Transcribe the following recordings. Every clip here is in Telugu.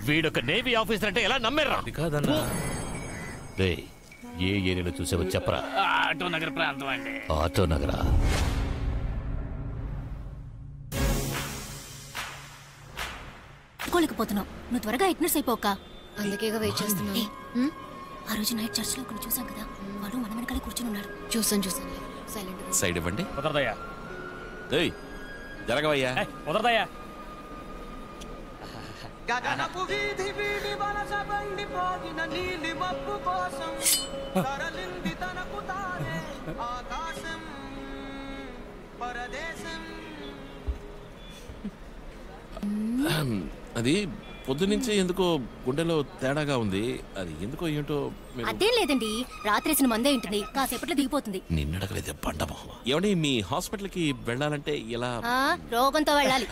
వీడొక నేవీ ఆఫీసర్ అంటే ఎలా నమ్మేరా? ఏ ఏరియాలో చూసావో చెప్పరా? ఆటో నగర్ ప్రాంతం అండి. ఆటో నగరా? కోలేకపోతున్నావు. నువ్వు త్వరగా ఇగ్నోర్స్ అయిపోక. అందుకేగా వెయిట్ చేస్తున్నాను. ఆ రోజు నైట్ చర్చ్ లో కొన్ని చూసాం కదా, వాడు మన వెనకాలే కూర్చుని ఉన్నాడు. చూసాను సైలెంట్ సైడ్ ఇవ్వండి. కుదరదయ్యా. జరగవయ్యా. కుదరదయ్యా. గగనపు వీధి వీడి వలస బండిపోగిన నీలి మబ్బు కోసం తరలింది తనకు తానే ఆకాశం పరదేశం. అది పొద్దునుంచి ఎందుకో గుండెలో తేడాగా ఉంది. అది ఎందుకో ఏంటో. అదేం లేదండి, రాత్రేసిన మందే ఉంటుంది, కాసేపట్లో దిగిపోతుంది. నిన్నడగలేదే బండమో. ఏమండి మీ హాస్పిటల్ కి వెళ్ళాలంటే ఎలా? రోగంతో వెళ్ళాలి.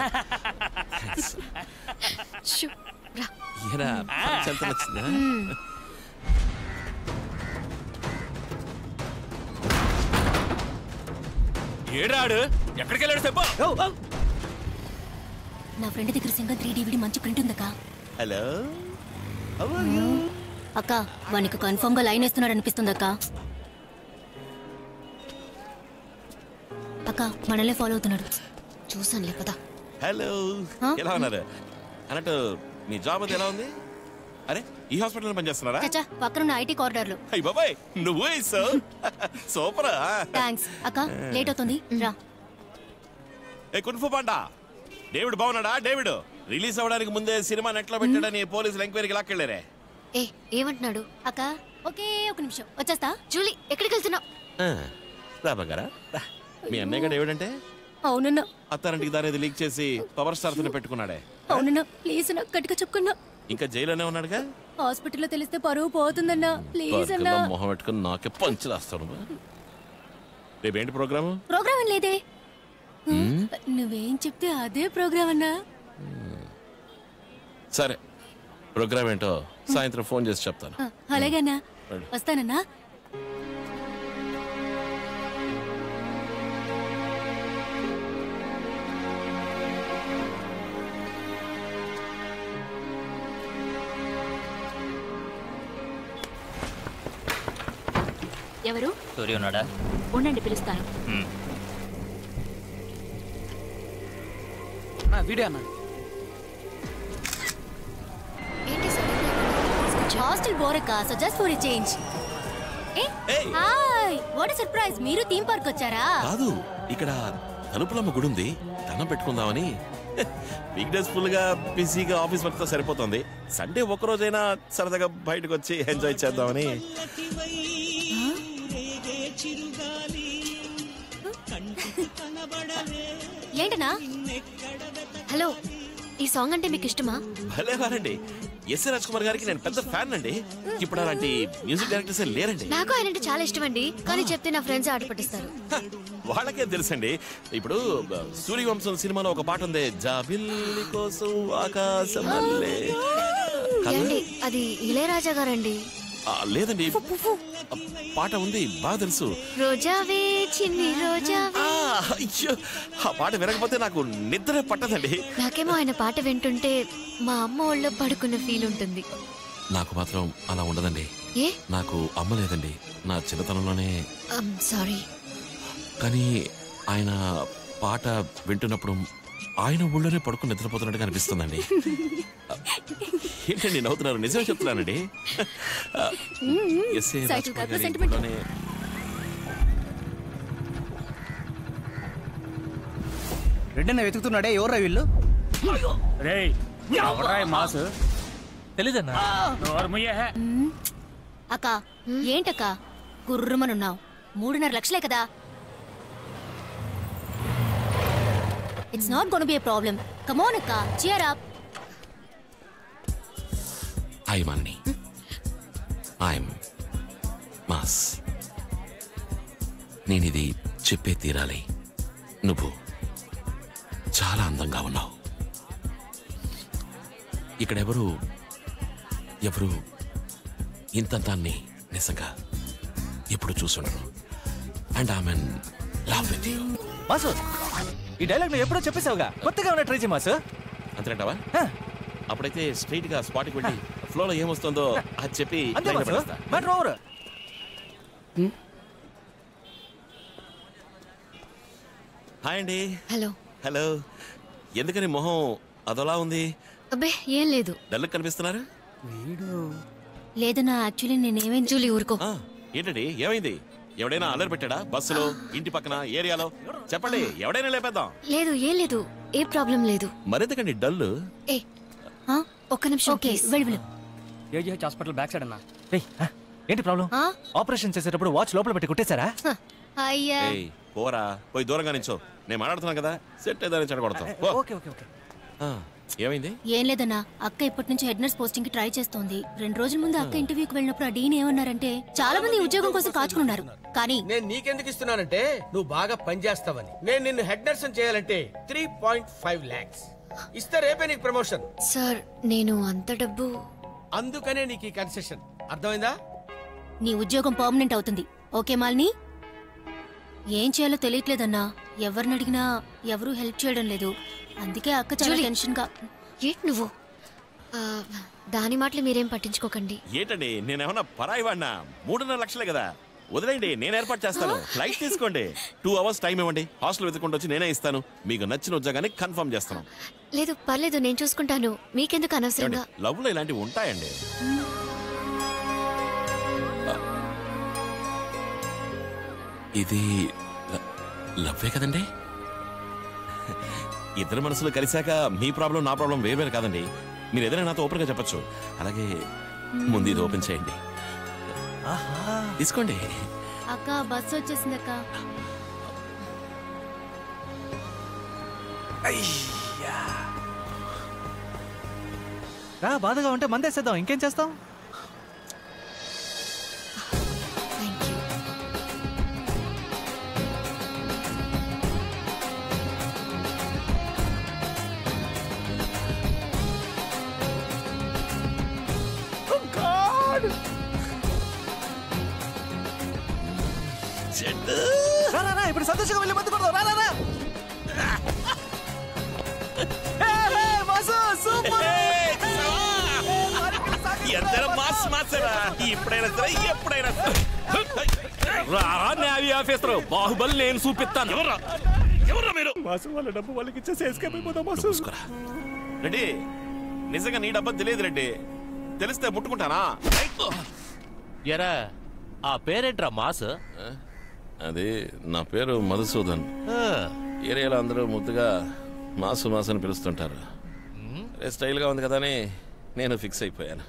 ఏడాడు ఎక్కడికి వెళ్ళాడు చెప్పు. నా ఫ్రెండ్ దగ్గర సింగల్ 3 DVD మంచి ప్రింట్ ఉందక్కా. హలో అక్క, వానికి కన్ఫర్మ్ గా లైన్ వేస్తున్నాడు అనిపిస్తుంది అక్క. అక్క మనల్నే ఫాలో అవుతున్నాడు. చూసానులే పద. హలో, ఎలా ఉన్నారు? అన్నట్టు మీ జాబ్ అది ఎలా ఉంది? అరే ఈ హాస్పిటల్ పనిచేస్తున్నారా? చచ్చా, పక్కన IT కారిడార్ లో. అయ్య బాబాయ్, నువ్వు సూపర్. థాంక్స్ అక్క, లేట్ అవుతుంది రా. ఏ కున్ఫు పాండా, డేవిడ్ బాగున్నాడా? డేవిడ్ రిలీజ్ అవ్వడానికి ముందే సినిమా నెట్ లో పెట్టాడని పోలీసులు ఎంక్వైరీకి లాక్కెళ్ళారే. ఏమంటున్నాడు? అక్క ఒకే ఒక నిమిషం వచ్చేస్తా. జూలీ, ఎక్కడికి వెళ్తున్నావు? రా బంగారా. మీ అన్నయ్య డేవిడ్ అంటే? అవునన్నా. అత్తారింటికి దాని లీక్ చేసి పవర్ స్టార్ తో పెట్టుకున్నాడే. అవునన్నా, ప్లీజ్ అన్నా, గట్టిగా చెప్పుకున్నా. ఇంకా జైల్లోనే ఉన్నాడుగా. హాస్పిటల్లో తెలిస్తే పరువు పోతుందన్నా, ప్లీజ్ అన్నా. మొహం పెట్టుకుని నాకే పంచులేస్తాడు. రేపేంటి ప్రోగ్రామ్? ప్రోగ్రామ్ ఏం లేదే, నువ్వేం చెప్తే అదే ప్రోగ్రామ్ అన్నా. సరే, ప్రోగ్రామ్ ఏంటో సాయంత్రం ఫోన్ చేసి చెప్తాను. అలాగేనా, వస్తానన్నా. ఎవరు? సూర్య ఉన్నాడా? ఉండండి, పిలుస్తాను. వీడియో అన్న. హాస్టల్ బోర్ అక్క, so just for a change. Hi, what a surprise. మీరు థీమ్ పార్క్ వచ్చారా? కాదు, ఇక్కడ తలుపులమ్మ గుడి ఉంది, దండం పెట్టుకుందామని. వీక్ డేస్ ఫుల్ గా బిజీగా ఆఫీస్ వర్క్ తో సరిపోతుంది. సండే ఒక్కరోజైనా సరదాగా బయటకు వచ్చి ఎంజాయ్ చేద్దామని. ఏంటనా? హలో, ఈ సాంగ్ అంటే మీకు ఇష్టమా? భలే వారండి. ఎస్ఏ రాజ్ కుమార్ గారికి నేను పెద్ద ఫ్యాన్ అండి. ఇప్పుడు అలాంటి మ్యూజిక్ డైరెక్టర్స్ లేరండి. నాకు ఆయన అంటే చాలా ఇష్టం అండి, కానీ చెప్తే నా ఫ్రెండ్స్ ఆట పట్టిస్తారు. వాళ్ళకే తెలుసండి. ఇప్పుడు సూర్యవంశం సినిమాలో ఒక పాట ఉంది, జాబిల్లి కోసం ఆకాశం మల్లె. అది ఇళయరాజా గారండి. లేదండి, పాట ఉంది, బాగా తెలుసు. రోజావే చిన్ని రోజావే. అయ్యో, ఆ పాట వినకపోతే నాకు నిద్రే పట్టదండి. నాకేమో ఆయన పాట వింటుంటే మా అమ్మ ఒళ్ళో పడుకున్న ఫీల్ ఉంటుంది. నాకు మాత్రం అలా ఉండదండి. ఏ? నాకు అమ్మ లేదండి, నా చిన్నతనంలోనే. సారీ. కానీ ఆయన పాట వింటున్నప్పుడు ఆయన ఊళ్ళోనే పడుకుని నిద్రపోతున్నట్టుగా అనిపిస్తుందండి. ఏంటండి నవ్వుతున్నారు? నిజమే చెప్తున్నానండి. రెడ్డన్న వెతుకుతున్నాడే, ఎవరా వీళ్ళు? మాస్ తెలీదన్నా. అక్క ఏంటక్క గుర్రమనున్నావు? 3.5 లక్షలే కదా. It's not gonna be a problem. Come on అక్క, cheer up. Hi Malini, I'm Mass. నేనిది చెప్పే తీరాలి. నువ్వు చాలా అందంగా ఉన్నావు. ఇక్కడెవరు ఇంతంతాన్ని నిజంగా ఎప్పుడు చూసుండరు. And I mean love with you. Mass, ఈ డైలాగ్ నువ్వు ఎప్పుడో చెప్పేసావుగా, కొత్తగా ఉన్న ట్రై చేయి మాసు. అంతేంటావా? అప్పుడైతే స్ట్రైట్ గా స్పాట్కి వెళ్ళి ఫ్లోలో ఏమొస్తుందో అది చెప్పి హాయ్ అండి. హలో. హలో. ఎందుకని మొహం అదోలా ఉంది? అబ్బే ఏం లేదు. డల్ కనిపిస్తున్నారు. లేదన్నా యాక్చువల్లీ నేనేమైంది. జూలీ ఊరుకో. ఏంటండి ఏమైంది? ఎవడైనా అల్లరి పెట్టాడా? బస్సులో, ఇంటి పక్కన, ఏరియాలో? చెప్పండి, ఎవడైనా లేపేద్దాం. లేదు ఏం లేదు, ఏ ప్రాబ్లం లేదు. మరెందుకండి డల్? ఏ ఒక్క నిమిషం. ఓకే వెళ్ళు. ఏజీహెచ్ హాస్పిటల్ బ్యాక్ సైడ్ అన్నా. ఏంటి ప్రాబ్లం? ఆపరేషన్ చేసేటప్పుడు వాచ్ లోపల పెట్టి కొట్టేశారా? అయ్యా పోరా, పోయి దూరంగా నించో. నేను మాట్లాడుతున్నాను కదా, సెట్ ఏదైనా చెడగొడతాం. Okay okay okay. ఏమైంది? ఏం లేదన్నా, అక్క ఇప్పటి నుంచి హెడ్ నర్స్ పోస్టింగ్ కి ట్రై చేస్తోంది. 2 రోజుల ముందు అక్క ఇంటర్వ్యూకి వెళ్ళినప్పుడు ఆ డీన్ ఏమన్నారంటే చాలా మంది ఉద్యోగం కోసం కాచుకున్నారు, కానీ నేను నీకెందుకు ఇస్తున్నానంటే నువ్వు బాగా పనిచేస్తావని. నేను నిన్ను హెడ్ నర్స్ చేయాలంటే 3.5 lakhs ఇస్తే రేపే నీకు ప్రమోషన్. సార్ నేను అంత డబ్బు. అందుకనే నీకు ఈ కన్సెషన్, అర్థమైందా? నీ ఉద్యోగం పర్మనెంట్ అవుతుంది. ఓకే మాలిని? ఏం చేయాలో తెలియట్లేదన్నా, ఎవరిని అడిగినా ఎవరూ హెల్ప్ చేయడం లేదు. అందుకే అక్క చాలా టెన్షన్ గా. ఏంటి నువ్వు? దాని మాటలు మీరేం పట్టించుకోకండి. ఏంటండి, నేనేమన్నా పరాయి వాడినా? 3.5 లక్షలే కదా, వదిలేండి, నేను ఏర్పాటు చేస్తాను. ఫ్లైట్ తీసుకోండి, 2 hours టైం ఇవ్వండి. హాస్టల్ వెతుకుంటూ వచ్చి నేనే ఇస్తాను. మీకు నచ్చిన ఉద్యోగాన్ని కన్ఫర్మ్ చేస్తాను. లేదు పర్లేదు, నేను చూసుకుంటాను. మీకెందుకు అనవసరంగా? లవ్ లో ఇలాంటివి ఉంటాయండి. ఇది లవ్వే కదండి? ఇద్దరు మనసులు కలిశాక మీ ప్రాబ్లం నా ప్రాబ్లం వేరు కాదండి. మీరు ఏదైనా నాతో ఓపెన్ గా చెప్పచ్చు. అలాగే ముందు ఇది ఓపెన్ చేయండి, తీసుకోండి. అక్క బస్సు వచ్చేసింది అక్క. బాధగా ఉంటే మందేసేద్దాం, ఇంకేం చేస్తాం? ఇప్పుడు సంతోషంగా వెళ్ళి మందు కొడదాం. బాహుబలి నేను చూపిస్తాను. ఎవరా మీరు? వాళ్ళ డబ్బు వాళ్ళకి ఇచ్చేసి ఎస్కేప్ అయిపోతాం. రెడ్డి, నిజంగా నీ డబ్బు తెలియదు రెడ్డి. తెలిస్తే ముట్టుకుంటానా? ఎరా ఆ పేరేంట్రా మాస్? అది నా పేరు మధుసూదన్. ఏరియాలో అందరూ ముద్దుగా మాసు మాసు అని పిలుస్తుంటారు. స్టైల్ గా ఉంది కదా అని నేను ఫిక్స్ అయిపోయాను.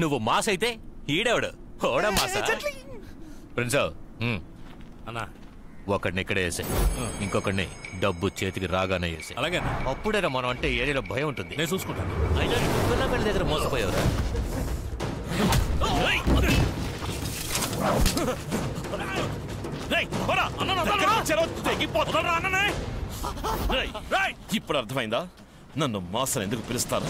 నువ్వు మాస్ అయితే ఈడేవాడు ఓడా మాసా? ఫ్రెండ్స్ అన్నా, ఒకడిని ఇక్కడే వేసే, ఇంకొకడిని డబ్బు చేతికి రాగానే వేసే. అలాగే అప్పుడేనా మనం అంటే ఏరియాలో భయం ఉంటుంది. నేను చూసుకుంటాను. అయినా పిల్లల దగ్గర మోసపోయావురా. ఇప్పుడు అర్థమైందా నన్ను మాసని ఎందుకు పిలుస్తారు?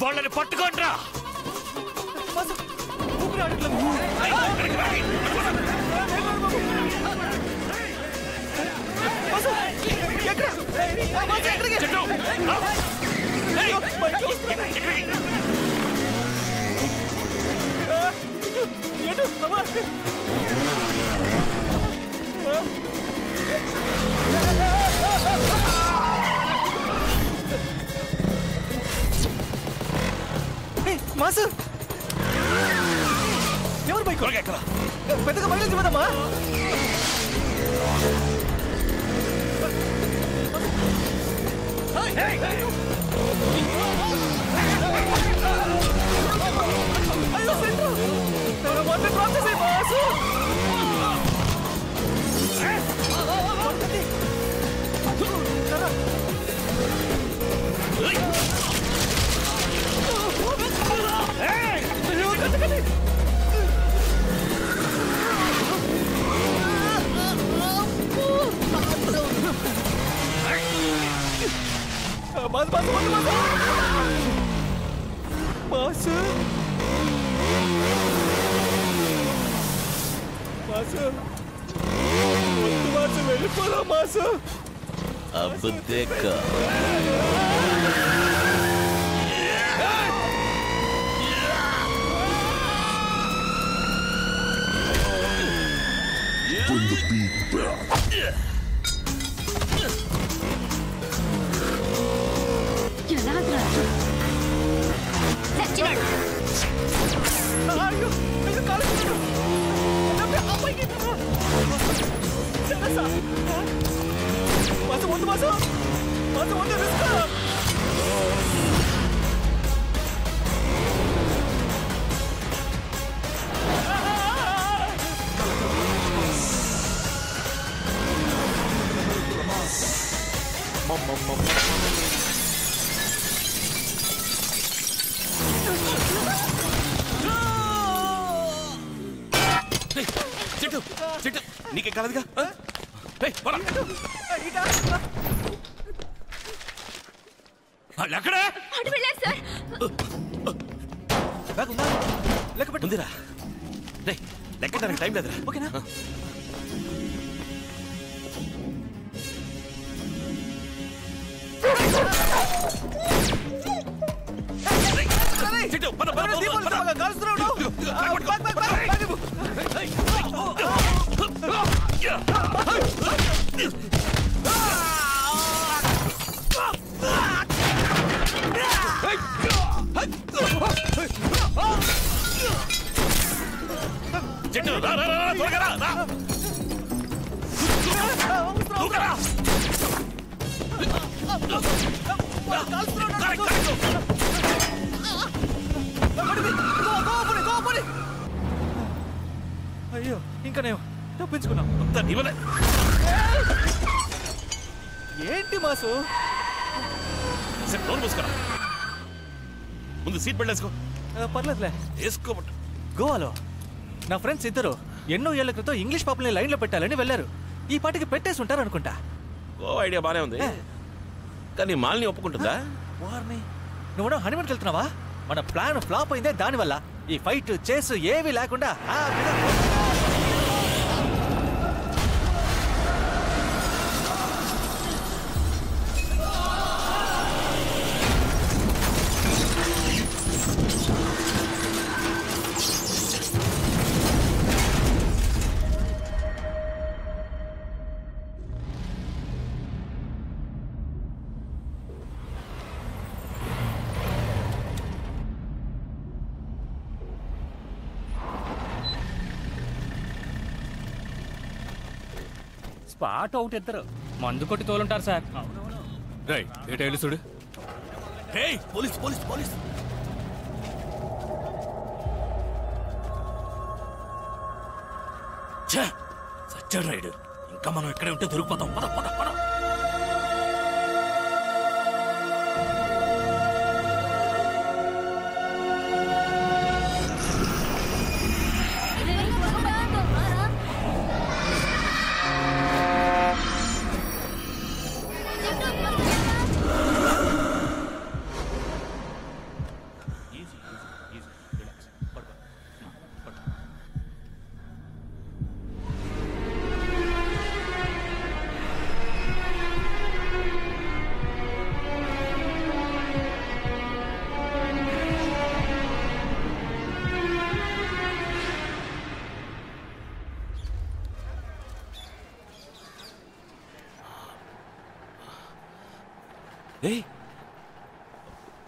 వాళ్ళని పట్టుకోండ్రా. మాసు ఎవరు బైక్ పెద్దగా బయలు చూడమ్మా. వెళ్ళిపోదా మాసు? अब देखा Bring the beat back. చెట్టు చెట్టు నీకే కాలేదుగా ఎక్కడే ఉందిరా రే లెక్కడానికి టైం లేదురా ఓకేనా? చెట్టు పద పద చెట్టు రా రా రా త్వరగా రా రా దూకరా అయ్యో ఇంకా నేను తప్పించుకున్నాం. ఏంటి మాసు? నోరు మూసుకురా ముందు సీట్ బెల్ట్ వేసుకో. పర్లేదులే వేసుకోబట్టు. గోవాలో నా ఫ్రెండ్స్ ఇద్దరు ఎన్నో ఏళ్ల క్రితం ఇంగ్లీష్ పాపని లైన్లో పెట్టాలని వెళ్ళారు. ఈ పాటికి పెట్టేసి ఉంటారు అనుకుంటా. గోవా ఐడియా బానే ఉంది కానీ మాలిని ఒప్పుకుంటుందా? వారిని నువ్వు హనీమూన్కి వెళ్తున్నావా? మన ప్లాన్ ఫ్లాప్ అయిందే దానివల్ల. ఈ ఫైట్ చేసు ఏవి లేకుండా స్పాట్ అవుట్ ఇద్దరు మందు కొట్టి తోలుంటారు సార్. రేయ్ ఏట వెళ్ళి చూడు. రేయ్ పోలీస్ పోలీస్ పోలీస్ సచ్చాడు రైడు. ఇంకా మనం ఇక్కడే ఉంటే దొరికిపోతాం. పద పద పద.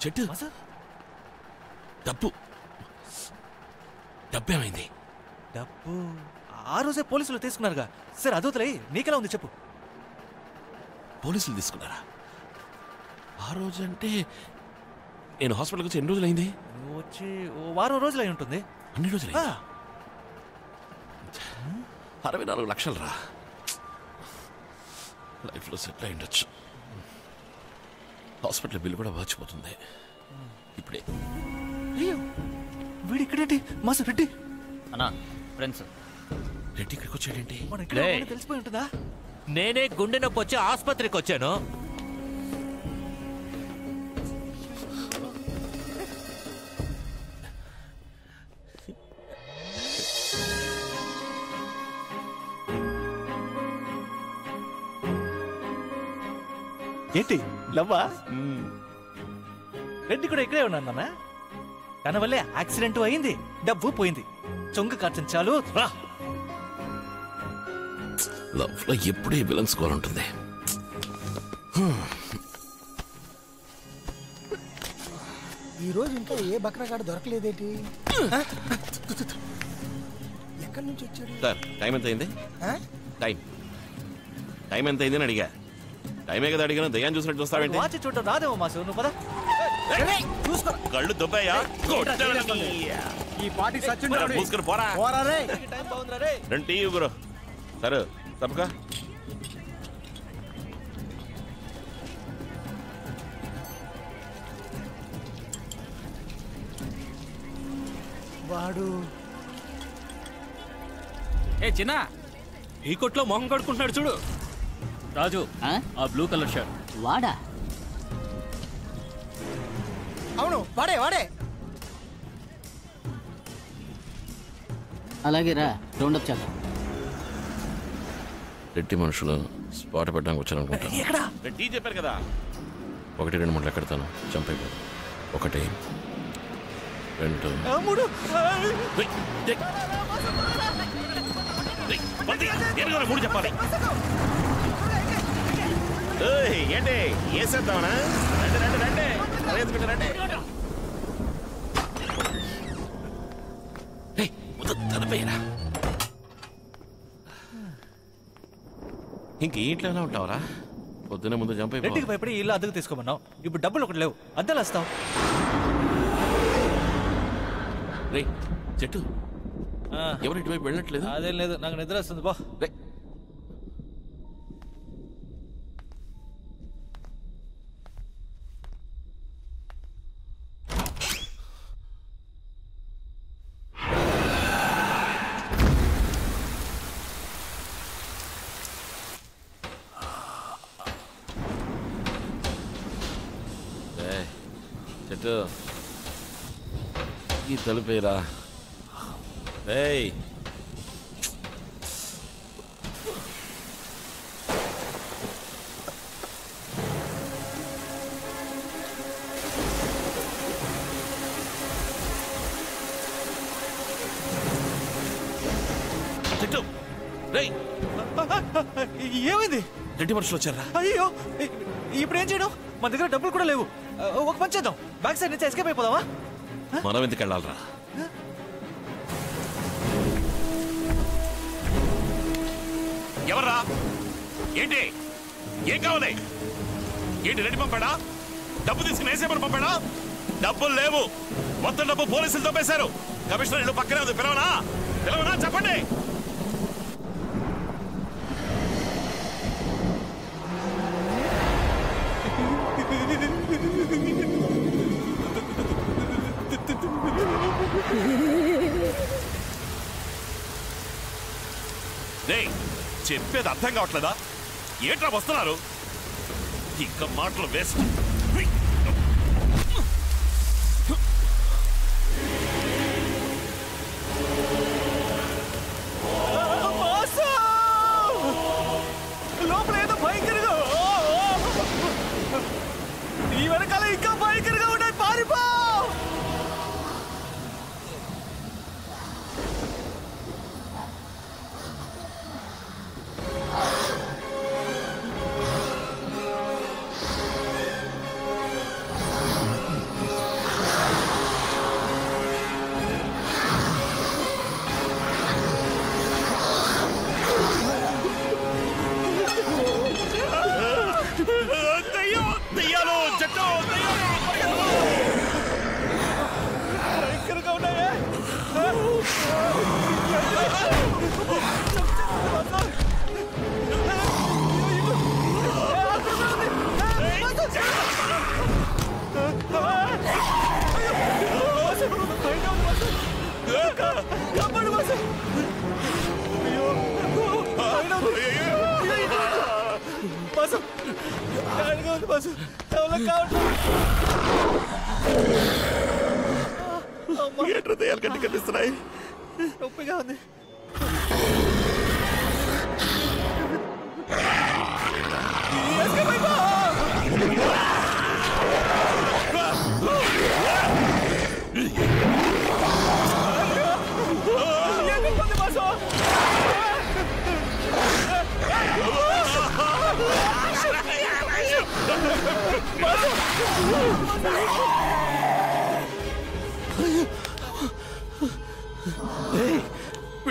చెట్టు డబ్బు డబ్బేమైంది? డబ్బు ఆ రోజే పోలీసులు తీసుకున్నారుగా. సరే అదొతలే, నీకెలా ఉంది చెప్పు. పోలీసులు తీసుకున్నారా? ఆ రోజు అంటే నేను హాస్పిటల్కి వచ్చి ఎన్ని రోజులు అయింది? నువ్వు వచ్చి ఓ వారం రోజులు అయి ఉంటుంది. అన్ని రోజులు 64 లక్షలు రా. లైఫ్లో సెటిల్ అయి ఉండొచ్చు. హాస్పిటల్ బిల్లు కూడా వాచిపోతుంది ఇప్పుడే. వీడు ఇక్కడేంటి? మాసు రెడ్డి అన్నా ఫ్రెండ్స్. రెడ్డి ఇక్కడికి వచ్చాడేంటి? మన ఇక్కడ తెలిసిపోయి ఉంటుందా? నేనే గుండె నొప్పి వచ్చి ఆసుపత్రికి వచ్చాను. ఏంటి లవ్వా? రెడ్డి కూడా ఇక్కడే ఉన్నాను నాన్న. తన వల్లే యాక్సిడెంట్ అయింది, డబ్బు పోయింది. చొంగ కార్చం చాలు రా. లవ్ లో ఎప్పుడే విలన్ స్కోర్ ఉంటుంది. ఈ రోజు ఇంకా ఏ బక్రగాడు దొరకలేదేటి? ఎక్కడి నుంచి వచ్చాడు? సార్ టైం ఎంత అయింది? టైం ఎంత అయింది అని అడిగా. టైమే కదా అడిగినా దయ్యాన్ని చూసినట్టు చూస్తావేంటి? వాచి చూడటం రాదేమో మాసు, నువ్వు పద. కళ్ళు దుబ్బయ్యా. ఈ పార్టీ సచిన్ మూసుకొని పోరా. రెండు టీ గురు. సరే తప్పక వాడు చిన్న ఈ కొట్లో మొహం కడుకుంటున్నాడు చూడు. రాజు ఆ బ్లూ కలర్ షర్ట్ వాడా? అవును వాడే వాడే. అలాగే రా, రౌండప్ చేద్దాం. రెడ్డి మనుషులు స్పాట్ పెట్టడానికి వచ్చారనుకుంటా. టీ చెప్పారు కదా, 1 2 3 ఎక్కడతాను. జంప్ అయిపోతాను. 1 2 3 చెప్పాలి. ఏంటి వేసేద్దామనా? తలపేయరా. ఇంక ఇంట్లోనే ఉంటావరా? పొద్దున్న ముందు జంప్ అయిపోయి రెడ్డికి భయపడి ఇల్లు అద్దెకు తీసుకోమన్నావు. ఇప్పుడు డబ్బులు ఒకటి లేవు, అద్దెలు వస్తావు. రే చెట్టు, ఎవరు ఇటువైపు వెళ్ళట్లేదు? అదేం లేదు, నాకు నిద్ర వస్తుంది. బా రే చెట్టు, ఈ తలుపేరా. ఏయ్ చెట్టు, రేయ్ ఏమైంది? రెడ్డి మనుషులు వచ్చారా? అయ్యో, ఇప్పుడు ఏం చేయడం? మన దగ్గర డబ్బులు కూడా లేవు. ఒక పని చేద్దాం, బ్యాక్ సైడ్ నుంచి ఎస్కేప్ అయిపోదామా? మనం ఎందుకు వెళ్ళాలరా? ఎవర్రా? ఏంటి? ఏం కావాలి? ఏంటి రెడ్డి పంపాడా? డబ్బు తీసుకుని వేసేమని పంపాడా? డబ్బులు లేవు, మొత్తం డబ్బు పోలీసులు తప్పేశారు. కమిషనర్ ఇల్లు పక్కనే ఉంది. పిలవనా? పిలవనా? చెప్పండి. చెప్పేది అర్థం కావట్లేదా? ఏంట్రా వస్తున్నారు? ఇంకా మాటలు వేస్ట్. లోపల ఏదో భయంకరంగా, ఈ వెనకాల ఇంకా భయంకరంగా ఉన్నాయి. పారిపో. దయ్యాలు కట్టి కనిపిస్తున్నాయి. నొప్పిగా ఉంది.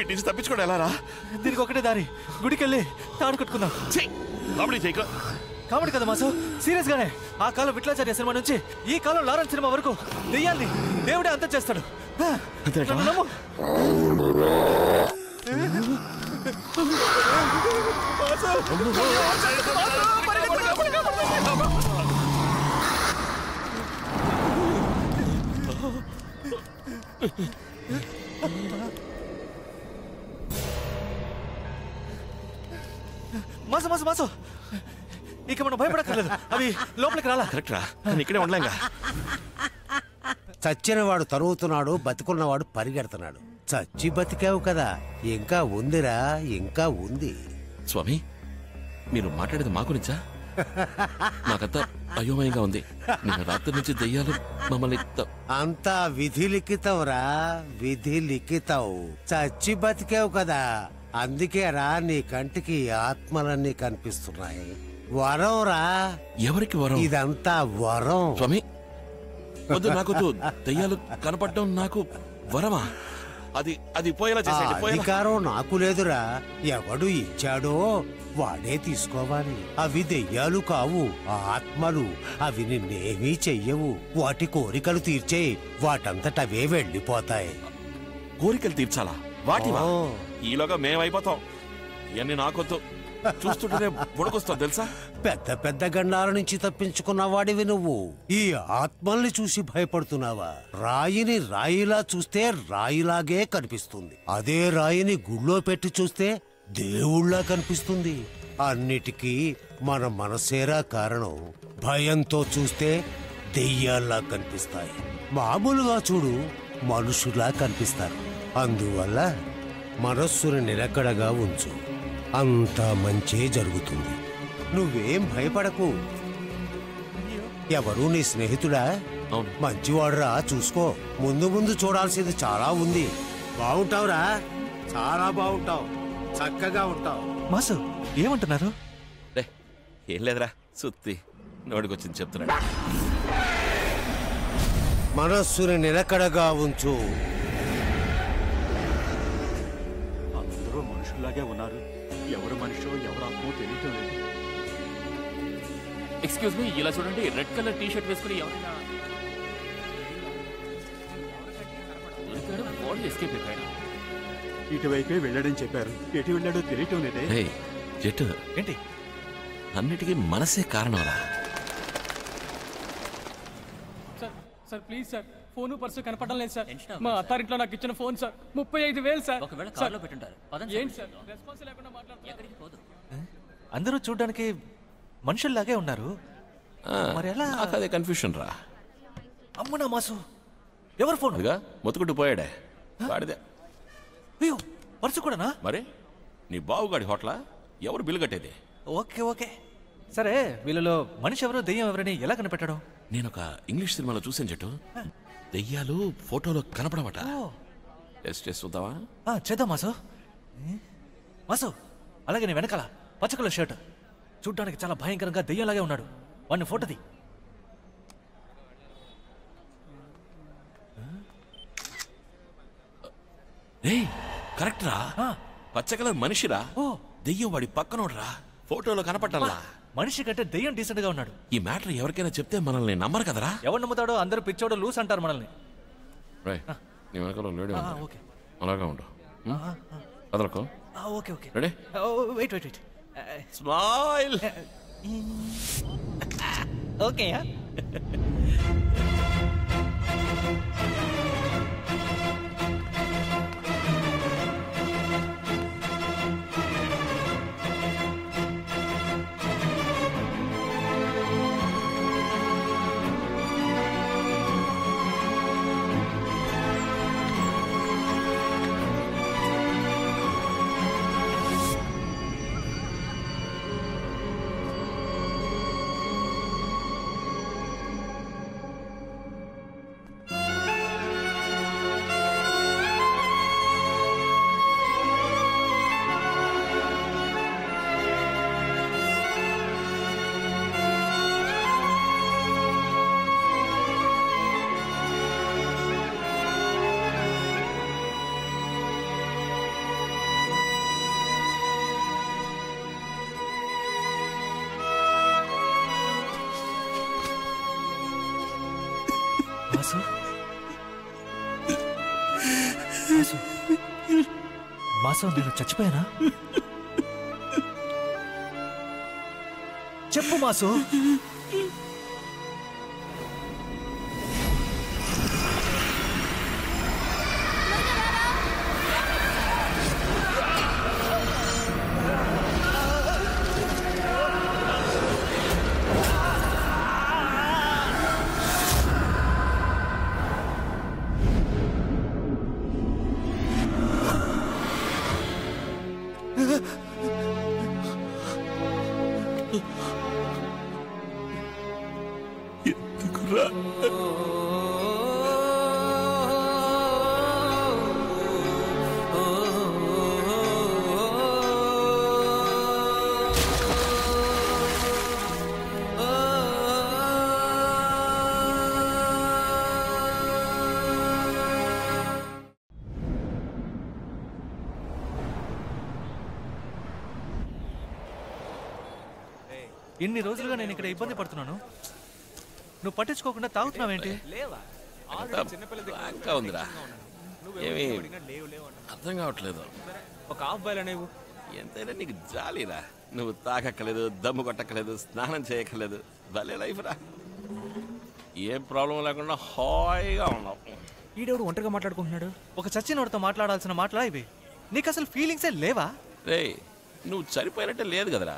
వీటిని తప్పించుకోవడం ఎలా రా? దీనికి ఒకటే దారి, గుడికెళ్ళి తాడు కట్టుకుందాం. కామెడీ చేయకు. కామెడీ కదా మాసు, సీరియస్ గానే. ఆ కాలం విట్లాచార్య సినిమా నుంచి ఈ కాలం లారెన్స్ సినిమా వరకు దెయ్యాల్ని దేవుడే అంతం చేస్తాడు. నమ్ము. మాసు మాసు మాసు, ఇక మనం భయపడక్కర్లేదు. అవి లోపలికి రాలా? కరెక్ట్ రా, ఇక్కడే ఉండలేంగా. చచ్చినవాడు తరుగుతున్నాడు, బతికున్నవాడు పరిగెడుతున్నాడు. చచ్చి బతికావు కదా, ఇంకా ఉందిరా, ఇంకా ఉంది. స్వామి, మీరు మాట్లాడేది మా గురించా? నాకంతా అయోమయంగా ఉంది. నిన్న రాత్రి నుంచి దెయ్యాలు మమ్మల్ని అంతా విధి లిఖితం రా, విధి లిఖితం. చచ్చి బతికావు కదా, అందుకే రా నీ కంటికి ఆత్మలన్నీ కనిపిస్తున్నాయి. వరం రా. ఎవరికి వరం? ఇదంతా వరం. స్వామి వద్దు, నాకొద్దు. దెయ్యాలు కనపడడం నాకు వరమా? అది పోయేలా చేసేయండి. అధికారం నాకు లేదురా, ఎవడు ఇచ్చాడో వాడే తీసుకోవాలి. అవి దెయ్యాలు కావు, ఆత్మలు. అవి నిన్నేమీ చెయ్యవు. వాటి కోరికలు తీర్చే, వాటంతటవే వెళ్ళిపోతాయి. కోరికలు తీర్చాలా? వాటి ఈలోగా మేమైపోతాం. ఇవన్నీ నాకొద్దు. చూస్తుంటేనే బుడకొస్తావు తెలుసా? పెద్ద పెద్ద గండాల నుంచి తప్పించుకున్న వాడివి నువ్వు. ఈ ఆత్మల్ని చూసి భయపడుతున్నావా? రాయిని రాయిలా చూస్తే రాయిలాగే కనిపిస్తుంది. అదే రాయిని గుళ్ళో పెట్టి చూస్తే దేవుళ్ళ కనిపిస్తుంది. అన్నిటికీ మన మనసేరా కారణం. భయంతో చూస్తే దెయ్యాల్లా కనిపిస్తాయి. మామూలుగా చూడు, మనుషులా కనిపిస్తారు. అందువల్ల మనస్సును నిలకడగా ఉంచు, అంతా మంచే జరుగుతుంది. నువ్వేం భయపడకు. ఎవరు నీ స్నేహితుడా? మంచివాడురా, చూసుకో. ముందు ముందు చూడాల్సింది చాలా ఉంది. బాగుంటావురా, చాలా బాగుంటావు, చక్కగా ఉంటావు. మాసు ఏమంటున్నారు? ఏం లేదురా, సుత్తి నోడికొచ్చింది చెప్తున్నాడు. మనస్సుని నిలకడగా ఉంచు. అందరూ మనుషుల్లాగే ఉన్నారు. ఎవరు మనిషో ఎవరు ఆత్మో తెలియటం లేదు. ఎక్స్క్యూజ్ మీ, ఇలా చూడండి. రెడ్ కలర్ టీ షర్ట్ వేసుకుని ఎవరైనా ఎస్కేప్ అయిపోయాడు. ఇటువైపే వెళ్ళాడని చెప్పారు. ఎటు వెళ్ళాడో తెలియటం లేదే. జట్టు ఏంటి? అన్నిటికీ మనసే కారణంరా. Sir please sir, phone purse కనపడడం లేదు సార్. మా అత్తారింట్లో నాకు ఇచ్చిన ఫోన్ సార్ 35,000 సార్. ఒకవేళ కార్లో పెట్టుంటారు. ఏంటి సార్ రెస్పాన్స్ లేకుండా మాట్లాడుతున్నారు? అందరూ చూడడానికి మనుషుల్లాగే ఉన్నారు. మరి ఎలా? అదే కన్ఫ్యూషన్ రా. అమ్మనా మాసు, ఎవరు ఫోన్? మొత్తుకుంటూ పోయాడే వాడిదే. అయ్యో, పర్సు కూడానా? మరి నీ బావుగాడి హోటలా? ఎవరు బిల్లు కట్టేది? ఓకే ఓకే సరే, వీళ్ళలో మనిషి ఎవరో దెయ్యం ఎవరని ఎలా కనిపెట్టడం? నేను ఒక ఇంగ్లీష్ సినిమాలో చూసాను చెట్టు. దెయ్యాలు ఫోటోలో కనపడమట. టెస్ట్ చూద్దామా? చేద్దాం మాసు. మాసు, అలాగే నీ వెనకాల పచ్చ కలర్ షర్ట్, చూడ్డానికి చాలా భయంకరంగా దెయ్యంలాగే ఉన్నాడు. వాడిని ఫోటోది. కరెక్ట్ రా, పచ్చ కలర్ మనిషిరా. దెయ్యం వాడి పక్కనోడ్రా, ఫోటోలో కనపట్టాలా. మనిషి కంటే దెయ్యం డీసెంట్ గా ఉన్నాడు. ఈ మ్యాటర్ ఎవరికైనా చెప్తే మనల్ని నమ్మరు కదరా. ఎవరు నమ్ముతాడో? అందరూ పిచ్చోడు లూస్ అంటారు మనల్ని. నీ వెనకాల లేడీ ఓకే, అలాగా ఉండు. అదలకు okay okay. Ready? Wait wait wait. Smile. Okay. Mass Mass Mass నేను చచ్చిపోయానా? చెప్పు మాసు. ఇన్ని రోజులుగా నేను ఇక్కడ ఇబ్బంది పడుతున్నాను, నువ్వు పట్టించుకోకుండా తాగుతున్నావేంటి? ఉందిరా, ఏమి అర్థం కావట్లేదు. ఒక హాఫ్ బాయ్ అనేవు ఎంతైనా నీకు జాలీరా. నువ్వు తాకక్కలేదు, దమ్ము కొట్టక్కలేదు, స్నానం చేయక్కలేదు. భలే లైఫ్ రా, ఏ ప్రాబ్లం లేకుండా హాయిగా ఉన్నావు. ఈడెవడు ఒంటరిగా మాట్లాడుకుంటున్నాడు? ఒక చచ్చినోడితో మాట్లాడాల్సిన మాటలా ఇవి? నీకు అసలు ఫీలింగ్సే లేవా? రే, నువ్వు చనిపోయినట్టే లేదు కదరా.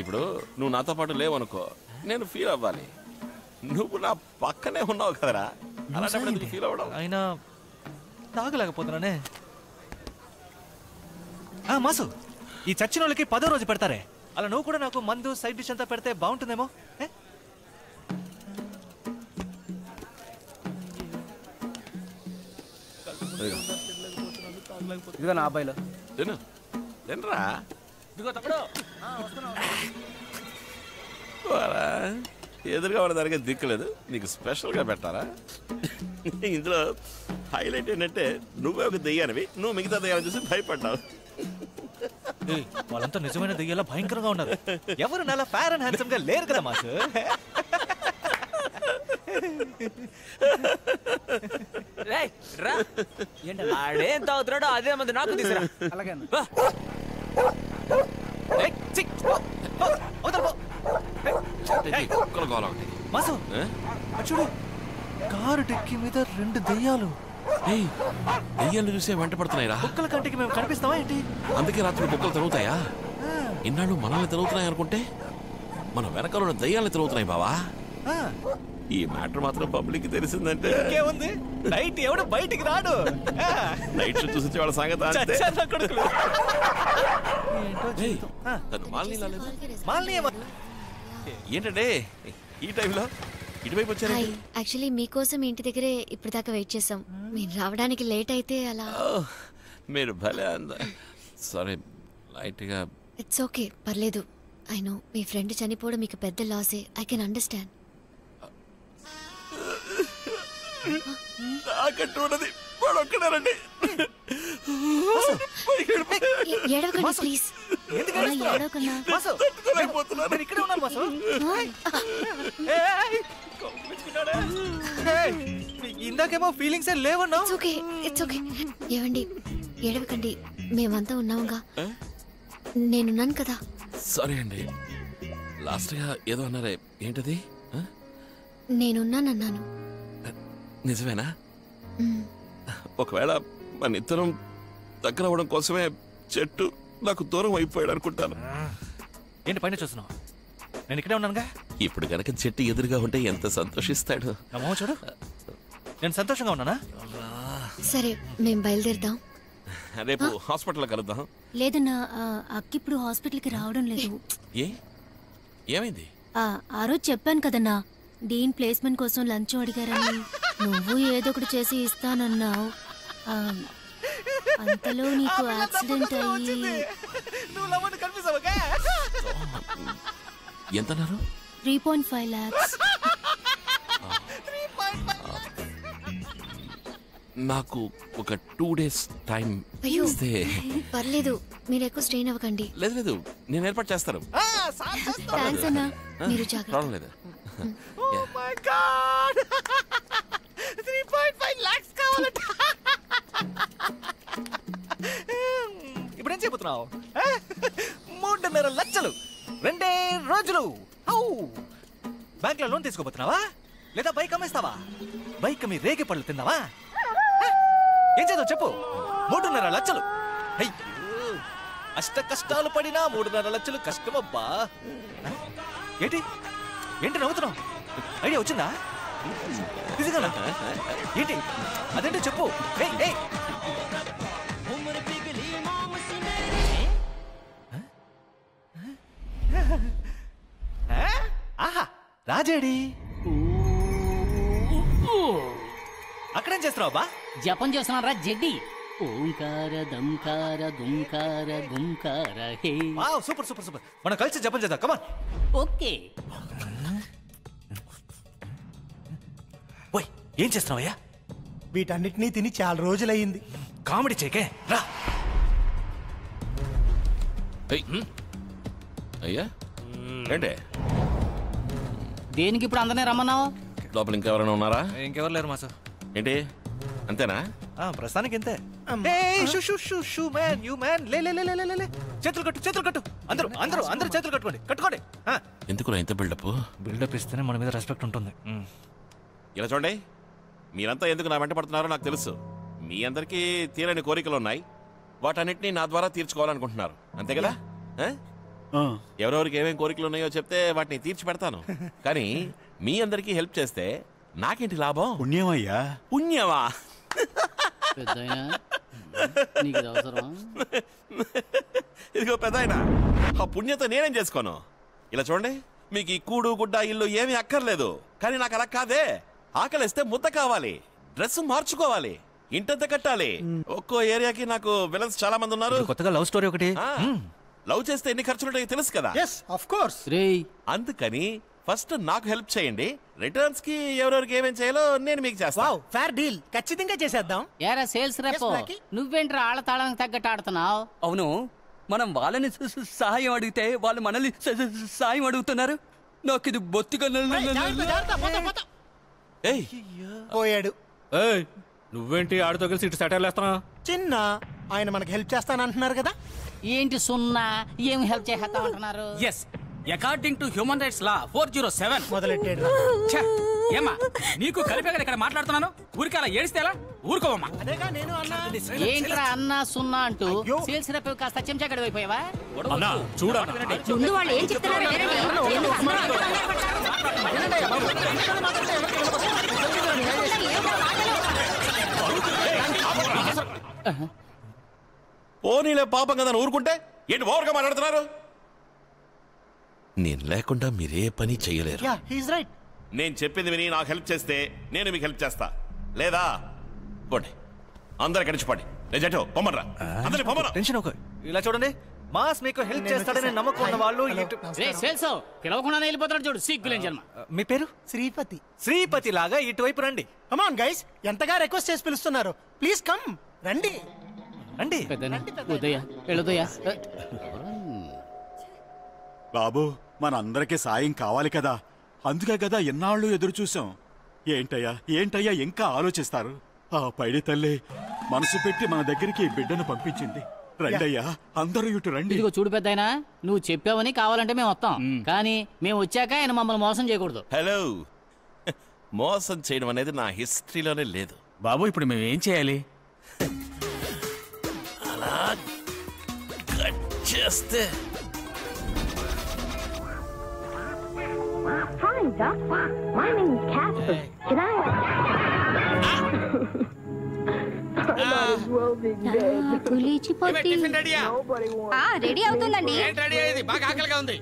ఇప్పుడు నువ్వు నాతో పాటు లేవనుకో, నేను ఫీల్ అవ్వాలి. నువ్వు నా పక్కనే ఉన్నావు కదరా, అలాంటప్పుడు ఫీల్ అవ్వడం. అయినా తాగలేకపోతున్నానే. మాసు, ఈ చచ్చిన వాళ్ళకి 10వ రోజు పెడతారే, అలా నువ్వు కూడా నాకు మందు సైడ్ డిష్ అంతా పెడితే బాగుంటుందేమో. ఇదిగో నా అబ్బాయిలో తిను, తినరా. ఎదురుగా ఉన్న దానికి దిక్కులేదు, నీకు స్పెషల్గా పెట్టారా? ఇందులో హైలైట్ ఏంటంటే నువ్వే ఒక దెయ్యానివి, నువ్వు మిగతా దెయ్యాన్ని చూసి భయపడ్డావు. వాళ్ళంతా నిజమైన దెయ్యాలా భయంకరంగా ఉన్నారు. ఎవరు నాలా ఫేర్ అండ్ హ్యాండ్సమ్ గా లేరు కదా మాసు. ఆడేం తాగుతున్నాడో అదే మంది నాకు తీసురా. అలాగే మాసు చూడు, కారు డిక్కి మీద 2 దెయ్యాలు. దెయ్యాలు చూసే వెంట పడుతున్నాయిరా. కుక్కల కంటికి మేము కనిపిస్తావా ఏంటి? అందుకే రాత్రి కుక్కలు తిరుగుతాయా? ఇన్నాళ్ళు మనల్ని తిరుగుతున్నాయి అనుకుంటే మన వెనకాల దయ్యాలు తిరుగుతున్నాయి బావా. ఈ మ్యాటర్ మాత్రం పబ్లిక్ తెలిసిందంటే ఇంకేముంది, నైట్ ఎవడు బయటికి రాడు. నైట్ చూసి వాళ్ళ సంగతి ఏంటంటే ఈ టైంలో ఇటువైపు వచ్చారు. యాక్చువల్లీ మీకోసం ఇంటి దగ్గరే ఇప్పటిదాకా వెయిట్ చేసాం. మీరు రావడానికి లేట్ అయితే అలా. మీరు భలే సారీ, లైట్గా. ఇట్స్ ఓకే, పర్లేదు. ఐ నో మీ ఫ్రెండ్ చనిపోవడం మీకు పెద్ద లాసే. I can understand. నాకంటూనది వాడొక్కడారండి. ఏడవకండి ప్లీజ్. ఇక్కడే ఉన్నారు మాసు. ఇందాకేమో ఫీలింగ్స్ లేవన్నా. It's okay. ఏవండి, ఏడవకండి, మేమంతా ఉన్నాముగా. నేనున్నాను కదా. సారీ అండి, లాస్ట్ గా ఏదో అన్నారే, ఏంటది? నేనున్నానన్నాను. నిజమేనా? ఒకవేళ మన ఇద్దరం దగ్గర అవ్వడం కోసమే చెట్టు నాకు దూరం అయిపోయాడు అనుకుంటాను. ఏంటి పైన చూస్తున్నావు? నేను ఇక్కడే ఉన్నానుగా. ఇప్పుడు కనుక చెట్టు ఎదురుగా ఉంటే ఎంత సంతోషిస్తాడు. చూడు, నేను సంతోషంగా ఉన్నానా? సరే, మేము బయలుదేరుదాం. రేపు హాస్పిటల్లో కలుద్దాం. లేదన్నా, అక్క ఇప్పుడు హాస్పిటల్కి రావడం లేదు. ఏమైంది? ఆ రోజు చెప్పాను కదన్నా, డీన్ ప్లేస్మెంట్ కోసం లంచ్ అడిగారని. నువ్వు ఏదో ఒకటి చేసి ఇస్తానన్నావు. అంతలో నీకు యాక్సిడెంట్ అయ్యి. ఎంతన్నారు? 3.5 lakhs. నాకు ఒక 2 days టైం ఇస్తే. పర్లేదు, మీరు ఎక్కువ స్ట్రెయిన్ అవ్వకండి. లేదు, నేను ఏర్పాటు చేస్తాను. థాంక్స్ అన్నా, మీరు జాగ్రత్త. ప్రాబ్లం లేదు. చేయబోతున్నావు 3.5 లక్షలు 2 రోజులు. బ్యాంక్ లో లోన్ తీసుకోబోతున్నావా లేదా బైక్ అమ్మేస్తావా? బైక్ మీ రేగి పళ్ళు తిందావా? ఏం చేద్దాం చెప్పు. 3.5 లక్షలు. అష్ట కష్టాలు పడినా 3.5 లక్షలు కష్టమబ్బా. ఏంటి ఏంటి నవ్వుతున్నావు? ఐడియా వచ్చిందా? నిజంగా ఏంటి అదేంటో చెప్పు. ఆహా రాజేడి అక్కడేం చేస్తున్నావు బా? జపం చేస్తున్నారా జడ్డి? ఓంకార దంకార గుంకార గుంకార hey. Wow super super super. మనం కలిసి జపం చేద్దాం. కమాన్. ఓకే. ఓయ్ ఏం చేస్తున్నావయ్యా? వీటన్నిటినీ తిని చాలా రోజులయ్యింది. కామెడీ చేకే రా. అయ్యా ఏంటే దేనికి ఇప్పుడు అందరినీ రమ్మన్నావు? లోపల ఇంకెవరైనా ఉన్నారా? ఇంకెవరు లేరు మాస. ఏంటి అంతేనా? ప్రస్తుతానికి ఇంతే. చేతులు కట్టు చేతులు కట్టు. అందరూ అందరూ అందరూ చేతులు కట్టుకోండి కట్టుకోండి. ఎందుకు ఇంత బిల్డప్? బిల్డప్ ఇస్తేనే మన మీద రెస్పెక్ట్ ఉంటుంది. ఇలా చూడండి, మీరంతా ఎందుకు నా వెంట పడుతున్నారో నాకు తెలుసు. మీ అందరికీ తీరని కోరికలు ఉన్నాయి. వాటన్నిటినీ నా ద్వారా తీర్చుకోవాలనుకుంటున్నారు అంతే కదా? ఎవరెవరికి ఏమేం కోరికలు ఉన్నాయో చెప్తే వాటిని తీర్చి పెడతాను. కానీ మీ అందరికీ హెల్ప్ చేస్తే నాకేంటి లాభం? పుణ్యమయ్యా. పుణ్యమా? ఇదిగో పెద్దాయన, ఆ పుణ్యతో నేనేం చేసుకోను. ఇలా చూడండి, మీకు ఈ కూడు గుడ్డ ఇల్లు ఏమీ అక్కర్లేదు. కానీ నాకు అలా కాదే. ఆకలిస్తే ముద్ద కావాలి, డ్రెస్ మార్చుకోవాలి, ఇంటెంత కట్టాలి. ఒక్కో ఏరియాకి నాకు విలన్స్ చాలా మంది ఉన్నారు. కొత్తగా లవ్ స్టోరీ ఒకటి. లవ్ చేస్తే ఎన్ని ఖర్చులుంటాయో తెలుసు కదా. అందుకని ఫస్ట్ నాకు హెల్ప్ చేయండి. రిటర్న్స్ కి ఎవరెవరికి ఏమేం చేయాలో నేను మీకు చేస్తాను. ఫేర్ డీల్, ఖచ్చితంగా చేసేద్దాం. ఏరా సేల్స్ రేపు నువ్వేంట్రా ఆళ్ళ తాళానికి తగ్గట్టు ఆడుతున్నావు? అవును, మనం వాళ్ళని సహాయం అడిగితే వాళ్ళు మనల్ని సాయం అడుగుతున్నారు. నాకు ఇది బొత్తిగా పోయాడు. నువ్వేంటి ఆడితో కలిసి ఇటు సెటైర్లు వేస్తున్నావు? చిన్న ఆయన మనకి హెల్ప్ చేస్తానంటున్నారు కదా. ఏంటి సున్నా ఏం హెల్ప్ చేస్తామంటున్నారు? Yes, according to human rights law 407 మొదలెట్టాడు. ఏమా నీకు కలిపే కదా ఇక్కడ మాట్లాడుతున్నాను. ఊరికి అలా ఏడిస్తే ఎలా? ఊరుకోవమ్మా. ఏంట్రా అన్నా సున్నా అంటూ సేల్స్ రేపు కాస్త చెంచాగడి అయిపోయావా? ముందు వాళ్ళు ఏం చెప్తున్నారు పోనీలే పాపం కదా ఊరుకుంటే ఏంటి ఓవర్గా మాట్లాడుతున్నారు? నేను లేకుండా మీరే పని చేయలేరు. నేను చెప్పింది విని నాకు హెల్ప్ చేస్తే నేను మీకు హెల్ప్ చేస్తా. లేదా పోండి, అందరు గడిచిపోండి. నిజటో పొమ్మరా, అందరి పొమ్మరా. టెన్షన్ ఒక ఇలా చూడండి, మాస్ మీకు హెల్ప్ చేస్తాడని నమ్మకం ఉన్న వాళ్ళు పిలవకుండా వెళ్ళిపోతాడు చూడు, సిగ్గులేని జన్మ. మీ పేరు? శ్రీపతి. శ్రీపతి లాగా ఇటువైపు రండి. కమ్ ఆన్ గైస్, ఎంతగా రిక్వెస్ట్ చేసి పిలుస్తున్నారు. ప్లీజ్ కమ్, రండి రండి. బాబు, మనందరికీ సాయం కావాలి కదా, అందుకే కదా ఎన్నాళ్ళు ఎదురు చూసాం. ఏంటయ్యా ఏంటయ్యా ఇంకా ఆలోచిస్తారు? ఆ పైడి తల్లి మనసు పెట్టి మన దగ్గరికి బిడ్డను పంపించింది. రండయ్యా, అందరూ ఇటు రండి. ఇదిగో చూడు పెద్దాయనా, నువ్వు చెప్పావని కావాలంటే మేము వస్తాం, కానీ మేము వచ్చాక ఆయన మమ్మల్ని మోసం చేయకూడదు. హలో, మోసం చేయడం అనేది నా హిస్టరీలోనే లేదు. బాబు ఇప్పుడు మేము ఏం చేయాలి? అలా కట్ చేస్తే Hi, Doc. My name is Casper. Can I? Might as well be dead. Ready అవుతుందండి. ఏంటి రెడీ అయింది? బాగా ఆకలిగా ఉంది.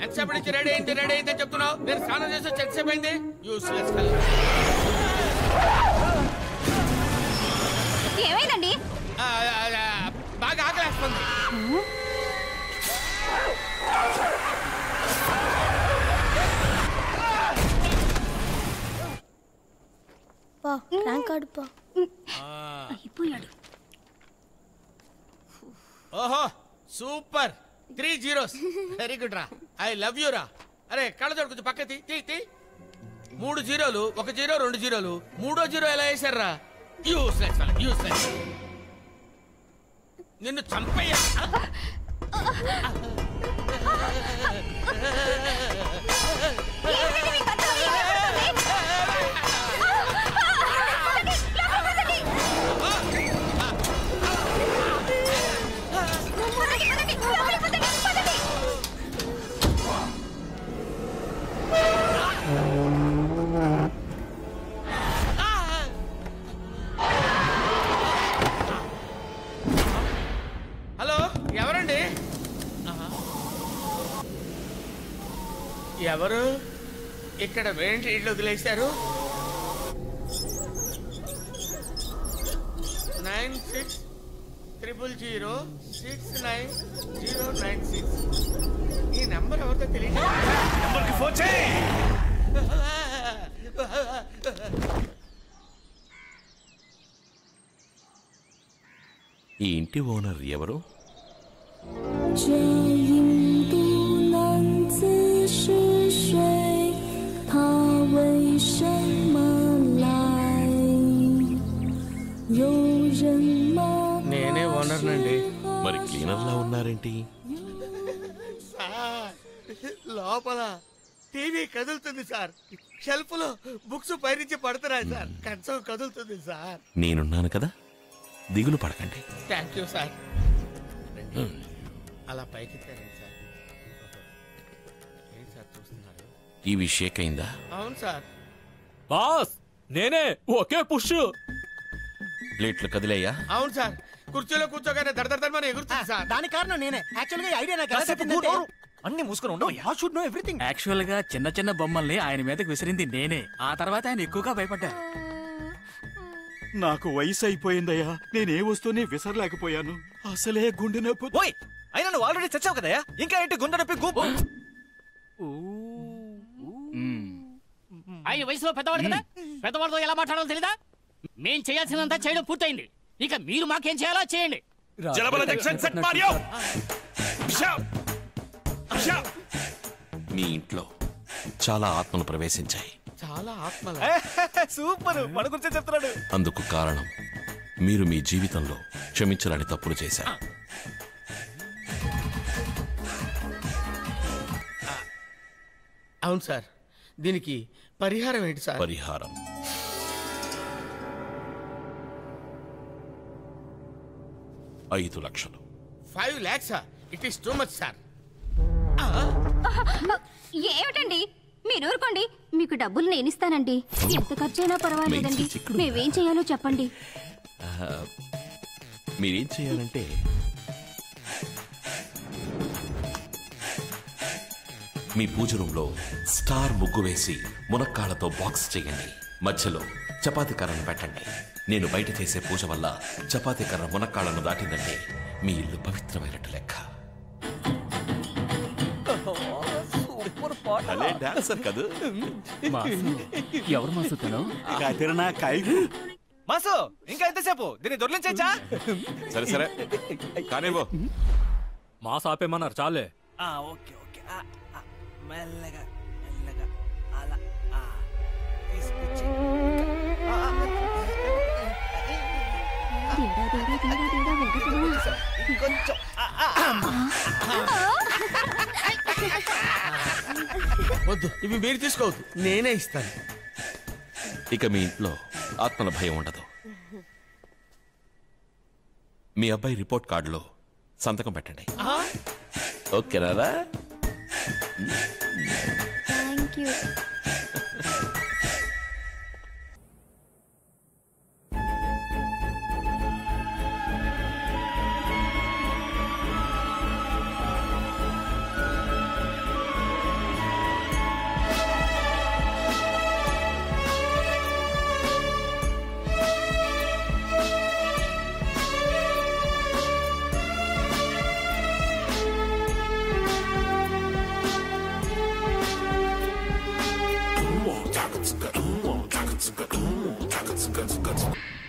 ఎంతసేపు నుంచి రెడీ అయింది చెప్తున్నావు? నేను స్నానం చేసి ఎంతసేపు అయింది? Useless fellow. ఏమైందండి? బాగా ఆకలేస్తుంది. ఓహో సూపర్, 3 zeros. వెరీ గుడ్ రా, ఐ లవ్ యూ రా. అరే కళ్ళజోడు కొంచెం పక్క తీ. 3 zeros, 1 zero 2 zeros, 3వ zero ఎలా వేశారా? యూస్లెస్. నిన్ను చంపయ్యా. హలో, ఎవరండి? ఎవరు ఇక్కడ వేంటి ఇళ్ళు వదిలేశారు? 9600069096. ఈ నెంబర్ ఎవరితో తెలియదు. నెంబర్కి ఫోన్ చేయి. ఈ ఇంటి ఓనర్ ఎవరు? నేనే ఓనర్ నండి. మరి క్లీనర్ లా ఉన్నారేంటి? సార్, లోపల టీవీ కదులుతుంది సార్. షెల్ఫ్ లో బుక్స్ పైనుంచి పడుతున్నాయి సార్. కంచం కదులుతుంది సార్. నేనున్నాను కదా, దిగులు పడకండి. Thank you sir. అలా పైకి సార్. ఏంటి సార్ చూస్తున్నారు? టీవీ షేక్ అయిందా? అవును సార్. బాస్ నేనే, ఒకే పుష్. ప్లేట్లు కదిలేయ్యా? అవును సార్. కుర్చీలో కూర్చోగానే దడదడమని ఎగురుతుంది సార్. దానికి కారణం నేనే. యాక్చువల్ గా ఐడియా నాకు అన్ని మూసుకొని ఉండవు. Yeah should know everything. Actual గా చిన్న చిన్న బొమ్మల్ని ఆయన మీదకి విసిరింది నేనే. ఆ తర్వాత ఆయన ఎక్కువగా భయపడ్డారు. నాకు వయసు అయిపోయిందయ్యా, నేనే వస్తూనే విసరలేకపోయాను. అసలే గుండె నొప్పి. ఓయ్, అయినా నువ్వు ఆల్రెడీ చచ్చావు కదయ్యా, ఇంకా ఏంటి గుండె నొప్పి? గూపు. ఆయన వయసులో పెద్దవాడు కదా, పెద్దవాడితో ఎలా మాట్లాడాలో తెలీదా? మేం చేయాల్సినంత చేయడం పూర్తయింది. ఇక మీరు మాకేం చేయాలో చేయండి. మీ ఇంట్లో చాలా ఆత్మలు ప్రవేశించాయి. చాలా ఆత్మల. సూపర్, మన గురించి చెప్తున్నాడు. అందుకు కారణం మీరు మీ జీవితంలో క్షమించలేని తప్పులు చేశారు. అవును సార్. దీనికి పరిహారం ఏంటి సార్? పరిహారం $5 లక్షలు. 5 lakhs. It is too much sir. ఏమిటండి మీరు ఊరుకోండి. మీకు డబ్బులు నేను ఇస్తానండి. ఎంత ఖర్చైనా పర్వాలేదండి. మేమేం చేయాలో చెప్పండి. మీరేం చేయాలంటే మీ పూజ రూంలో స్టార్ ముగ్గు వేసి మునక్కాళ్ళతో బాక్స్ చేయండి. మధ్యలో చపాతీ కర్రను పెట్టండి. నేను బయట చేసే పూజ వల్ల చపాతీ కర్ర మునక్కాళ్ళను దాటిందంటే మీ ఇల్లు పవిత్రమైనట్టు లెక్క. డాన్సర్ కదా ఎవరు మాసు తను? మాసు, ఇంకా ఎంతసేపు దీన్ని దొర్లించా? సరే సరే కానివ్వు. మాస్ ఆపేమన్నారు చాలే. ఓకే ఓకే, మెల్లగా మెల్లగా అలా తీసుకొచ్చి. కొంచెం వద్దు, ఇవి మీరు తీసుకోవద్దు, నేనే ఇస్తాను. ఇక మీ ఇంట్లో ఆత్మల భయం ఉండదు. మీ అబ్బాయి రిపోర్ట్ కార్డులో సంతకం పెట్టండి. ఓకేనా? Thank you.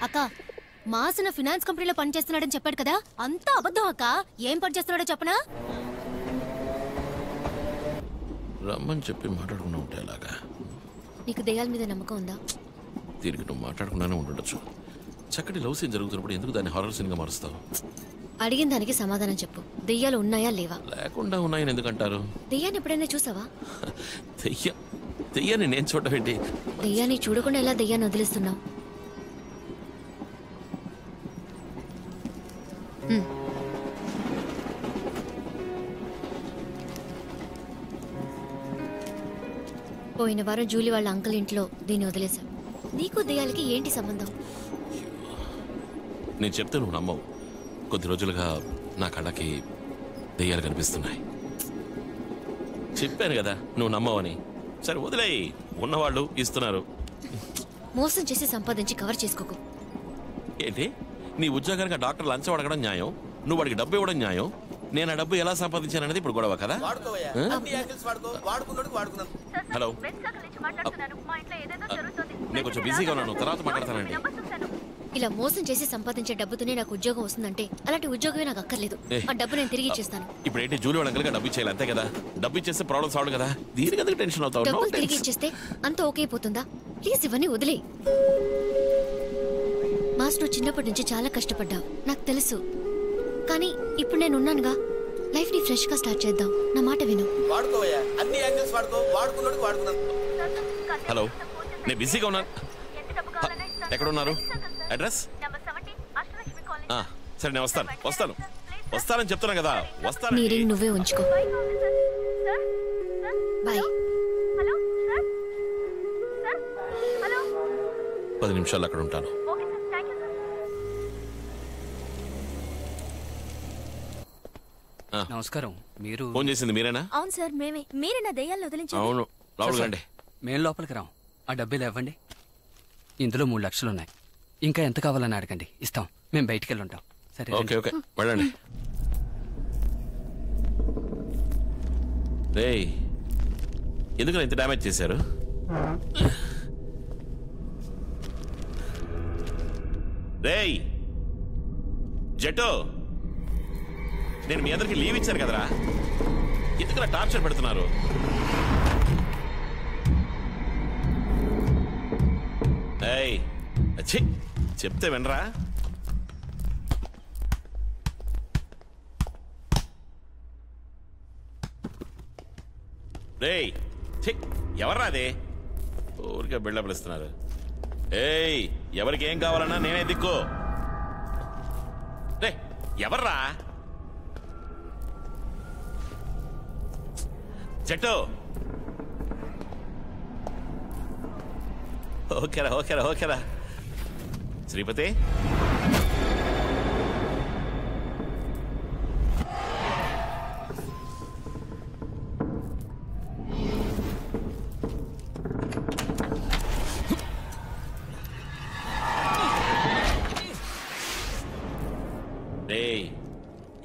అక్క, మాసన ఫినాన్స్ కంపెనీలో పనిచేస్తున్నాడని చెప్పాడు కదా, అంతా అబద్ధం అక్క. ఏం పని చేస్తున్నాడో చెప్పనా? రమ్మని చెప్పి మాట్లాడుకున్నా ఉంటే అలాగా. నీకు దెయ్యాల మీద నమ్మకం ఉందా? దీనికి నువ్వు మాట్లాడుకున్నానే ఉండొచ్చు. చక్కటి లవ్ సీన్ జరుగుతున్నప్పుడు ఎందుకు దాన్ని హారర్ సీన్గా మారుస్తావు? అడిగిన దానికి సమాధానం చెప్పు. దెయ్యాలు ఉన్నాయా లేవా? లేకుండా ఉన్నాయని ఎందుకంటారు? దెయ్యాన్ని ఎప్పుడైనా చూసావా? దెయ్యాన్ని నేను చూడటం ఏంటి? దెయ్యాన్ని చూడకుండా ఎలా దెయ్యాన్ని వదిలేస్తున్నావు? పోయిన వారం జూలీ వాళ్ళ అంకుల్ ఇంట్లో దీన్ని వదిలేశాం. నీకు దెయ్యాలకి ఏంటి సంబంధం? నేను చెప్తే నువ్వు నమ్మవు. కొద్ది రోజులుగా నా కళ్ళకి దెయ్యాలు కనిపిస్తున్నాయి. చెప్పాను కదా నువ్వు నమ్మవని. సరే వదిలేయి, ఉన్నవాళ్ళు ఇస్తున్నారు. మోసం చేసి సంపాదించి కవర్ చేసుకోకు. ఏంటి నీ ఉద్యోగానికి డాక్టర్ లంచం అడగడం న్యాయం, నువ్వు వాడికి డబ్బు ఇవ్వడం న్యాయం. నేను ఆ డబ్బు ఎలా సంపాదించాననేది ఇప్పుడు గొడవ కదా? హలో, నేను కొంచెం బిజీగా ఉన్నాను, తర్వాత మాట్లాడతానండి. ఇలా మోసం చేసి సంపాదించే డబ్బుతోనే నాకు ఉద్యోగం వస్తుందంటే అలాంటి ఉద్యోగమే నాకు అక్కర్లేదు. ఆ డబ్బు నేను తిరిగి ఇచ్చేస్తాను. ఇప్పుడు ఏంటి జూలీ వాళ్ళ డబ్బు ఇచ్చేయాలి అంతే కదా? డబ్బు ఇచ్చేస్తే ప్రాబ్లమ్ సాల్వ్ కదా. దీనికి ఎందుకు టెన్షన్ అవుతావు? డబ్బులు తిరిగి ఇచ్చేస్తే అంత ఓకే అయిపోతుందా? ప్లీజ్ ఇవన్నీ వదిలే. మాస్టర్ చిన్నప్పటి నుంచి చాలా కష్టపడ్డావు, నాకు తెలుసు. కానీ ఇప్పుడు నేను ఉన్నానుగా, లైఫ్ ని ఫ్రెష్ గా స్టార్ట్ చేద్దాం. నా మాట విను. హలో, నేను బిజీగా ఉన్నాను. ఎక్కడున్నారు? అడ్రస్? సరే నేను వస్తానని చెప్తున్నా కదా. వస్తాను. నీ రింగ్ నువ్వే ఉంచుకో. బాయ్. 10 నిమిషాలు అక్కడ ఉంటాను. నమస్కారం. మీరు ఫోన్ చేసింది మీరేనా? అవును సార్, మేమే. మీరేనా దెయ్యాలను వదిలించారు? అవును, లోపలికి రండి. మేం లోపలికి రాం. ఆ డబ్బులు ఇవ్వండి. ఇందులో 3 లక్షలు ఉన్నాయి. ఇంకా ఎంత కావాలని అడగండి, ఇస్తాం. మేము బయటికి వెళ్ళి ఉంటాం. సరే, ఓకే ఓకే, వెళ్ళండి. రేయ్, ఎందుకు ఇంత డ్యామేజ్ చేశారు? రేయ్ జెటో, నేను మీ అందరికి లీవ్ ఇచ్చాను కదరా, ఎందుకు టార్చర్ పెడుతున్నారు? ఏయ్, చెప్తే వినరా? రేయ్, ఎవర్రా అదే? ఊరికే బిల్డప్లు ఇస్తున్నారు. ఏయ్, ఎవరికి ఏం కావాలన్నా నేనే దిక్కు. రే, ఎవర్రా? చెట్టు. ఓకేరా. శ్రీపతి,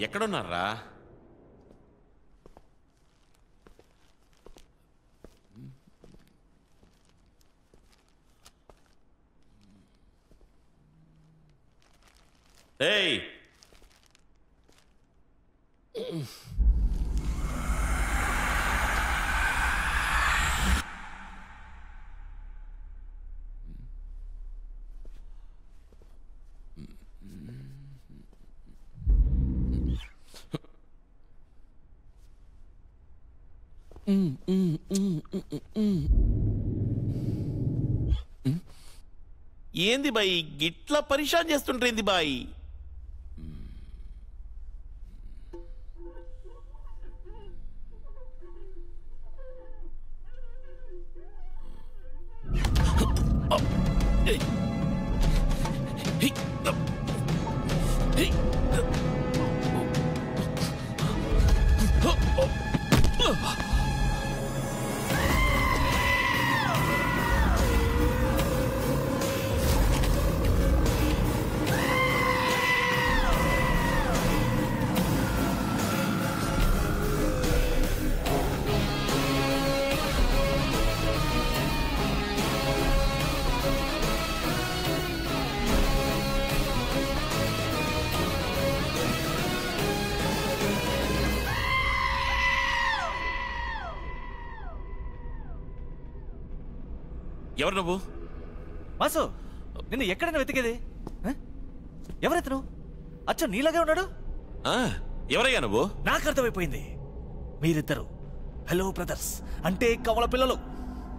ఎక్కడున్నారా? ఏయ్, ఏంది బాయ్ గిట్లా పరిశాన్ చేస్తుంటేంది బాయ్? ఎవరు నువ్వు? మాసు, నిన్ను ఎక్కడైనా వెతికేది? ఎవరెతను? అచ్చా నీలాగే ఉన్నాడు. ఎవరయ్యా నువ్వు? నాకు అర్థమైపోయింది, మీరిద్దరు హలో బ్రదర్స్ అంటే కవల పిల్లలు.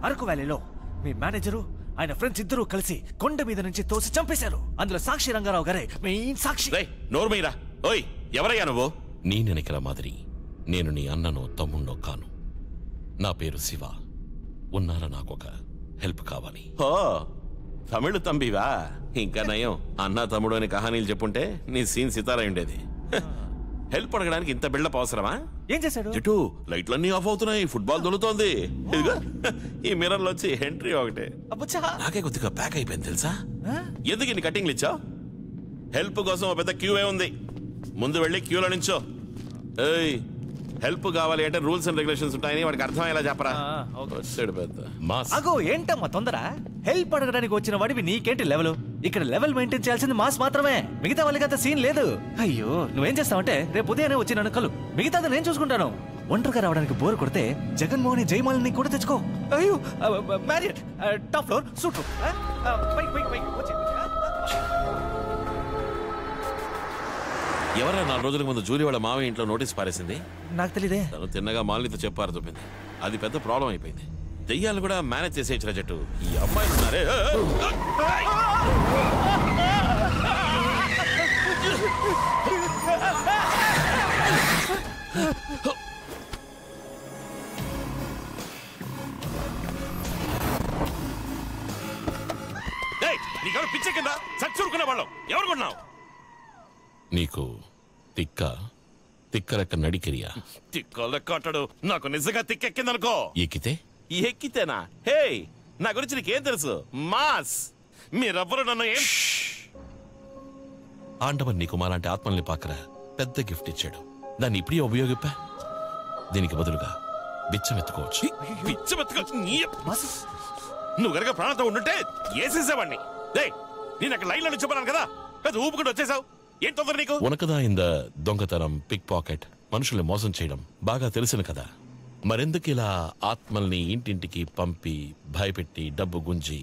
అరకు వ్యాలీలో మీ మేనేజరు ఆయన ఫ్రెండ్స్ ఇద్దరూ కలిసి కొండ మీద నుంచి తోసి చంపేశారు. అందులో సాక్షి రంగారావు గారే మెయిన్ సాక్షి. నోరు మీరా. ఓయ్ ఎవరయ్యా నువ్వు? నీ నెనకల మాదిరి నేను నీ అన్ననో తమ్ముణ్ణో కాను. నా పేరు శివ. ఉన్నారా నాకొక హెల్ప్ కావాలి. ఓ తమిళ తంబివా? ఇంకా నయం, అన్న తమ్ముడు అని కహానీలు చెప్పుంటే నీ సీన్ సితారా ఉండేది. హెల్ప్ అడగడానికి ఇంత బిల్డప్ అవసరమా? ఏం చేశాడు? చెట్టు లైట్లన్నీ ఆఫ్ అవుతున్నాయి, ఫుట్బాల్ దొరుకుతోంది. ఇదిగో ఈ మిర్రర్ లో వచ్చి ఎంట్రీ ఒకటే. నాకే కొద్దిగా ప్యాక్ అయిపోయింది తెలుసా. ఎందుకు ఇన్ని కటింగ్లు ఇచ్చావు? హెల్ప్ కోసం ఒక పెద్ద క్యూ ఉంది, ముందు వెళ్ళి క్యూలో నించో. ఏయ్ హెల్ప్ కావాలి అంటే రూల్స్ అండ్ రెగ్యులేషన్స్ ఉంటాయని వాడికి అర్థమయ్యేలా చెప్పరా. అగో ఏంటమ్మా తొందర? హెల్ప్ అడగడానికి వచ్చిన వాడివి నీకేంటి లెవెల్? ఇక్కడ లెవెల్ మెయింటైన్ చేయాల్సింది మాస్ మాత్రమే, మిగతా వాళ్ళకి అంత సీన్ లేదు. అయ్యో నువ్వేం చేస్తావంటే రేపు ఉదయాన్నే వచ్చి నన్ను కలు, మిగతాది నేను చూసుకుంటాను. ఒంటరిగా రావడానికి బోర్ కొడితే జగన్మోహన్ జయమాలని కూడా తెచ్చుకో. అయ్యో Marriott top floor suite room. ఎవరా 4 రోజుల ముందు జూలీ వాళ్ళ మావయ్య ఇంట్లో నోటీస్ పారేసింది? నాకు తెలియదే. తను తిన్నగా మాలినితో చెప్పారు చెప్పింది. అది పెద్ద ప్రాబ్లం అయిపోయింది. దెయ్యాలు కూడా మేనేజ్ చేసేయచ్చురా జట్టు. ఈ అమ్మాయిలు ఉన్నారే. నీకెవరు పిచ్చ కింద చచ్చురుకునే వాళ్ళం ఎవరు కొన్నావు? నీకు తిక్క లెక్క నడికిరియా? తిక్క లెక్క అంటాడు. నాకు నిజంగా తిక్కెక్కిందనుకో. ఎక్కితేనా? హే నా గురించి నీకేం తెలుసు? మాస్ మీరెవ్వరు నన్ను ఏం. ఆండవన్ నీకు మాలాంటి ఆత్మల్ని పాకరా పెద్ద గిఫ్ట్ ఇచ్చాడు. దాన్ని ఇప్పుడే ఉపయోగిప్పా. దీనికి బదులుగా బిచ్చం ఎత్తుకోవచ్చు. బిచ్చం ఎత్తుకోవచ్చు. నువ్వు గనక ప్రాణంతో ఉండుంటే ఏసేసేవాడిని. నేను అక్కడ లైన్లో చెప్పాను కదా, పెద్ద ఊపుకుంటూ వచ్చేసావు. ఏం తొందర నీకు? ఉనకదాయింద దొంగతనం, పిక్ పాకెట్, మనుషుల్ని మోసం చేయడం బాగా తెలిసిన కదా. మరెందుకు ఇలా ఆత్మల్ని ఇంటింటికి పంపి భయపెట్టి డబ్బు గుంజి,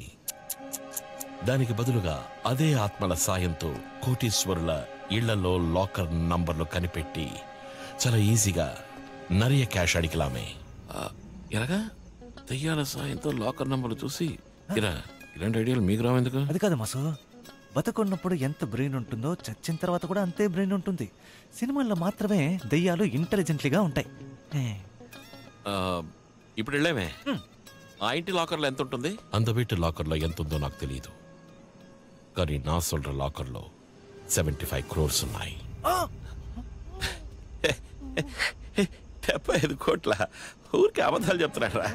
దానికి బదులుగా అదే ఆత్మల సాయంతో కోటీశ్వరుల ఇళ్లలో లాకర్ నంబర్లు కనిపెట్టి చాలా ఈజీగా నరియ క్యాష్ అడిగిలామే. ఎలాగా? దెయ్యాల సాయంతో లాకర్ నంబర్లు చూసి ఇలాంటి ఐడియాలు మీకు రావెందుకు? అది కాదు మాసు, బతుకున్నప్పుడు ఎంత బ్రెయిన్ ఉంటుందో చచ్చిన తర్వాత కూడా అంతే బ్రెయిన్ ఉంటుంది. సినిమాల్లో మాత్రమే దెయ్యాలు ఇంటెలిజెంట్లీగా ఉంటాయి. ఇప్పుడు వెళ్ళామే. ఆ ఇంటి లాకర్లో ఎంత ఉంటుంది? అంత వీటి లాకర్లో ఎంత ఉందో నాకు తెలియదు, కానీ నా సొల్ற లాకర్లో 75 crores ఉన్నాయి. 75 కోట్ల? ఊరికి అబద్ధాలు చెప్తున్నారా?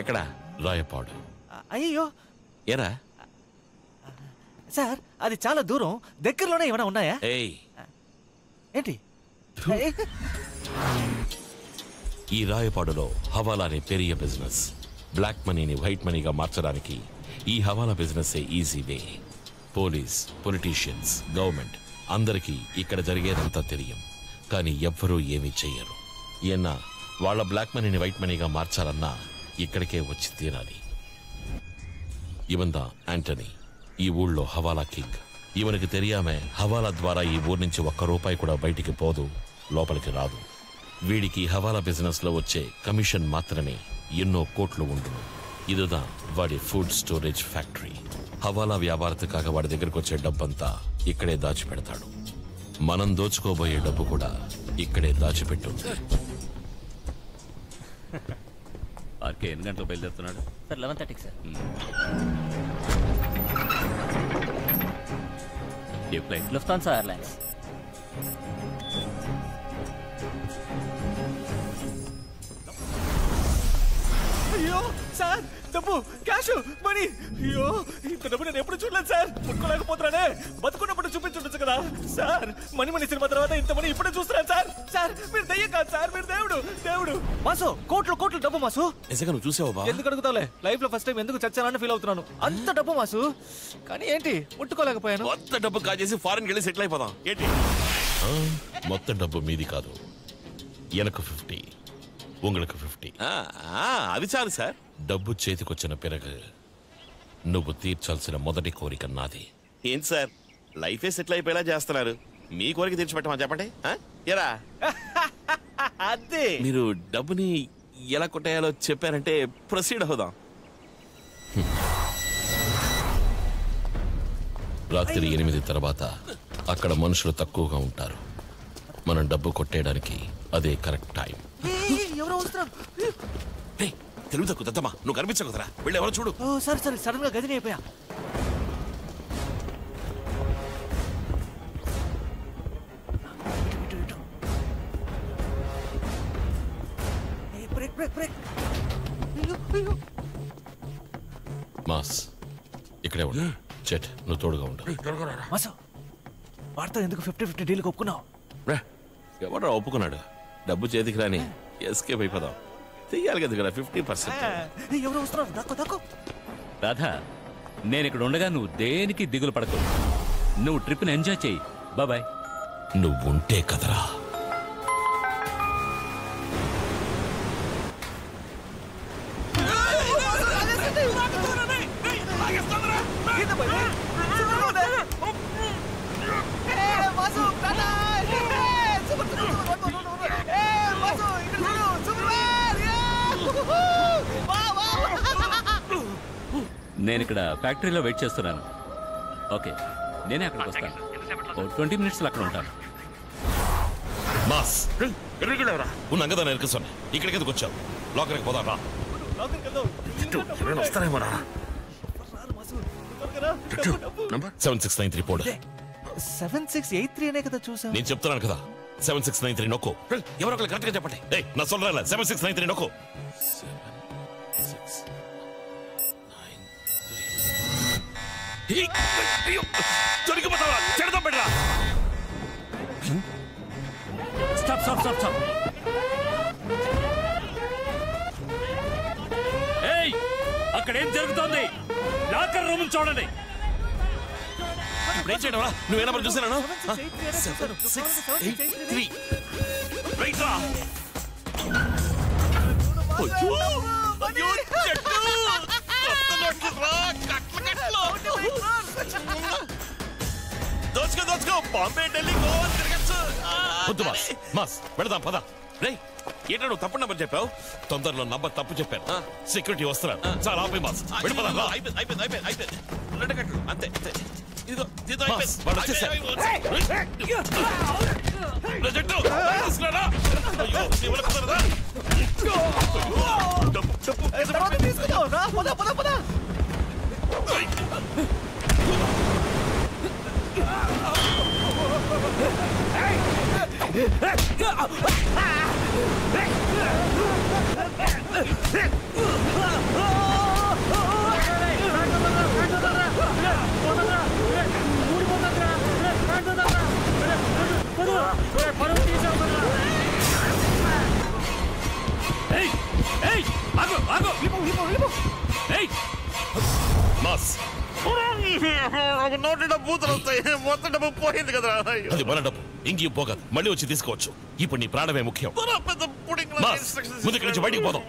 ఎక్కడ? రాయపాడు. అయ్యో ఏరా సార్, అది చాలా దూరం, దగ్గరలోనే ఏమైనా ఉన్నాయా? ఏంటి? ఈ రాయపాడులో హవాలా అనే పెరియ బిజినెస్. బ్లాక్ మనీని వైట్ మనీగా మార్చడానికి ఈ హవాలా business easy way. Police, politicians, government అందరికీ ఇక్కడ జరిగేదంతా తెలియం, కానీ ఎవ్వరూ ఏమీ చెయ్యరు. ఏనా వాళ్ళ బ్లాక్ మనీని వైట్ మనీగా మార్చాలన్నా ఇక్కడికే వచ్చి తీరాలి. ఇవందా యాంటనీ, ఈ ఊళ్ళో హవాలా కింగ్. ఇవనికి తెలియామే హవాలా ద్వారా ఈ ఊరు నుంచి ₹1 కూడా బయటికి పోదు, లోపలికి రాదు. వీడికి హవాలా బిజినెస్ లో వచ్చే కమిషన్ మాత్రమే ఎన్నో కోట్లు ఉండును. ఇదిదా వాడి ఫుడ్ స్టోరేజ్ ఫ్యాక్టరీ. హవాలా వ్యాపారத்துக்காக వాడి దగ్గరకు వచ్చే డబ్బంతా ఇక్కడే దాచిపెడతాడు. మనం దోచుకోబోయే డబ్బు కూడా ఇక్కడే దాచిపెట్టుంది. ఆర్కే ఎన్ని గంటలకు బయలుదేరుతున్నాడు? Sir 11:30 sir. ఏ ఫ్లైట్? Lufthansa airlines. అయ్యో సార్, డబ్బు, క్యాష్, మనీ. అయ్యో ఇంత డబ్బు నేను ఎప్పుడు చూడలేదు సార్. ముట్టుకోలేకపోతున్నానే. బతుకున్నప్పుడు చూపించుండొచ్చు కదా సార్. మణి సినిమా తర్వాత ఇంత మనీ ఇప్పుడే చూస్తున్నాను సార్. సార్ మీరు దయ్యం కాదు సార్, మీరు దేవుడు. మాసు, కోట్లు డబ్బు మాసు. నిజంగా నువ్వు చూసావా? ఎందుకు అడుగుతావులే, లైఫ్ లో ఫస్ట్ టైం ఎందుకు చచ్చానని ఫీల్ అవుతున్నాను. అంత డబ్బు మాసు, కానీ ఏంటి ముట్టుకోలేకపోయాను. మొత్తం డబ్బు కాజేసి ఫారెన్ వెళ్ళి సెటిల్ అయిపోదాం ఏంటి? మొత్తం డబ్బు మీది కాదు, ఎనకు 50, உங்களுக்கு 50. అది చాలు సార్. డబ్బు చేతికొచ్చిన పిరగు నువ్వు తీర్చాల్సిన మొదటి కోరిక నాది. ఏంటి సార్, లైఫే సెటిల్ అయిపోయేలా చేస్తున్నారు. మీ కోరిక తీర్చిపెట్టమని చెప్పండి. ఎరా అదే మీరు డబ్బుని ఎలా కొట్టేయాలో చెప్పారంటే ప్రొసీడ్ అవుదాం. రాత్రి 8 తర్వాత అక్కడ మనుషులు తక్కువగా ఉంటారు. మనం డబ్బు కొట్టేయడానికి అదే కరెక్ట్ టైం. తెలుగు తక్కువ దత్తమ్మా, నువ్వు కనిపించకుదరా, వెళ్ళి ఎవరో చూడు. సరే సరే, సడన్ గా గదిని అయిపోయా. మాస్ ఇక్కడే ఉండు. చెట్ నువ్వు తోడుగా ఉండు. మాసు వాడితో ఎందుకు 50-50 డీల్కి ఒప్పుకున్నావు? ఎవడో ఒప్పుకున్నాడు? డబ్బు చేతికి రాని ఎస్కేప్ అయిపోదాం. చెయ్యాలి కదా ఇక్కడ 50%. ఎవరు వస్తున్నారు? దక్కు దక్కు. రాధా, నేను ఇక్కడ ఉండగా నువ్వు దేనికి దిగులు పడకు. నువ్వు ట్రిప్ని ఎంజాయ్ చెయ్యి. బాయ్. నువ్వు ఉంటే కదరా. నేను ఇక్కడ ఫ్యాక్టరీలో వెయిట్ చేస్తున్నాను. ఓకే, నేనే అక్కడికి వస్తాను. 20 మినిట్స్లో అక్కడ ఉంటాను. మాస్ ఉన్నాం కదా, నేను ఎరుకుస్తాను. ఇక్కడికి ఎందుకు వచ్చావు? లోకల్కి పోదాం రా. వస్తారేమోరా. 7693 పోడు. 7683 అనే కదా చూసా. నేను చెప్తున్నాను కదా, 7693 నొక్కు. ఎవరో ఒకరు కరెక్ట్గా చెప్పండి. నా సొల్ల 7693 నొక్కు. దొరికిపోతావా? చెడదాం పెట్టరా. స్టాప్. ఏయ్, అక్కడ ఏం జరుగుతోంది? లాకర్ రూమ్ చూడండి. ఏం చేయడం రా? నువ్వు ఏ నెంబర్ చూసాను? 7683 రైట్ రా. దోచుకో బాంబే ఢిల్లీ గోవా తిరగచ్చు. వద్దు మాస్ వెళదాం పద. రే ఏంటో నువ్వు తప్పు నంబర్ చెప్పావు. తొందరలో నంబర్ తప్పు చెప్పాను. సెక్యూరిటీ వస్తున్నారు. చాలా ఆపే మాస్ వెళ్ళిపోదాం. అయిపోయింది అంతే. ఇదిగో వాడు వచ్చేసారు. మాస్ నోటి డబ్బు వస్తాయి. మొత్తం డబ్బు పోయింది కదా. అది మన డబ్బు, ఇంకేం పోగదు. మళ్ళీ వచ్చి తీసుకోవచ్చు. ఇప్పుడు నీ ప్రాణమే ముఖ్యం. ముందు ఇక్కడి నుంచి బయటికి పోదాం.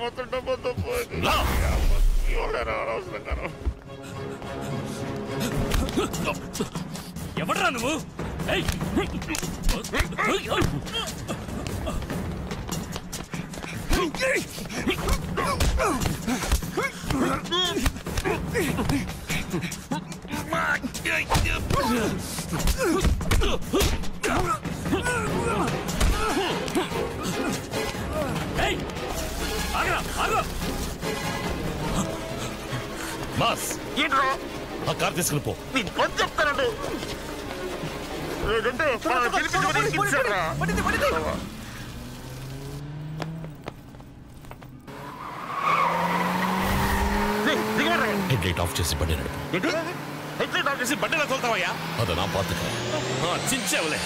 ఎవడరా నువ్వు? మాస్ ఆ కార్ తీసుకుని పో. చెప్తానండి. హెడ్ లైట్ ఆఫ్ చేసి బండి నడుపు. హెడ్ లైట్ ఆఫ్ చేసి బండిలో తోలుతావయ్యా? అది నా బాధ్యత. చించేవలే.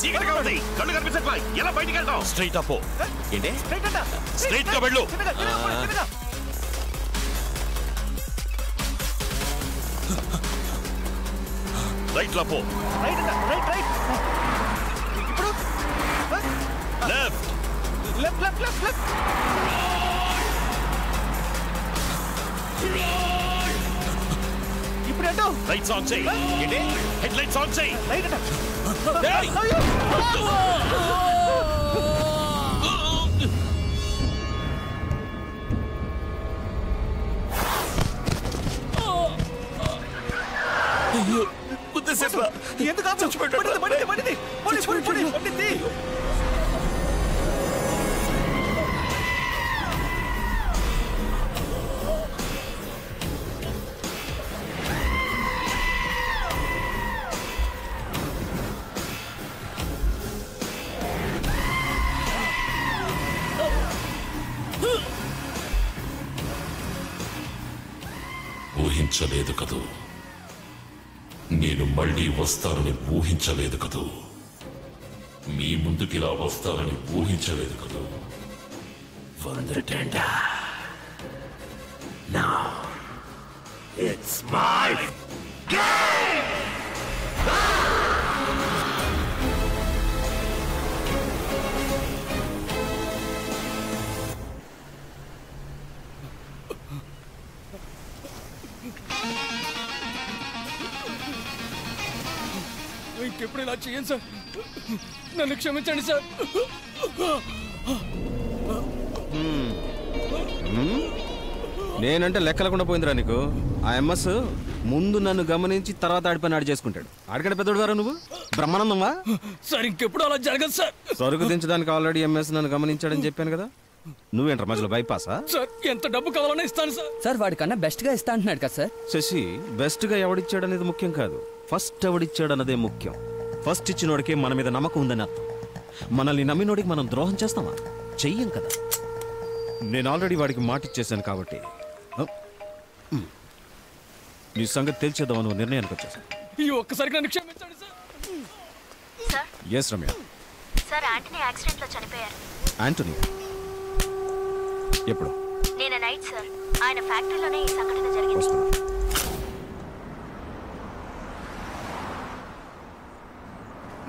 చీకటిగా ఉంది, కళ్ళు కనిపించట్లా. ఎలా బయటికి వెళ్తావు? Straight up. ఏంటి స్ట్రైట్ గా వెళ్ళు. రైట్ లో పో. ఇప్పుడు లెఫ్ట్. ఇప్పుడు కరెంటు లైట్స్ ఆన్ చేయి. ఏంటి హెడ్ లైట్స్ ఆన్ చేయి. లైట్ అట. ఏయ్! అయ్యో గుద్దేసేట్రా. ఎందుకు చచ్చిపోయాడు? పడింది. ఊహించలేదు కదూ, నేను మళ్ళీ వస్తానని ఊహించలేదు కదూ, మీ ముందుకిలా వస్తానని ఊహించలేదు కదూ. వందటండా Now it's my game! ఇంకెప్పుడు ఇలా చేయండి సార్, నన్ను క్షమించండి సార్. నేనంటే లెక్కలకుండా పోయిందిరా నీకు. ఆ ఎంఎస్ ముందు నన్ను గమనించి తర్వాత ఆడిపోయిన ఆడి చేసుకుంటాడు. ఆడికంటే పెద్దోడు వారా నువ్వు? బ్రహ్మానందంవా? సార్ ఇంకెప్పుడు అలా జరగదు సార్. సరుకు దించడానికి ఆల్రెడీ ఎంఎస్ నన్ను గమనించాడని చెప్పాను కదా. నువ్వేంట్రా మధ్యలో బైపాసా? సార్ ఎంత డబ్బు కావాలన్నా ఇస్తాను సార్. సార్ వాడికన్నా బెస్ట్ గా ఇస్తా అంటున్నాడు కదా సార్. శశి, బెస్ట్ గా ఎవడిచ్చాడు అనేది ముఖ్యం కాదు, ఫస్ట్ ఎవడిచ్చాడు అన్నదే ముఖ్యం. ఫస్ట్ ఇచ్చినోడికి మన మీద నమ్మకం ఉందని అర్థం. మనల్ని నమ్మినోడికి మనం ద్రోహం చేస్తామా? చెయ్యం కదా. నేను ఆల్రెడీ వాడికి మాట ఇచ్చేసాను కాబట్టి నీ సంగతి తెలిసేద్దామని ఒక నిర్ణయానికి వచ్చేసాను. ఈ ఒక్కసారికి నన్ను క్షమించండి sir. Sir yes Ramya. Sir Antony accident లో చనిపోయారు. యాంటనీ ఎప్పుడు? నేను నైట్ సార్, ఆయన ఫ్యాక్టరీలోనే ఈ సంఘటన జరిగింది.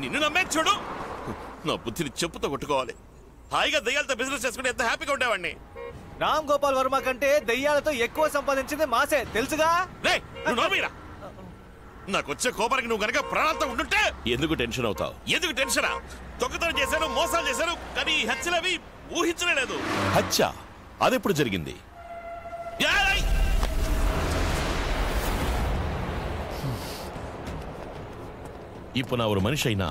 నిన్ను నమ్మే చూడు, నా బుద్ధిని చెప్పుతో కొట్టుకోవాలి. హాయిగా దయ్యాలతో బిజినెస్ చేసుకుంటే ఎంత హ్యాపీగా ఉండేవాడిని. రామ్ గోపాల్ వర్మ కంటే దయ్యాలతో ఎక్కువ సంపాదించింది మాసే, తెలుసుగా? నాకు వచ్చే కోపానికి నువ్వు గనక ప్రాణాలతో ఉండుంటే ఎందుకు టెన్షన్ అవుతావు? ఎందుకు టెన్షనా? దొంగతనం చేశాను, మోసాలు చేశాను, కానీ ఈ హత్యలవి ఊహించలేదు. హత్య అదెప్పుడు జరిగింది? ఇప్పుడు నా ఒక మనిషి అయినా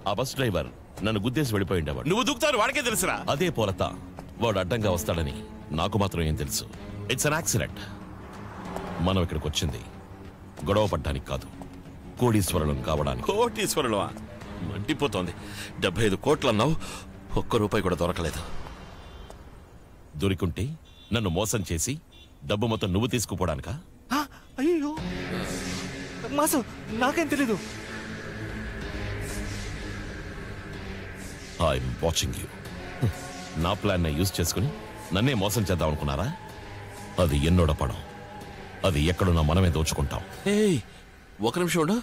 ఆ బస్ డ్రైవర్ నన్ను గుద్దేసి వెళ్ళిపోయిండేవాడు. నువ్వు దూకుతావు వాడికే తెలుసురా. అదే పోలత వాడు అడ్డంగా వస్తాడని నాకు మాత్రం ఏం తెలుసు. It's an accident. మనం ఇక్కడికి వచ్చింది గొడవ పడ్డానికి కాదు, కోటీశ్వరులం కావడానికి. కోటీశ్వరులమా? మండిపోతోంది. 75 కోట్లు అన్నావు, ₹1 కూడా దొరకలేదు. దొరికుంటే నన్ను మోసం చేసి డబ్బు మొత్తం నువ్వు తీసుకుపోవడానికా? అయ్యో మాసు, నాకేం తెలీదు. I'm watching you. నా ప్లాన్ యూజ్ చేసుకుని నన్నే మోసం చేద్దాం అనుకున్నారా? అది ఎన్నోడ పడం. అది ఎక్కడున్నా మనమే దోచుకుంటాం. ఏయ్, ఒక నిమిషం ఉండు.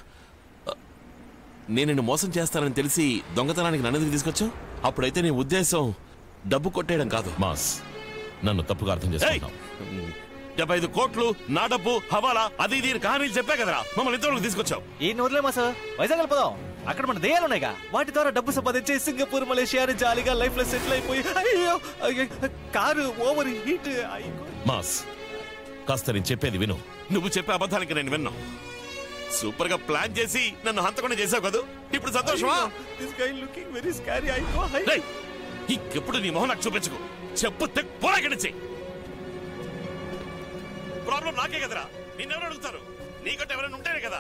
నేను నిన్ను మోసం చేస్తానని తెలిసి దొంగతనానికి నన్నెందుకు తీసుకొచ్చావు? అప్పుడైతే నీ ఉద్దేశం డబ్బు కొట్టేయడం కాదు. మాస్, నన్ను తప్పుగా అర్థం చేసుకుంటాం. 75 కోట్లు నా డబ్బు, హవాలా, అది ఇది కహానీలు చెప్పే కదరా మమ్మల్ని ఇద్దరు తీసుకొచ్చావు. ఈ నోట్లే మాసా, వైజాగ్ వెళ్ళిపోదాం. అక్కడ మన దయ్యాలు ఉన్నాయిగా, వాటి ద్వారా డబ్బు సంపాదించి సింగపూర్, మలేషియా జాలీగా లైఫ్ లో సెటిల్ అయిపోయి. అయ్యో కారు ఓవర్ హీట్. మాస్, కాస్త నేను చెప్పేది విను. నువ్వు చెప్పే అబద్ధానికి నేను విన్నా. సూపర్ గా ప్లాన్ చేసి నన్ను హంతకుండా చేసావు కదా, ఇప్పుడు సంతోషమా? ఇంకెప్పుడు నీ మొహం నాకు చూపించుకో. చెప్పు పోరాకనిచ్చి. ప్రాబ్లం నాకే కదరా, నిన్నెవరు అడుగుతారు? నీకంటే ఎవరైనా ఉంటేనే కదా.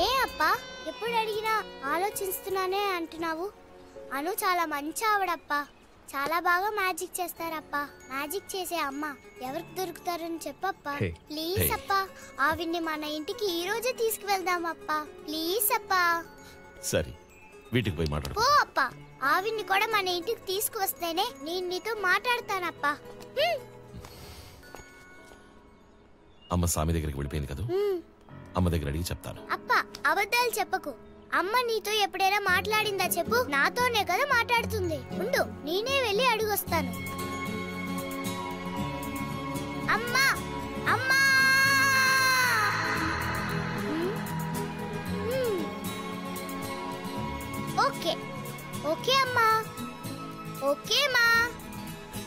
ఏ అప్పా, ఎప్పుడు అడిగినా ఆలోచిస్తున్నానే అంటున్నావు? అను చాలా మంచి ఆవిడప్పా, చాలా బాగా మ్యాజిక్ చేస్తారప్పా. మ్యాజిక్ చేసే అమ్మ ఎవరికి దొరుకుతారని చెప్పప్పా. ప్లీజ్ అప్పా, ఆవిడ్ని మన ఇంటికి ఈ రోజే తీసుకువెళ్దామప్పా. ప్లీజ్ అప్పా. సరే, వీటికి పోయి మాట్లాడు. ఓ అప్పా, ఆవిడ్ని కూడా మన ఇంటికి తీసుకువస్తేనే నేను నీతో మాట్లాడతానప్పా. అమ్మ స్వామి దగ్గరికి వెళ్ళిపోయింది కదా, అమ్మ దగ్గర అడిగి చెప్తాను. అప్పా, అబద్ధాలు చెప్పకు. అమ్మ నీతో ఎప్పుడైనా మాట్లాడిందా చెప్పు? నాతోనే కదా మాట్లాడుతుంది. ఉండు, నేనే వెళ్ళి అడుగొస్తాను. అమ్మా అమ్మా. ఓకే ఓకే అమ్మా. ఓకే మా.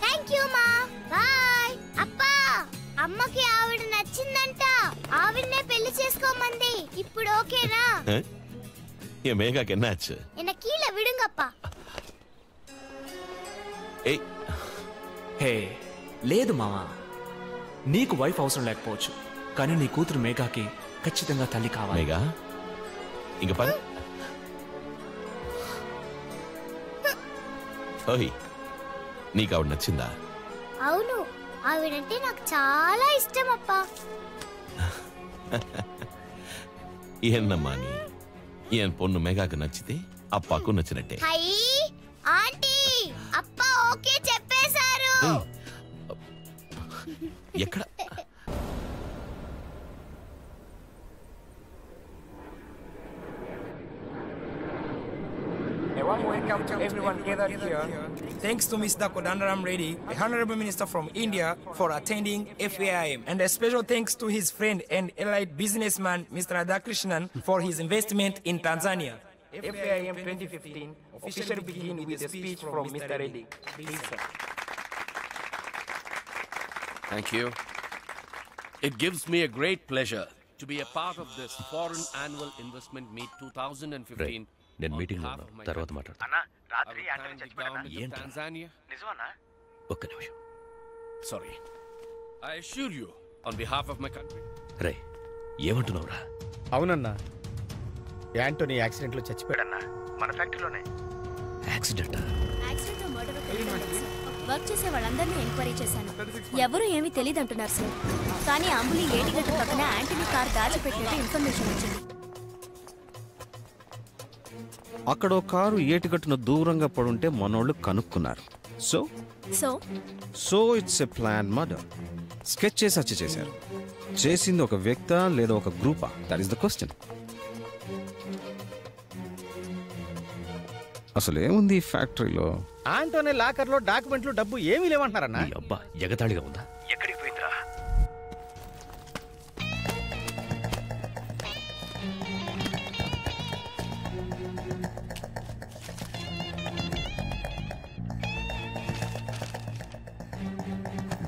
థ్యాంక్ యూ మా. బాయ్. అప్పా, అమ్మకి ఆవిడ నచ్చిందంట. ఆవిడనే పెళ్లి చేసుకోమంది. ఇప్పుడు ఓకేనా? ఏ మేఘాకి ఎన్నాச்சு? என்ன கீழே விடுங்கப்பா. ఏయ్ హే లేదు మామా, నీకు వైఫ్ అవసరం లేకపోవచ్చు, కానీ నీ కూతురు మేఘాకి ఖచ్చితంగా తల్లి కావాలి. మేఘా ఇంక పని. ఓయ్, నీకు ఆవిడ నచ్చిందా? అవును, ఆవిడంటే నాకు చాలా ఇష్టం అప్పా. ఏన్నమ్మా నీ ఈయన పొన్ను మేఘాకు నచ్చితే అప్పాకు నచ్చినట్టే. హై ఆంటీ, అప్పా ఓకే చెప్పేశారు. ఎక్కడ? A warm welcome to everyone gathered here. Thanks to Mr. Kodandaram Reddy, a Honorable Minister from India, for attending FAIM. And a special thanks to his friend and allied businessman, Mr. Radhakrishnan, for his investment in Tanzania. FAIM 2015 officially begin with a speech from Mr. Reddy. Please, sir. Thank you. It gives me a great pleasure to be a part of this Foreign Annual Investment Meet 2015. నేను మీటింగ్లో ఉన్నాను, తర్వాత మాట్లాడతాను. ఒక్క నిమిషం. Sorry. I assure you on behalf of my country. రే, ఏమంటున్నావురా? అవునన్నా, యాంటోనీ యాక్సిడెంట్ లో చచ్చిపోయాడన్నా, మన ఫ్యాక్టరీలోనే. యాక్సిడెంట్? వర్క్ చేసే వాళ్ళందరినీ ఎంక్వైరీ చేశాను. ఎవరు ఏమీ తెలియదు అంటున్నారు సార్. కానీ అంబులి ఏటిగట్ట పక్కన యాంటనీ కార్ దాచిపెట్టినట్టు ఇన్ఫర్మేషన్ వచ్చింది. అక్కడ కారు ఏటిగట్టున దూరంగా పడుంటే మనోళ్ళు కనుక్కున్నారు. So so so it's a plan murder. Sketch చేసి హత్య చేశారు. చేసింది ఒక వ్యక్తా లేదా ఒక గ్రూపా? That is the question. అసలు ఏముంది ఈ ఫ్యాక్టరీలో? ఆంటోనీ లాకర్ లో డాక్యుమెంట్లు, డబ్బు ఏమీ లేవంటున్నారన్నా. అబ్బా, ఎగతాళిగా ఉందా? ఎక్కడికి పోయిందిరా?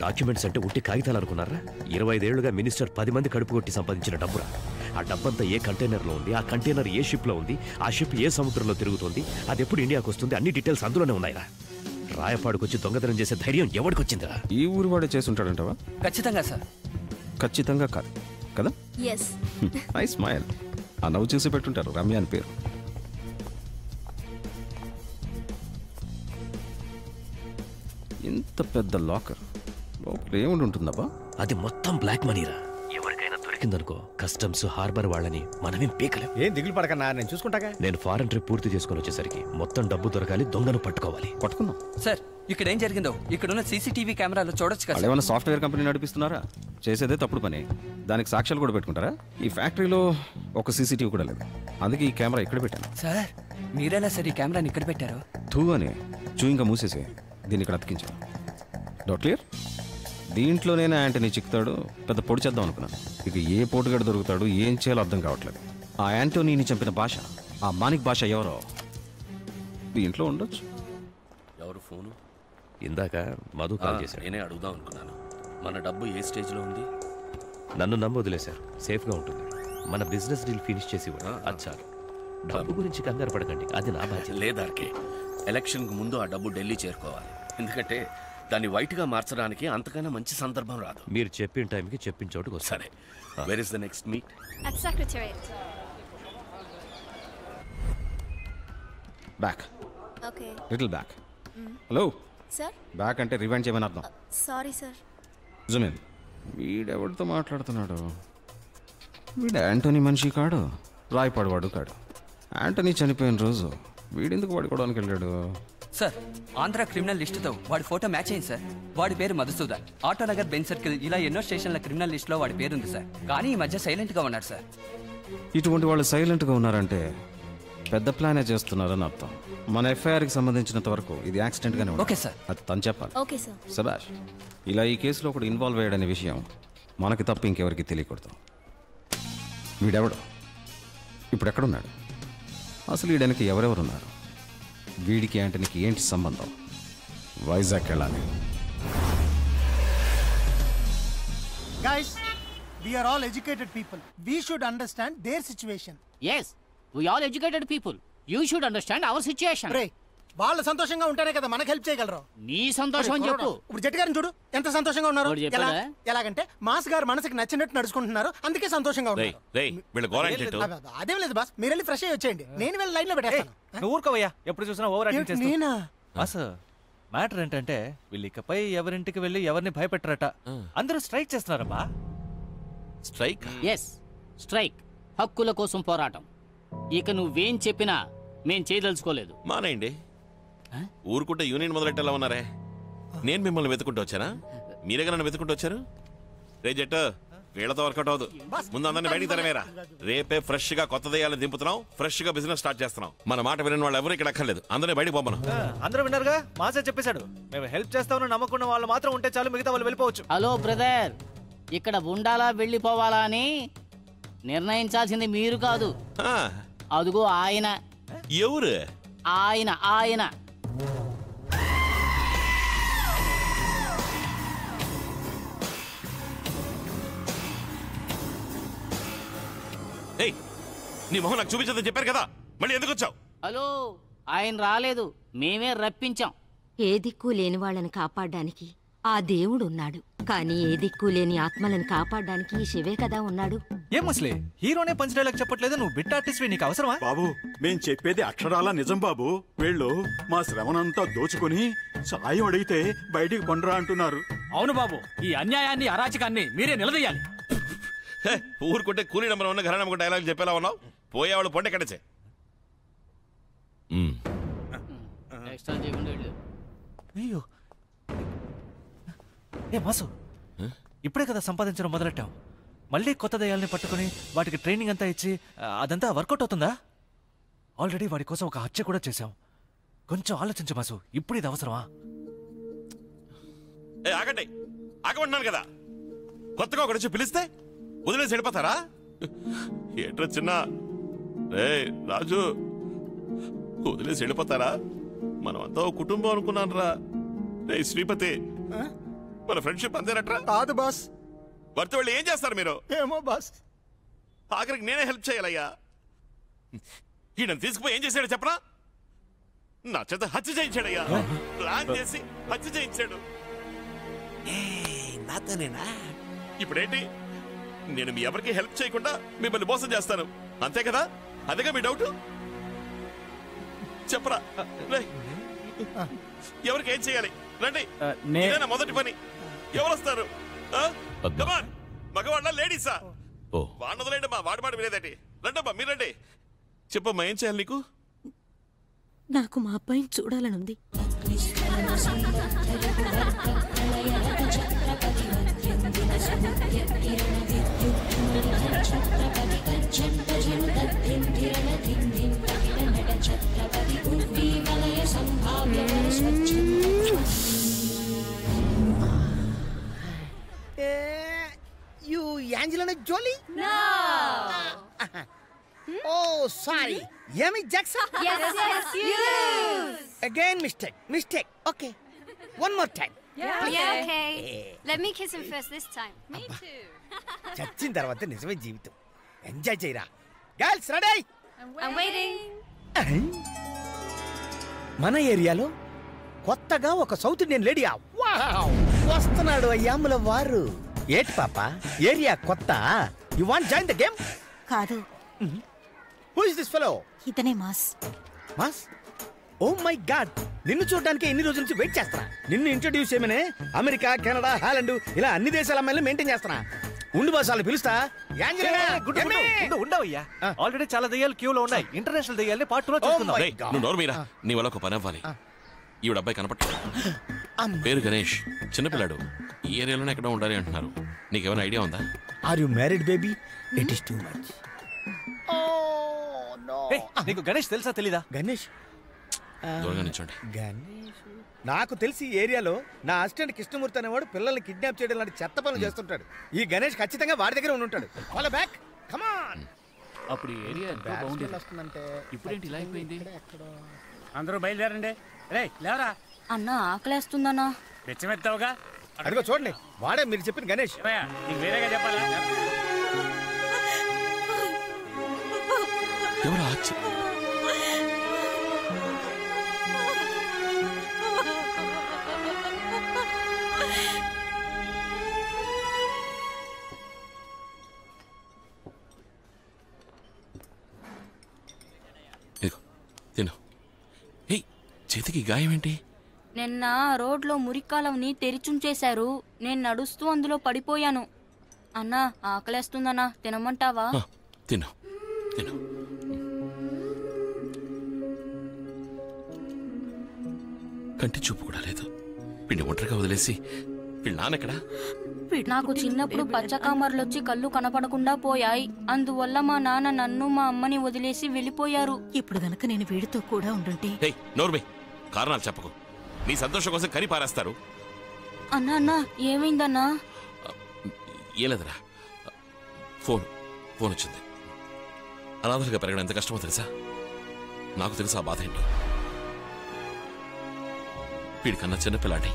డాక్యుమెంట్స్ అంటే ఉట్టి కాగితాలు అనుకున్నారా? 25 ఏళ్లుగా మినిస్టర్ 10 మంది కడుపు కొట్టి సంపాదించిన డబ్బురా. ఆ డబ్బంతా ఏ కంటైనర్లో ఉంది, ఆ కంటైనర్ ఏ షిప్లో ఉంది, ఆ షిప్ ఏ సముద్రంలో తిరుగుతుంది, అది ఎప్పుడు ఇండియాకు వస్తుంది, అన్ని డీటెయిల్స్ అందులోనే ఉన్నాయిరా. రాయపాడుకొచ్చి దొంగతనం చేసే ధైర్యం ఎవరికి వచ్చిందిరా? ఈ ఊరు వాడే చేసి ఉంటాడంటవా? ఖచ్చితంగా సార్. ఖచ్చితంగా కాదు కదా? ఎస్. Nice smile. ఆ నవ్వు చూసి పెట్టుంటారు, రమ్య అని పేరు. ఇంత పెద్ద లాకర్ లోపల ఏముండి ఉంటుందబ్బా? అది మొత్తం బ్లాక్ మనీరా. ఎవరికైనా దొరికిందనుకో, కస్టమ్స్, హార్బర్ వాళ్ళని మనమేం పీకలేం. ఏం దిగులు పడకన్నా, నేను చూసుకుంటాగా. నేను ఫారెన్ ట్రిప్ పూర్తి చేసుకొని వచ్చేసరికి మొత్తం డబ్బు దొరకాలి, దొంగను పట్టుకోవాలి. పట్టుకుందాం సార్. ఇక్కడ ఏం జరిగిందో ఇక్కడున్న సీసీటీవీ కెమెరాలో చూడొచ్చు కదా. ఏమైనా సాఫ్ట్వేర్ కంపెనీ నడిపిస్తున్నారా? చేసేదే తప్పుడు పని, దానికి సాక్ష్యాలు కూడా పెట్టుకుంటారా? ఈ ఫ్యాక్టరీలో ఒక సీసీటీవీ కూడా లేదు, అందుకే ఈ కెమెరా ఇక్కడ పెట్టాను. సార్, మీరెలా సార్ ఈ కెమెరాని ఇక్కడ పెట్టారు? టూ అని చూయింగా మూసేసి దీన్ని ఇక్కడ అతికించాను. Doubt clear? దీంట్లోనే యాంటనీ చిక్కుతాడు. పెద్ద పొడి చేద్దాం అనుకున్నాను. ఇక ఏ పోటుగాడు దొరుకుతాడు, ఏం చేయాలో అర్థం కావట్లేదు. ఆ యాంటోనీని చంపిన భాష, ఆ మానిక్ భాష ఎవరో దీంట్లో ఉండొచ్చు. ఎవరు ఫోను? ఇందాక మధు కాల్ చేశాడు. నేనే అడుగుదాం అనుకున్నాను. మన డబ్బు ఏ స్టేజ్లో ఉంది? నన్ను నమ్మి వదిలేశారు, సేఫ్గా ఉంటుంది. మన బిజినెస్ డీల్ ఫినిష్ చేసి అది చాలు. డబ్బు గురించి కంగారు పడకండి, అది నా బాధ్యత. లేదార్కే, ఎలక్షన్కు ముందు ఆ డబ్బు ఢిల్లీ చేరుకోవాలి. ఎందుకంటే దాన్ని వైట్గా మార్చడానికి అంతకన్నా మంచి సందర్భం రాదు. మీరు చెప్పిన టైంకి చెప్పిన చోటుకు సరే. Where is the next meet? At Secretariat. Back. Okay. Little back. Hello. Sir. Back అంటే రివైండ్ చేయమని అర్థం. Sorry sir. జుమిన్, వీడెవరితో మాట్లాడుతున్నాడు? వీడు యాంటోనీ మనిషి కాడు, రాయపాడువాడు కాడు. యాంటనీ చనిపోయిన రోజు వీడెందుకు వాడుకోవడానికి వెళ్ళాడు? సార్, ఆంధ్ర క్రిమినల్ లిస్టుతో వాడి ఫోటో మ్యాచ్ అయింది సార్. వాడి పేరు మధుసూదన్. ఆటోనగర్, బెంచ్ సర్కిల్, ఇలా ఎన్నో స్టేషన్ల క్రిమినల్ లిస్టులో వాడి పేరుంది సార్. కానీ ఈ మధ్య సైలెంట్గా ఉన్నాడు సార్. ఇటువంటి వాళ్ళు సైలెంట్గా ఉన్నారంటే పెద్ద ప్లానే చేస్తున్నారని అర్థం. మన ఎఫ్ఐఆర్కి సంబంధించినంత వరకు ఇది యాక్సిడెంట్గానే ఉంది. Okay sir. అది తను చెప్పాలి. Okay sir. సబాష్. ఇలా ఈ కేసులో ఒకటి ఇన్వాల్వ్ అయ్యాడనే విషయం మనకి తప్ప ఇంకెవరికి తెలియకూడదు. వీడెవడు, ఇప్పుడు ఎక్కడున్నాడు, అసలు వీడనికి ఎవరెవరున్నారు, వీడికి యాంటనీకి ఏంటి సంబంధం, వైజాగ్ వెళ్ళాలి. Guys, we are all educated people. We should understand their situation. Yes, we all educated people. You should understand our situation. Ray, వాళ్ళు సంతోషంగా ఉంటేనే కదా మనకు హెల్ప్ చేయగలరు. నీ సంతోషం చెప్పు. ఇప్పుడు జట్టి గారిని చూడు, ఎంత సంతోషంగా ఉన్నారు. ఎలాగంటే మాస్ గారు మనసుకి నచ్చినట్టు నడుచుకుంటున్నారు, అందుకే సంతోషంగా ఉన్నారు. అదేం లేదు బాస్, మీరు వెళ్ళి ఫ్రెష్ అయ్యి వచ్చేయండి, నేను వెళ్ళి లైన్ లో పెట్టేస్తాను. ఊరుకోవయ్యా, ఎప్పుడు చూసినా ఓవర్ యాక్టింగ్ చేస్తూ. నేనా బాస్, మ్యాటర్ ఏంటంటే వీళ్ళు ఇకపై ఎవరింటికి వెళ్ళి ఎవరిని భయపెట్టరట. అందరూ స్ట్రైక్ చేస్తున్నారబ్బా. స్ట్రైక్? Yes, strike. హక్కుల కోసం పోరాటం. ఇక నువ్వేం చెప్పినా మేం చేయదలుచుకోలేదు. మానేయండి. ఊరుకుంటే యూనియన్ మొదలెట్టేలా ఉన్నారే. నేను మిమ్మల్ని వెతుకుంటూ వచ్చానా? మీరే నన్ను వెతుకుంటూ వచ్చారు. రే జట్టు, వీళ్ళతో వర్కౌట్ అవదు. ముందు అందరిని బయటికి తరవేరా. రేపే ఫ్రెష్ గా కొత్త దయ్యాలను దింపుతున్నాం, ఫ్రెష్ గా బిజినెస్ స్టార్ట్ చేస్తున్నాం. మన మాట వినని వాళ్ళు ఎవరు ఇక్కడ అక్కర్లేదు, అందరినీ బయటికి పంపను. అందరూ విన్నారుగా, మాసే చెప్పేశాడు. మేము హెల్ప్ చేస్తామని నమ్మకున్న వాళ్ళు మాత్రం ఉంటే చాలు, మిగతా వాళ్ళు వెళ్ళిపోవచ్చు. హలో బ్రదర్, ఇక్కడ ఉండాలా వెళ్ళిపోవాలా అని నిర్ణయించాల్సింది మీరు కాదు. అదుగో ఆయన. ఎవరు ఆయన? ఆయన నీ మొహం నాకు చూపించదని చెప్పారు కదా, మళ్ళీ ఎందుకు వచ్చావు? హలో, ఆయన రాలేదు, మేమే రప్పించాం. ఏ దిక్కు లేని వాళ్ళని కాపాడడానికి ఆ దేవుడు ఉన్నాడు, కానీ ఏ దిక్కు లేని ఆత్మలను కాపాడడానికి ఈ శివే కదా ఉన్నాడు. ఏం ముస్లే, హీరోనే పంచ్ డైలాగ్ చెప్పట్లేదు, నువ్వు బిట్ ఆర్టిస్ట్, నీకు అవసరమా? బాబు, మేం చెప్పేది అక్షరాల నిజం బాబు. వీళ్ళు మా శ్రమనంతా దోచుకుని సాయం అడిగితే బయటికి పండురా అంటున్నారు. అవును బాబు, ఈ అన్యాయాన్ని అరాచకాన్ని మీరే నిలదీయాలి. ఊరుకుంటే కూలీ నెంబర్ ఉన్న ఘన నమ్మకం డైలాగ్ చెప్పేలా ఉన్నావు. పోయేవాళ్ళు పొండే కడచే. అయ్యో, ఏ మాసు, ఇప్పుడే కదా సంపాదించడం మొదలెట్టాం, మళ్ళీ కొత్త దయ్యాల్ని పట్టుకుని వాటికి ట్రైనింగ్ అంతా ఇచ్చి అదంతా వర్కౌట్ అవుతుందా? ఆల్రెడీ వాడి కోసం ఒక హత్య కూడా చేశాం. కొంచెం ఆలోచించు మాసు, ఇప్పుడు ఇది అవసరమా? ఆగండి, ఆగమంటున్నాను కదా. కొత్తగా ఒకటి వచ్చి పిలిస్తే వదిలేసి వెళ్ళిపోతారా? ఏంట్రా చిన్న రాజు, వదిలేసి వెళ్ళిపోతారా? మనమంతా కుటుంబం అనుకున్నాను రా. శ్రీపతి, మన ఫ్రెండ్షిప్ అంతేనట్రా? కాదు బాస్. భర్త వాళ్ళు ఏం చేస్తారు మీరు? ఏమో బాస్, ఆఖరికి నేనే హెల్ప్ చేయాలయ్యా. ఈయన తీసుకుపోయి ఏం చేశాడు చెప్పరా? నా చేత హత్య చేయించాడయ్యా. ప్లాన్ చేసి హత్య చేయించాడు. నాతోనేనా? ఇప్పుడేంటి, నేను మీ ఎవరికి హెల్ప్ చేయకుండా మిమ్మల్ని మోసం చేస్తాను, అంతే కదా? అదేగా మీ డౌట్? చెప్పరా, ఎవరికి ఏం చేయాలి? రండి, ఇదేనా మొదటి పని? ఎవరు వస్తారు? మగవాళ్ళ లేడీసా? వాడిని వదిలేండమ్మా, వాడి మాట వినేదండి. రండమ్మా, మీరు రండి. చెప్పమ్మా, ఏం చేయాలి నీకు? నాకు మా అబ్బాయిని చూడాలనుంది. You Angelina Jolie? No. Oh, sorry. Yummy Jackson? Yes, yes. Again, mistake. Okay. One more time. Yeah, okay. Let me kiss him first this time. Me too. చచ్చిన తర్వాత నిజమే జీవితం. ఎంజాయ్ చేయరా. Girls ready? I'm waiting. మన ఏరియాలో కొత్తగా ఒక సౌత్ ఇండియన్ లేడీ వస్తున్నాడు అయ్యాముల వారు. ఏటి పాప, ఏరియా కొత్త? You want join the game? కాదు. Who is this fellow? ఇతనే Mass. Mass? Oh my God, నిన్ను చూడడానికి ఎన్ని రోజుల నుంచి వెయిట్ చేస్తున్నా. నిన్ను ఇంట్రొడ్యూస్ చేయమనే అమెరికా, కెనడా, హాలండ్ ఇలా అన్ని దేశాల అమ్మాయిలు మెయింటైన్ చేస్తున్నా. ఉండు బాస్, వాళ్ళు పిలుస్తా. ఉండవయ్యా, ఆల్రెడీ చాలా దయ్యాలు క్యూలో ఉన్నాయి. ఇంటర్నేషనల్ దయ్యాల్ని పార్ట్ 2లో చూస్తున్నాం. నువ్వు నోరు మీరా, నీ వల్ల ఒక పని అవ్వాలి. ఈవిడ అబ్బాయి కనపట్లేదు, పేరు గణేష్, చిన్నపిల్లాడు, ఈ ఏరియాలోనే ఎక్కడ ఉండాలి అంటున్నారు. నీకేమైనా ఐడియా ఉందా? Are you married baby? It is too much. Oh no, నీకు గణేష్ తెలుసా తెలీదా? గణేష్ దూరంగా నిల్చోండి. గణేష్ నాకు తెలిసి ఈ ఏరియాలో నా అసిస్టెంట్ కృష్ణమూర్తి అనేవాడు పిల్లల్ని కిడ్నాప్ చేయడం లాంటి చెత్త పనులు చేస్తుంటాడు. ఈ గణేష్ ఖచ్చితంగా వాడి దగ్గర ఉంటాడు. ఫాలో బ్యాక్ కమాన్. అప్పుడు ఈ ఏరియా ఎంతో బాగుండేది. ఇప్పుడేంటి ఇలా అయిపోయింది? అందరూ బయలుదేరండి. రే లేవరా అన్న ఆకలేస్తుందన్నా. తెచ్చిమెత్తావుగా. అదిగో చూడండి, వాడే మీరు చెప్పిన గణేష్. నీకు వేరేగా చెప్పాలా? ఎవరా? తిను. ఏ చేతికి గాయం ఏంటి? నిన్న రోడ్లో మురికాలవని తెరిచుంచేశారు. నేను నడుస్తూ అందులో పడిపోయాను. అన్నా ఆకలేస్తుందన్నా, తినమంటావా? తిను తిను. కంటి చూపు కూడా లేదు. పిండి ఒంటరిగా వదిలేసి వీళ్ళ నాన్నెక్కడా? నాకు చిన్నప్పుడు పచ్చకామర్లొచ్చి కళ్ళు కనపడకుండా పోయాయి. అందువల్ల మా నాన్న నన్ను మా అమ్మని వదిలేసి వెళ్ళిపోయారు. ఇప్పుడు గనక నేను వీడితో కూడా ఉండుంటే. నోర్మే, కారణాలు చెప్పకు. నీ సంతోషం కోసం కరి పారేస్తారు. అన్నా అన్నా ఏమైందన్నా? ఏం లేదురా, ఫోన్ వచ్చింది. అనాథలుగా పెరగడం ఎంత కష్టమో తెలుసా? నాకు తెలుసా ఆ బాధ ఏంటో. వీడికన్నా చిన్నపిల్లాడి.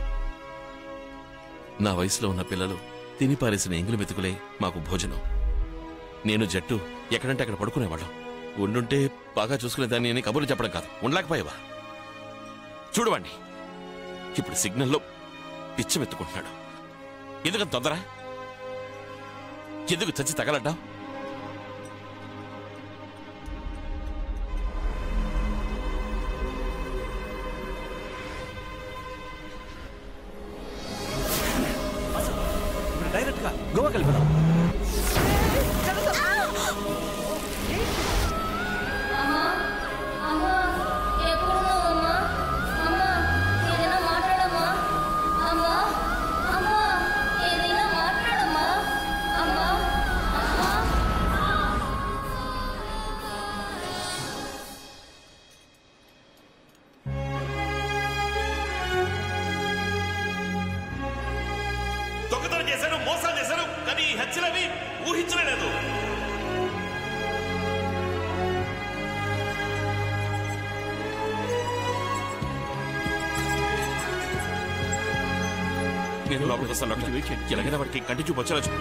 నా వయసులో ఉన్న పిల్లలు తిని పారేసిన ఎంగులు మెతుకులే మాకు భోజనం. నేను జట్టు ఎక్కడంటే అక్కడ పడుకునేవాళ్ళం. ఉండుంటే బాగా చూసుకునేదాన్ని అని కబుర్లు చెప్పడం కాదు, ఉండలేకపోయావా? చూడవండి, ఇప్పుడు సిగ్నల్లో పిచ్చమెత్తుకుంటున్నాడు. ఎందుకంత తొందర? ఎందుకు చచ్చి తగలడ్డా? డైరెక్ట్ గా గోవాకి వెళ్ళిపోదాం. దొంగతనం చేశాను, మోసాలు చేశాను, కానీ ఈ హత్యలవి ఊహించలేదు. నేను లోపలికి వస్తాను డాక్టర్. ఎలాగైనా వాడికి కంటి చూపు వచ్చేలా చూడు.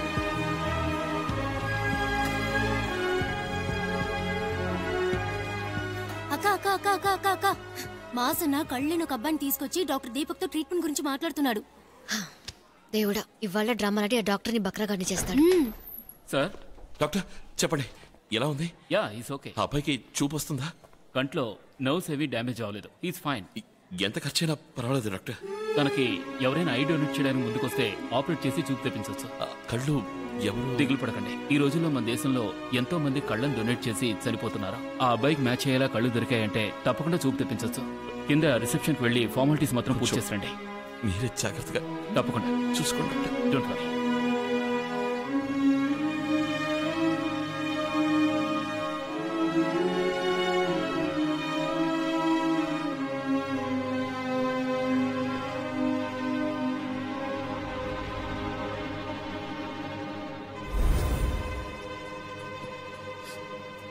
అక్క అక్క అక్క అక్క అక్క అక్క మాసన్న కళ్ళని ఒక అబ్బాయిని తీసుకొచ్చి డాక్టర్ దీపక్ తో ట్రీట్మెంట్ గురించి మాట్లాడుతున్నాడు. దేవుడా, ఇవాళ డ్రామాలాడి ఆ డాక్టర్ని బక్రాగాన్ని చేస్తాడు. సార్. డాక్టర్ చెప్పండి, ఎలా ఉంది? Yeah is okay. ఆ అబ్బాయికి చూపు వస్తుందా? కంట్లో నర్వ్స్ ఏవి డ్యామేజ్ అవ్వలేదు. Is fine. ఎంత ఖర్చైనా పర్వాలేదు డాక్టర్. తనకి ఎవరైనా ఐ డొనేట్ చేయడానికి ముందుకొస్తే ఆపరేట్ చేసి చూపు తెప్పించవచ్చు. కళ్ళు ఎవరు? దిగులు పడకండి. ఈ రోజుల్లో మన దేశంలో ఎంతో మంది కళ్ళను డొనేట్ చేసి చనిపోతున్నారు. ఆ అబ్బాయికి మ్యాచ్ అయ్యేలా కళ్ళు దొరికాయంటే తప్పకుండా చూపు తెప్పించవచ్చు. కింద రిసెప్షన్కి వెళ్ళి ఫార్మాలిటీస్ మాత్రం పూర్తి చేసండి. మీరే జాగ్రత్తగా తప్పకుండా చూసుకోండి. Don't worry.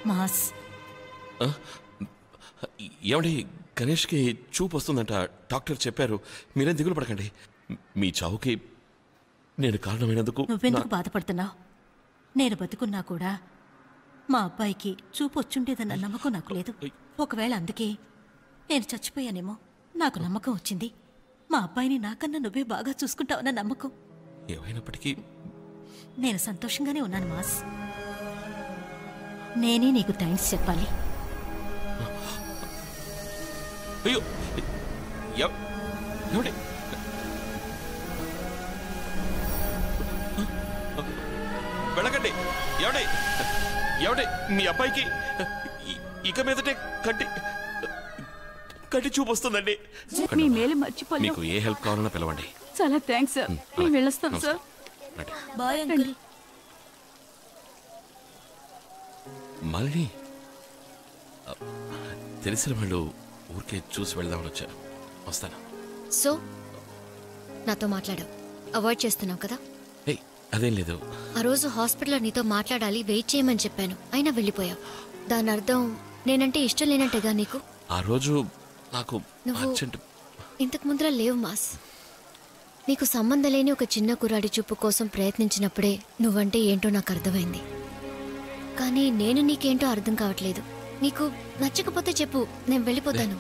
మాస్ ఏమండి, గణేష్కి చూపు వస్తుందంట డాక్టర్ చెప్పారు. మీరేం దిగులు పడకండి. మీ చావుకి నేను కారణమైనందుకు నువ్వెందుకు బాధపడుతున్నావు? నేను బతుకున్నా కూడా మా అబ్బాయికి చూపు వచ్చుండేదన్న నమ్మకం నాకు లేదు. ఒకవేళ అందుకే నేను చచ్చిపోయానేమో. నాకు నమ్మకం వచ్చింది. మా అబ్బాయిని నాకన్నా నువ్వే బాగా చూసుకుంటావన్న నమ్మకం. ఏమైనప్పటికీ నేను సంతోషంగానే ఉన్నాను మాస్. నేనే నీకు థ్యాంక్స్ చెప్పాలి. అయ్యో ఏమండి, వెళ్ళకండి. ఏమండి ఏమండి, మీ అబ్బాయికి ఇక మీదటే కంటి చూపు వస్తుందండి. మీ మేలు మర్చిపోలేం. మీకు ఏ హెల్ప్ కావాలన్నా పిలవండి. చాలా థ్యాంక్స్ సార్. మేము వెళ్ళొస్తాం సార్. Bye uncle. మళ్ళీ తెలిసిన వాళ్ళు ఊరికే చూసి వెళ్దామని వచ్చారు. వస్తాను. సో నాతో మాట్లాడావు, అవాయిడ్ చేస్తున్నావు కదా? అదేం లేదు. ఆ రోజు హాస్పిటల్లో నీతో మాట్లాడాలి, వెయిట్ చేయమని చెప్పాను, అయినా వెళ్ళిపోయావు. దాని అర్థం నేనంటే ఇష్టం లేనట్టేగా నీకు? ఆ రోజు నాకు నువ్వు ఇంతకు ముందర లేవు మాస్. నీకు సంబంధం లేని ఒక చిన్న కుర్రాడి చూపు కోసం ప్రయత్నించినప్పుడే నువ్వంటే ఏంటో నాకు అర్థమైంది. కానీ నేను నీకేంటో అర్థం కావట్లేదు. నీకు నచ్చకపోతే చెప్పు, నేను వెళ్ళిపోతాను.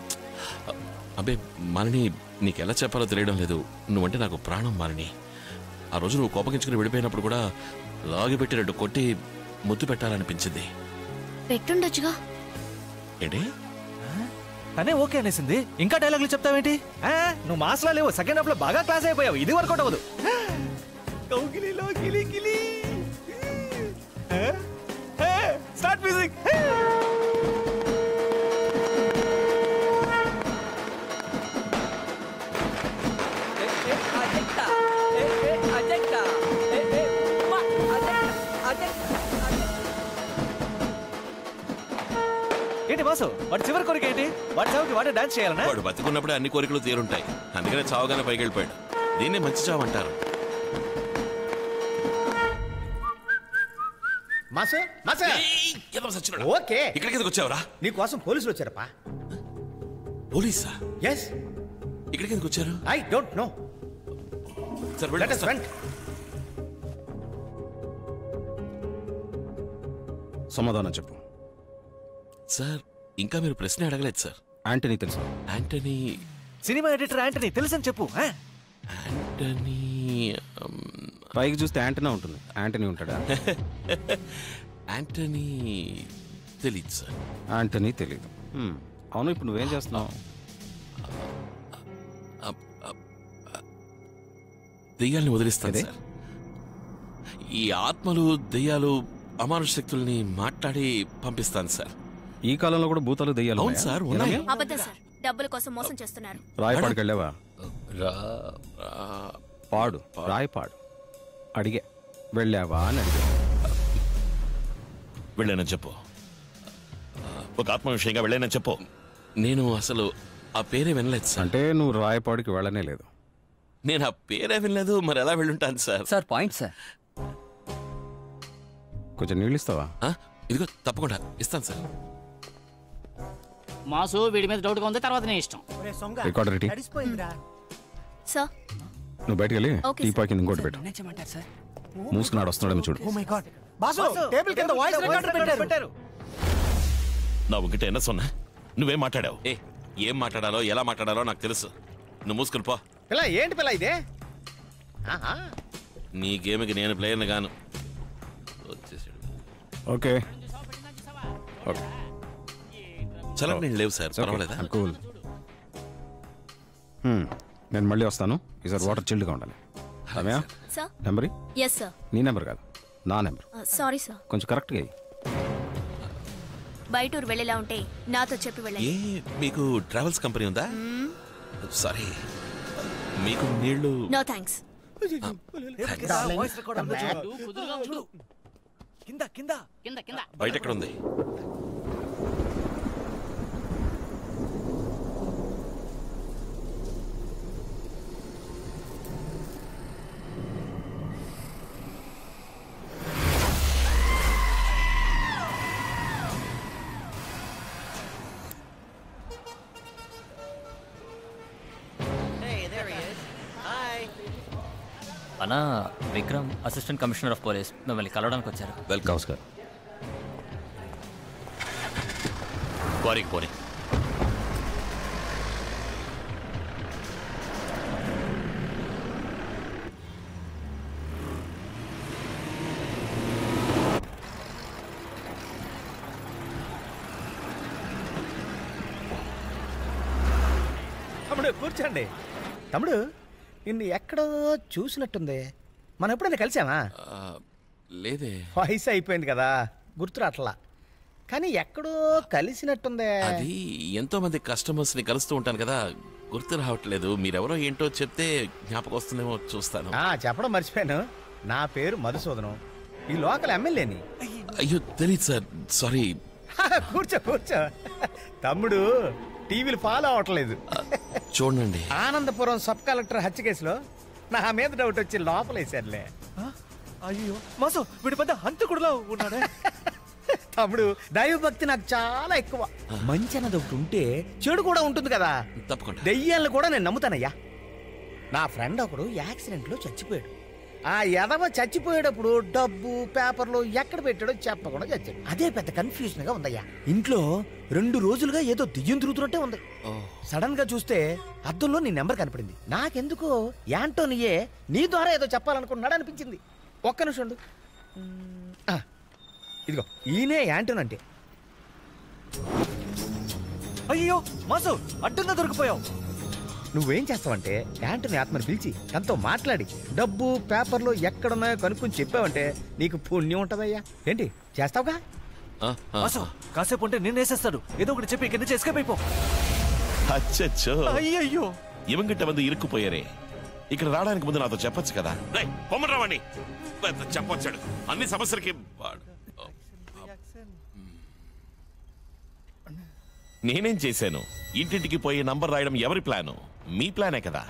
అబ్బే మాలిని, నీకెలా చెప్పాలో తెలియడం లేదు. నువ్వంటే నాకు ప్రాణం మాలిని. ఆ రోజు నువ్వు కోపగించుకుని వెళ్ళిపోయినప్పుడు కూడా లాగిపెట్టి 2 కొట్టి ముద్దు పెట్టాలనిపించింది. పెట్టుండొచ్చుగా. ఏంటి? తనే ఓకే అనేసింది, ఇంకా డైలాగులు చెప్తావేంటి? నువ్వు మాస్లా లేవు, సెకండ్ హాఫ్ లో బాగా క్లాస్ అయిపోయావు. ఇది వర్కౌట్ అవ్వదు. Start music. ఏంటి బాసు, వాడి చివరి కోరిక ఏంటి? వాడి చావుకి వాడే డాన్స్ చేయాలన్నా? వాడు బతికున్నప్పుడే అన్ని కోరికలు తీరుంటాయి. అందుకనే చావుగానే పైకి వెళ్ళిపోయాడు. దీన్నే మంచి చావు అంటారు. ఓకే, ఇక్కడికి ఎందుకు వచ్చావురా? నీకోసం పోలీసులు వచ్చారప్పా. పోలీసా? ఎస్. ఇక్కడికి ఎందుకు వచ్చారు? I don't know. Sir let us went. సమాధానం చెప్పు. సార్ ఇంకా మీరు ప్రశ్న అడగలేదు సార్. యాంటనీ తెలుసా? యాంటనీ సినిమా ఎడిటర్ యాంటనీ తెలుసని చెప్పు. యాంటనీ పైకి చూస్తే యాంటనీ ఉంటుంది, యాంటనీ ఉంటాడా? యాంటనీ తెలీదు సార్. యాంటనీ తెలీదు. అవును, ఇప్పుడు నువ్వేం చేస్తున్నావు? దెయ్యాల్ని వదిలిస్తాను సార్. ఈ ఆత్మలు దెయ్యాలు అమానుష శక్తుల్ని మాట్లాడి పంపిస్తాను సార్. ఈ కాలంలో కూడా భూతాలు దెయ్యాలు? అవును సార్, ఉన్నాయి. అబద్ధం సార్, డబ్బుల కోసం మోసం చేస్తున్నారు. రాయపాడుకి వెళ్ళావా? పాడు, రాయపాడు అడిగే వెళ్ళావా అని అడిగా. వెళ్ళానని చెప్పు. ఒక ఆత్మ విషయంగా వెళ్ళానని చెప్పు. నేను అసలు ఆ పేరే వినలేదు సార్. అంటే నువ్వు రాయపాడుకి వెళ్ళనే లేదు? నేను ఆ పేరే వినలేదు, మరి ఎలా వెళ్ళుంటాను సార్? Sir point sir. కొంచెం నీళ్ళు ఇస్తావా? ఇదిగో తప్పకుండా ఇస్తాను సార్. మాసు వీడి మీద డౌట్గా ఉంది, తర్వాత నేను ఇష్టం. Recorder ready. సార్ నువ్వు బయటకు వెళ్ళి Okay, టీ పాకి ఇంకోటి పెట్టు. మూసుకున్నాడు, వస్తున్నాడేమో చూడు. Oh my god boss, table కింద వాయిస్ రికార్డర్ పెట్టారు. నా ఉగిట ఎన్న సొన్నా నువ్వేం మాట్లాడావు? ఏం మాట్లాడాలో ఎలా మాట్లాడాలో నాకు తెలుసు. నువ్వు మూసుకుని పో. పిల్ల ఏంటి పిల్ల ఇదే? నీ గేమ్కి నేను ప్లేయర్ని గాను. వచ్చేసాడు. Okay okay. చలం నేను లేవు సార్, పర్వాలేదా? కూల్. నేను మళ్ళీ వస్తాను. ఈసారి వాటర్ చిల్డ్గా ఉండాలి. Ramya, sir. Number? Yes sir. నీ నెంబర్ కాదు, నా నెంబర్. Sorry sir. కొంచెం కరెక్ట్గా అయ్యి. బయట ఊరు వెళ్ళేలా ఉంటే నాతో చెప్పి వెళ్ళండి. మీకు ట్రావెల్స్ కంపెనీ ఉందా? సారీ, మీకు నీళ్లు? No thanks. కింద కింద కింద కింద. బయట ఎక్కడ ఉంది? అన్నా, Vikram assistant commissioner of police మిమ్మల్ని కలవడానికి వచ్చారు. వెల్కమ్. నమస్కారం. వారికి పోనీ. తమ్ముడు కూర్చోండి. తమ్ముడు నిన్ను ఎక్కడో చూసినట్టుంది. మనం ఎప్పుడైనా కలిసామా? లేదే. వయసు అయిపోయింది కదా, గుర్తురాట్లా. కానీ ఎక్కడో కలిసినట్టుందే. అది ఎంతో మంది కస్టమర్స్ ని కలుస్తూ ఉంటాను కదా, గుర్తు రావట్లేదు. మీరెవరో ఏంటో చెప్తే జ్ఞాపకం వస్తుందేమో చూస్తాను. చెప్పడం మర్చిపోయాను. నా పేరు మధుసూదనం, ఈ లోకల్ ఎమ్మెల్యేని. అయ్యో తెలియదు సార్, సారీ. కూర్చో కూర్చో. తమ్ముడు టీవీలు ఫాలో అవట్లేదు. చూడండి, ఆనందపురం సబ్ కలెక్టర్ హత్య కేసులో నా మీద డౌట్ వచ్చి లోపలేశారులే. అయ్యో మాసు వీడి పెద్ద హంతకుడులా ఉన్నాడే. తమ్ముడు దైవభక్తి నాకు చాలా ఎక్కువ. మంచి అన్నది ఒకటి ఉంటే చెడు కూడా ఉంటుంది కదా. తప్పకుండా దెయ్యాలను కూడా నేను నమ్ముతానయ్యా. నా ఫ్రెండ్ ఒకడు యాక్సిడెంట్లో చచ్చిపోయాడు. ఆ ఎదవ చచ్చిపోయేటప్పుడు డబ్బు పేపర్లు ఎక్కడ పెట్టాడో చెప్పకుండా చచ్చాడు. అదే పెద్ద కన్ఫ్యూజన్ గా ఉందయ్యా. ఇంట్లో 2 రోజులుగా ఏదో దెయ్యం తిరుగుతున్నట్టే ఉంది. సడన్ గా చూస్తే అద్దంలో నీ నెంబర్ కనపడింది. నాకెందుకో యాంటోనియే నీ ద్వారా ఏదో చెప్పాలనుకున్నాడు అనిపించింది. ఒక్క నిమిషం ఉండు. ఇదిగో ఈయనే యాంటోన్ అంటే. అయ్యో మాసు అడ్డంగా దొరికిపోయావు. నువ్వేం చేస్తావంటే యాంటోని ఆత్మని పిలిచి తనతో మాట్లాడి డబ్బు పేపర్లు ఎక్కడున్నాయో కనుక్కొని చెప్పావంటే నీకు పుణ్యం ఉంటదయ్యా. ఏంటి చేస్తావుగా? మాసు కాసేపు ఉంటే నిన్ను వేసేస్తాడు. ఏదో ఒకటి చెప్పి ఇక్కడి నుంచి ఎస్కేప్ అయిపో. అచ్చచ్చో, అయ్యయ్యో ఇవంగిட்ட మంది ఇరుక్కుపోయారే. ఇక్కడ రావడానికి ముందు నాతో చెప్పొచ్చు కదా. పొమ్మని రావండి, చెప్పొచ్చాడు అన్ని సమస్యలకి. నేనేం చేశాను? ఇంటింటికి పోయి నంబర్ రాయడం ఎవరి ప్లాను? మీ ప్లానే కదా.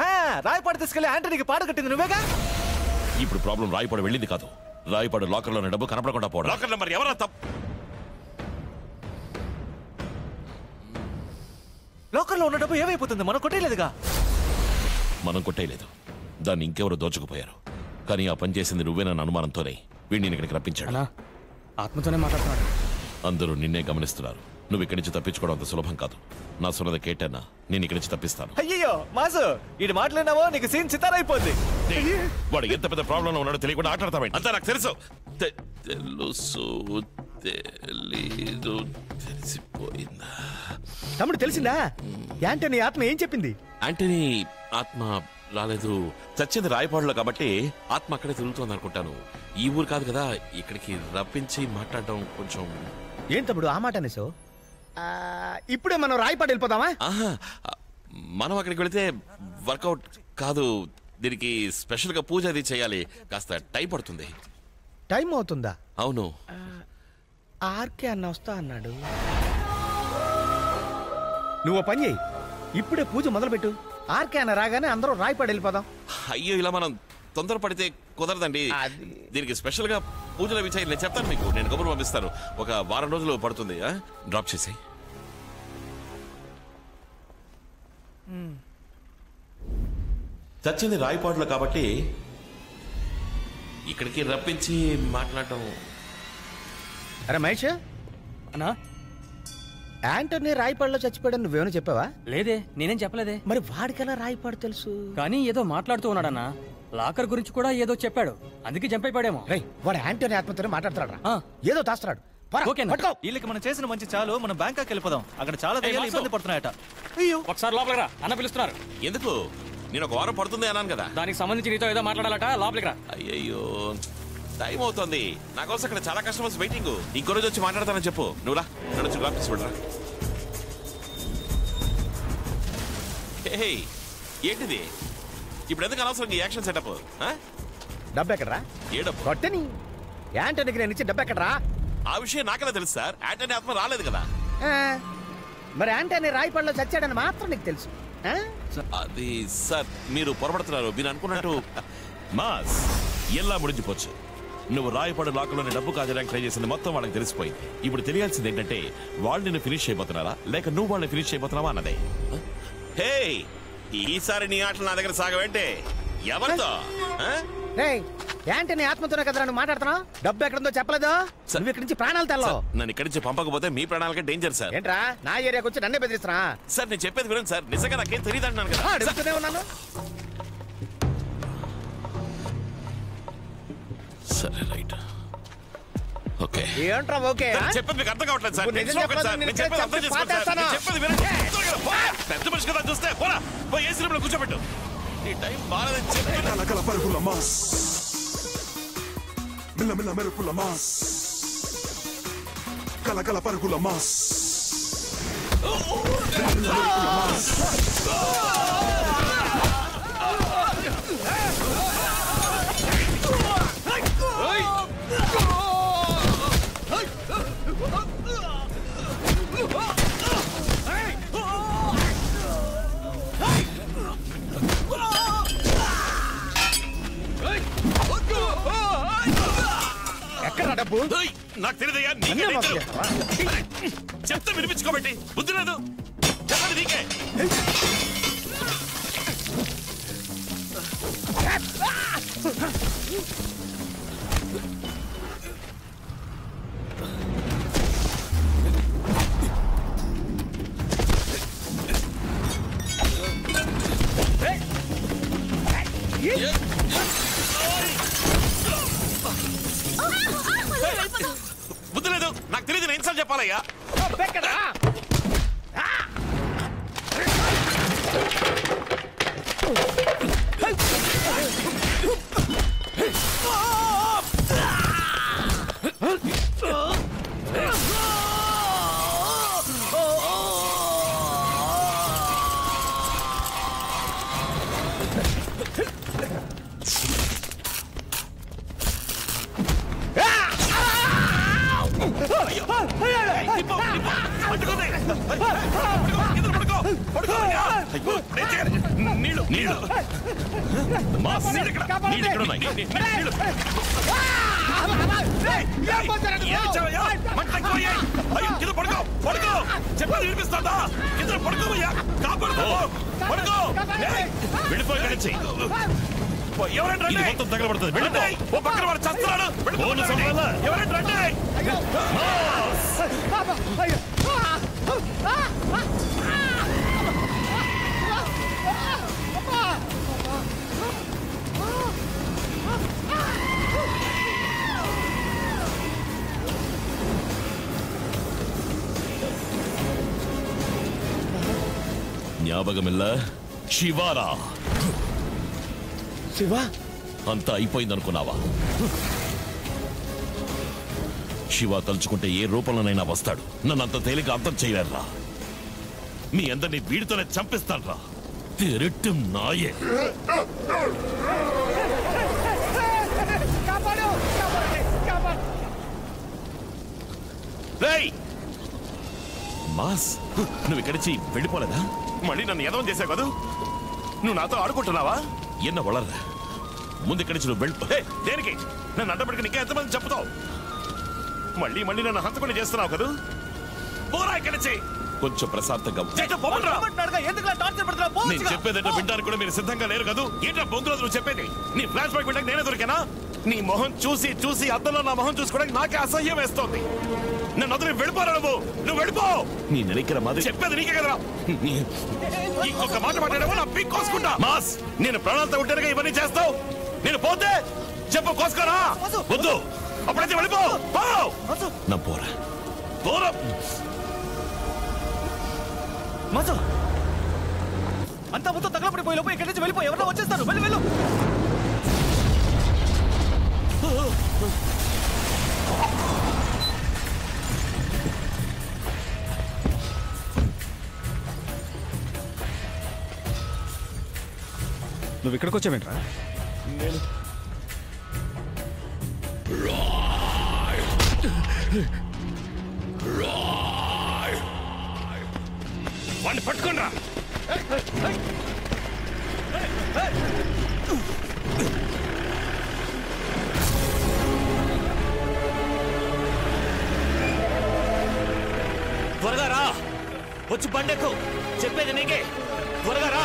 రాయపాడు తీసుకెళ్లి యాంటనీకి పాట కట్టింది నువ్వేగా. ఇప్పుడు ప్రాబ్లం రాయపాడు వెళ్ళింది కాదు, రాయపాడు లాకర్లోని డబ్బు కనపడకుండా పోవడం. లాకర్ నెంబర్ ఎవరా తప్పు? లాకర్లో ఉన్న డబ్బు ఏమైపోతుంది? మనం కొట్టేయలేదుగా. మనం కొట్టేయలేదు, దాన్ని ఇంకెవరు దోచుకుపోయారు. కానీ ఆ పని చేసింది నువ్వేనన్న అనుమానంతోనే వీడిని ఇక్కడికి రప్పించాడు. ఆత్మతోనే మాట్లాడుతున్నాడు. అందరూ నిన్నే గమనిస్తున్నారు. నువ్వు ఇక్కడి నుంచి తప్పించుకోవడం అంత సులభం కాదు. నా సున్నద కేటన్నా నేను ఇక్కడి నుంచి తప్పిస్తాను. అయ్యో మాసు ఇది మాట్లాడినావో నీకు సీన్ చిత్తారైపోద్ది. వాడు ఎంత పెద్ద ప్రాబ్లంలో ఉన్నాడో తెలియకుండా ఆటాడతావేంటి? అంతా నాకు తెలుసు. తెలుసు తెలీదు తెలిసిపోయిందా? తమ్ముడు తెలిసిందా? యాంటనీ ఆత్మ ఏం చెప్పింది? యాంటనీ ఆత్మ రాలేదు, చచ్చింది రాయపాడులో కాబట్టి ఆత్మ అక్కడే తిరుగుతోంది అనుకుంటాను. ఈ ఊరు కాదు కదా, ఇక్కడికి రప్పించి మాట్లాడడం కొంచెం. ఏం తమ్ముడు ఆ మాట అనేసావు? ఇప్పుడే మనం రాయపాడు వెళ్ళిపోదామా? మనం అక్కడికి వెళితే వర్కౌట్ కాదు. దీనికి స్పెషల్ గా పూజ అది చేయాలి. కాస్త టైం పడుతుంది. టైం అవుతుందా? అవును. ఆర్కే అన్న వస్తా అన్నాడు. నువ్వు పని చేయి, ఇప్పుడే పూజ మొదలుపెట్టు. ఆర్కే అన్న రాగానే అందరూ రాయపాడు వెళ్ళిపోదాం. అయ్యో ఇలా మనం తొందరపడితే కుదరదండి. దీనికి స్పెషల్ గా పూజలు అవి చేయాలి. నేను చెప్తాను మీకు, నేను కబురు పంపిస్తాను. ఒక వారం రోజులు పడుతుంది. డ్రాప్ చేసి చచ్చింది రాయపాడులో కాబట్టి ఇక్కడికి రప్పించి మాట్లాడటం. అరే మహేష్ అన్నా, యాంటనీ రాయపాడులో చచ్చిపోయాడని నువ్వేమైనా చెప్పావా? లేదే, నేనేం చెప్పలేదే. మరి వాడికెలా రాయపాడు తెలుసు? కానీ ఏదో మాట్లాడుతూ ఉన్నాడన్నా. లాకర్ గురించి కూడా ఏదో చెప్పాడు, అందుకే జంప్ అయిపోయాడేమో. వాడు యాంటనీ ఆత్మతోనే మాట్లాడుతున్నాడు. ఏదో దాస్తున్నాడు. వీళ్ళకి మనం చేసిన మంచి చాలు. మనం బ్యాంకాక్ వెళ్ళిపోదాం. అక్కడ చాలా దయ్యాలు ఇబ్బంది పడుతున్నాయట. అయ్యో ఒకసారి లోపలికి రా, అన్న పిలుస్తున్నారు. ఎందుకు? నేను ఒక వారం పడుతుంది అన్నాను కదా. దానికి సంబంధించి నీతో ఏదో మాట్లాడాలట, లోపలికి రా. అయ్యయ్యో టైం అవుతుంది. నా కోసం అక్కడ చాలా కస్టమర్స్ వెయిటింగ్. ఇంకో రోజు వచ్చి మాట్లాడతానని చెప్పు. నువ్వు రా, నడుచు తీసుకుంటా. ఏంటిది ఇప్పుడు? ఎందుకు అనవసరం ఈ యాక్షన్ సెటప్? డబ్బు ఎక్కడరా? ఏ డబ్బు? కొట్టని యాంటనీకి నేను ఇచ్చే డబ్బు ఎక్కడరా? ఆ విషయం నాకెలా తెలుసు సార్? యాంటనీ ఆత్మ రాలేదు కదా. మరి యాంటనీ రాయపాడులో చచ్చాడని మాత్రం నీకు తెలుసు. అది సార్ మీరు పొరపడుతున్నారు. మీరు అనుకున్నట్టు మాస్ ఎలా ముడిచిపోవచ్చు. నువ్వు రాయపాడు లాకర్లోని డబ్బు కాజడానికి ట్రై చేసింది మొత్తం వాళ్ళకి తెలిసిపోయింది. ఇప్పుడు తెలియాల్సింది ఏంటంటే వాళ్ళు నిన్ను ఫినిష్ చేయబోతున్నారా లేక నువ్వు వాళ్ళని ఫినిష్ చేయబోతున్నావా అన్నదే. హే, ఈసారి నీ ఆటలు నా దగ్గర సాగవేంటే? ఎవరితో? యాంటనీ ఆత్మతోనే కదా నువ్వు మాట్లాడుతున్నావు? డబ్బు ఎక్కడుందో చెప్పలేదు. నువ్వు ఇక్కడి నుంచి ప్రాణాలు తెల్లవు. నన్ను ఇక్కడి నుంచి పంపకపోతే మీ ప్రాణాలకే డేంజర్ సార్. ఏంట్రా నా ఏరియాకి వచ్చి నన్నే బెదిరిస్తున్నా? సార్ నేను చెప్పేది వినండి సార్. నిజంగా నాకేం తెలియదు అంటున్నాను కదా. అడుగుతూనే ఉన్నాను. సరే రైట్, ఓకే. ఏంట్రా ఓకే? చెప్పేది మీకు అర్థం కావట్లేదు సార్. పెద్ద మనిషి కదా చూస్తే పోరా, పోయి ఏసీ రూమ్లో కూర్చోబెట్టు. నీ టైం బాగాలేదని చెప్పి పరుగుల మాస్ మిల్ల మిల్ల మెరుపుల మాస్ కలకల పరుగుల మాస్ మెరుపుల మాస్ డబ్బు నాకు తెలియదయ్యా చెప్తే వినిపించుకోబెట్టి బుద్ధి లేదు చెప్పండి నీకే బుద్ధి లేదు నాకు తెలియదు నేను ఎన్నిసార్లు చెప్పాలయ్యా నీళ్ళు నీళ్ళు పడుకో పడుకో చెప్పేది వినిపిస్తుందా ఇద్దరు పడుకోవయ్యా కాపాడుకో పడుకో వెళ్ళిపోయి కలిసి ఎవరంటే మొత్తం తగలబడుతుంది వెళ్ళిపో ఓ పక్కన వాడు చస్తున్నాడు ఎవరంటే జ్ఞాపకమిల్ల శివారా శివ అంతా అయిపోయిందనుకున్నావా శివ తలుచుకుంటే ఏ రూపంలోనైనా వస్తాడు నన్ను అంత తేలిక అంతం చేయలేరా మీ అందరినీ వీడితోనే చంపిస్తాన్రా తిరట్టు నాయే మాస్ నువ్వు ఇక్కడి నుంచి వెళ్ళిపోలేదా మళ్ళీ నన్ను ఎదవం చేసావు కదా నువ్వు నాతో ఆడుకుంటున్నావా ఎన్న వளర్రా ముందు ఇక్కడి నుంచి నువ్వు వెళ్ళి దేనికి నన్ను అడ్డపడికి నీకే ఎంతమంది చెప్తావు మళ్ళీ మళ్ళీ నన్ను హంతకుండా చేస్తున్నావు కదా పోరా ఇక్కడి నుంచి కొంచెం ప్రశాంతంగా నేను చెప్పేదంటే వినడానికి కూడా మీరు సిద్ధంగా లేరు కదా ఏంటో బొంగులో నువ్వు చెప్పేది నీ ఫ్లాష్ బ్యాక్ వినడానికి నేనే దొరికానా నీ మొహం చూసి చూసి అద్దంలో నా మొహం చూసుకోవడానికి నాకే అసహ్యం వేస్తోంది నన్ను వదిలి వెళ్ళిపోరా నువ్వు వెళ్ళిపో నీ నెలికిన మాది చెప్పేది నీకే కదరా ఇంకొక మాట మాట్లాడేవో నా పిక్ కోసుకుంటా మాస్ నేను ప్రాణాలతో ఉంటేనే ఇవన్నీ చేస్తావు నేను పోతే చెప్పు కోసుకోరా వద్దు అప్పుడైతే వెళ్ళిపో నా పోరా పోరా మాజు అంతా మొత్తం తగలపడిపోయి లోపు ఇక్కడి నుంచి వెళ్ళిపో ఎవరో వచ్చేస్తారు వెళ్ళి వెళ్ళు నువ్వు ఇక్కడికి వచ్చావేంట్రా వాడిని పట్టుకోండిరా త్వరగా రా వచ్చి బండెక్కు చెప్పేది నీకే త్వరగా రా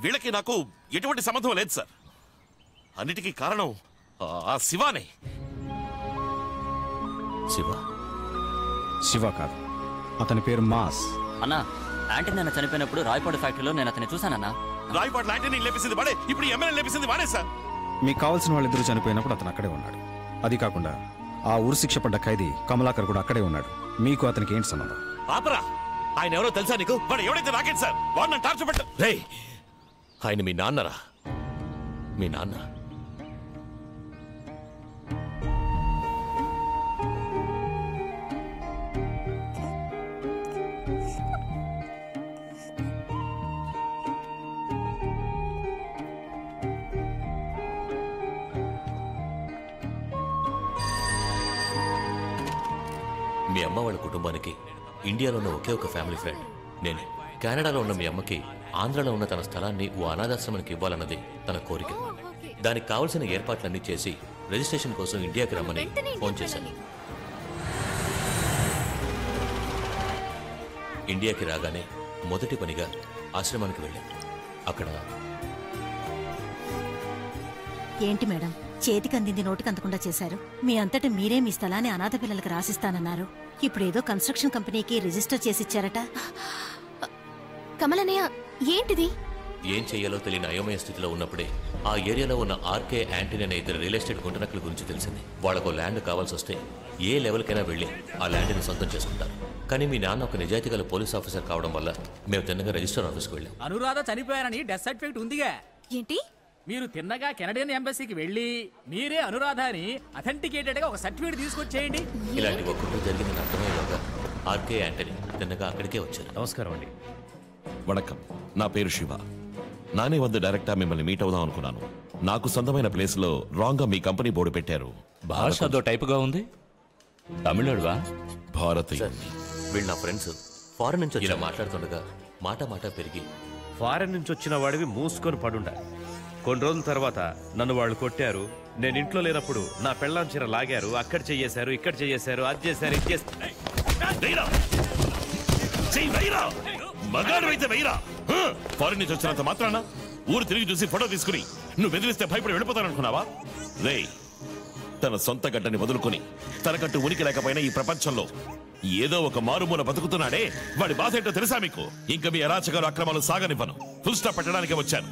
వీళ్ళకి నాకు ఎటువంటి సంబంధం లేదు సార్ అన్నిటికీ కారణం ఆ శివానే శివ శివ కాదు అతని పేరు మాస్ అన్నా ఆంటీ నాన్న చనిపోయినప్పుడు రాయపాడు ఫ్యాక్టరీలో నేను అతన్ని చూశానన్నా రాయపాడు లాంటి లేపిసింది వాడే ఇప్పుడు ఎమ్మెల్యే లేపిసింది వాడే సార్ మీకు కావాల్సిన వాళ్ళిద్దరూ చనిపోయినప్పుడు అతను అక్కడే ఉన్నాడు అది కాకుండా ఆ ఊరు శిక్ష పడ్డ ఖైదీ కమలాకర్ కూడా అక్కడే ఉన్నాడు మీకు అతనికి ఏంటి సంబంధం ఆపరా ఆయన ఎవరో తెలుసా నీకు వాడు ఎవడైతే నాకేంటి సార్ వాడు నన్ను టార్చర్ పెట్ట రే ఆయన మీ నాన్నరా మీ నాన్న మీ అమ్మ వాళ్ళ కుటుంబానికి ఇండియాలో ఉన్న ఒకే ఒక ఫ్యామిలీ ఫ్రెండ్ నేనే. కెనడాలో ఉన్న మీ అమ్మకి ఆంధ్రాలో ఉన్న తన స్థలాన్ని ఓ అనాథాశ్రమానికి ఇవ్వాలన్నది తన కోరిక. దానికి కావలసిన ఏర్పాట్లన్నీ చేసి రిజిస్ట్రేషన్ కోసం ఇండియాకి రమ్మని ఫోన్ చేశాను. ఇండియాకి రాగానే మొదటి పనిగా ఆశ్రమానికి వెళ్ళాను. అక్కడ ఏంటి మేడం, చేతికి అందింది నోటికి అందకుండా చేశారు. మీ అంతటా మీరే మీ స్థలాన్ని అనాథ పిల్లలకు రాసిస్తానన్నారు. ఇప్పుడు ఏదో కన్స్ట్రక్షన్ కంపెనీకి రిజిస్టర్ చేసి ఇచ్చారట. కమలనయ్య, ఏంటిది? ఏం చెయ్యాలో తెలియని అయోమయ స్థితిలో ఉన్నప్పుడే ఆ ఏరియాలో ఉన్న ఆర్కే యాంటనీ అనే ఇద్దరు రియల్ ఎస్టేట్ గుంటనక్కల గురించి తెలిసింది. వాళ్ళకు ల్యాండ్ కావాల్సి వస్తే ఏ లెవెల్కైనా వెళ్ళి ఆ ల్యాండ్ని సొంతం చేసుకుంటారు. కానీ మీ నాన్న ఒక నిజాయితీ గల పోలీస్ ఆఫీసర్ కావడం వల్ల మేము తిన్నగా రిజిస్టర్ ఆఫీస్కి వెళ్ళాం. అనురాధ చనిపోయారని డెత్ సర్టిఫికేట్ ఉందిగా. ఏంటి? మీరు తిన్నగా కెనడియన్ ఎంబసీకి వెళ్ళి మీరే అనురాధ అని అథెంటికేటెడ్ గా ఒక సర్టిఫికేట్ తీసుకొచ్చేయండి. ఇలాంటి ఒక్కటి జరిగిందని అర్థమయ్యేలాగా ఆర్కే యాంటనీ తిన్నగా అక్కడికే వచ్చారు. నమస్కారం అండి. వణకం, నా పేరు శివ. నానే వద్ద డైరెక్టా మిమ్మల్ని మీట్ అవుదాం అనుకున్నాను. నాకు సొంతమైన ప్లేస్ లో రాంగ్ గా మీ కంపెనీ బోర్డు పెట్టారు. భాష అదో టైపుగా ఉంది. తమిళనాడువా? భారతీయ. వీళ్ళు నా ఫ్రెండ్స్. ఫారెన్ నుంచి ఇలా మాట్లాడుతుండగా మాట మాట పెరిగి ఫారెన్ నుంచి వచ్చిన వాడివి మూసుకొని పడుండా. కొన్ని రోజుల తర్వాత నన్ను వాళ్ళు కొట్టారు. నేను ఇంట్లో లేనప్పుడు నా పెళ్ళాం చీర లాగారు. అక్కడ చెయ్యేశారు, ఇక్కడ చెయ్యేశారు, అది చేశారు, ఇది చేశారు. ఫారెన్ నుంచి వచ్చినంత మాత్రాన ఊరు తిరిగి చూసి ఫోటో తీసుకుని నువ్వు బెదిరిస్తే భయపడి వెళ్ళిపోతాననుకున్నావా? రే, తన సొంత గడ్డని వదులుకొని తనకంటూ ఉనికి లేకపోయినా ఈ ప్రపంచంలో ఏదో ఒక మారుమూల బతుకుతున్నాడే, వాడి బాధ ఏంటో తెలుసా మీకు? ఇంకా మీ అరాచకాలు అక్రమాలు సాగనివ్వను. ఫుల్ స్టాప్ పెట్టడానికే వచ్చాను.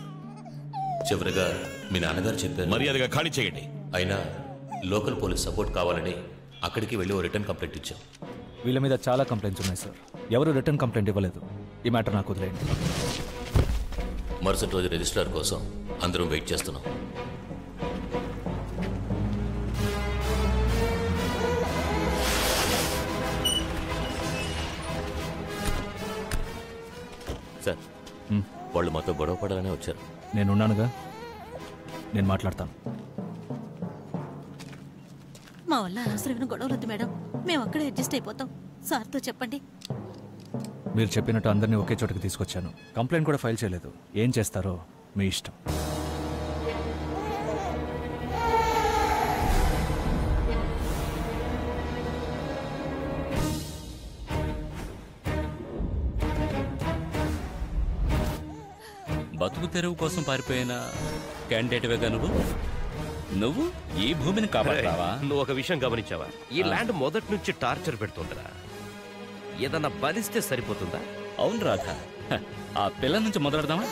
చివరిగా మీ నాన్నగారు చెప్పారు మర్యాదగా ఖాళీ చేయండి. అయినా లోకల్ పోలీస్ సపోర్ట్ కావాలని అక్కడికి వెళ్ళి ఓ రిటర్న్ కంప్లైంట్ ఇచ్చాం. వీళ్ళ మీద చాలా కంప్లైంట్స్ ఉన్నాయి సార్. ఎవరు రిటర్న్ కంప్లైంట్ ఇవ్వలేదు. ఈ మ్యాటర్ నాకు వదిలేయండి. మరుసటి రోజు రిజిస్ట్రార్ కోసం అందరం వెయిట్ చేస్తున్నాం. సార్, వాళ్ళు మాతో గొడవ పడాలనే వచ్చారు. నేనున్నానుగా, నేను మాట్లాడతాను. మా వల్ల అనవసరమైన గొడవలు వద్దు మేడం, మేము అక్కడే అడ్జస్ట్ అయిపోతాం. సార్తో చెప్పండి. మీరు చెప్పినట్టు అందరినీ ఒకే చోటకి తీసుకొచ్చాను. కంప్లైంట్ కూడా ఫైల్ చేయలేదు. ఏం చేస్తారో మీ ఇష్టం. బతుకు తెరువు కోసం పారిపోయిన క్యాండిడేట్వేగా నువ్వు ఈ భూమిని కాపాడతావా? నువ్వు ఒక విషయం గమనించావా? ఈ ల్యాండ్ మొదటి నుంచి టార్చర్ పెడుతుంటరా. ఏదన్నా బలిస్తే సరిపోతుందా? అవును రాధ, ఆ పిల్ల నుంచి మొదలెడదామా?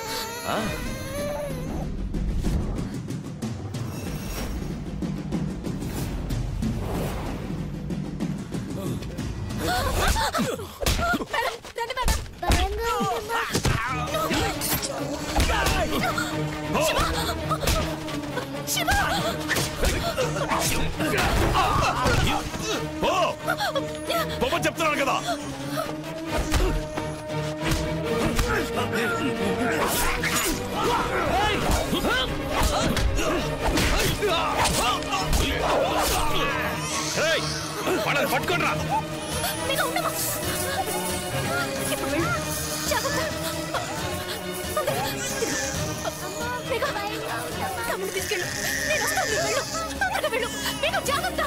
చెప్తున్నాను కదా. పట్టుకోండిరా. తీసుకెళ్ళు, నేను వస్తాను. వెళ్ళు, తొందరగా వెళ్ళు. మీకు జాగ్రత్త.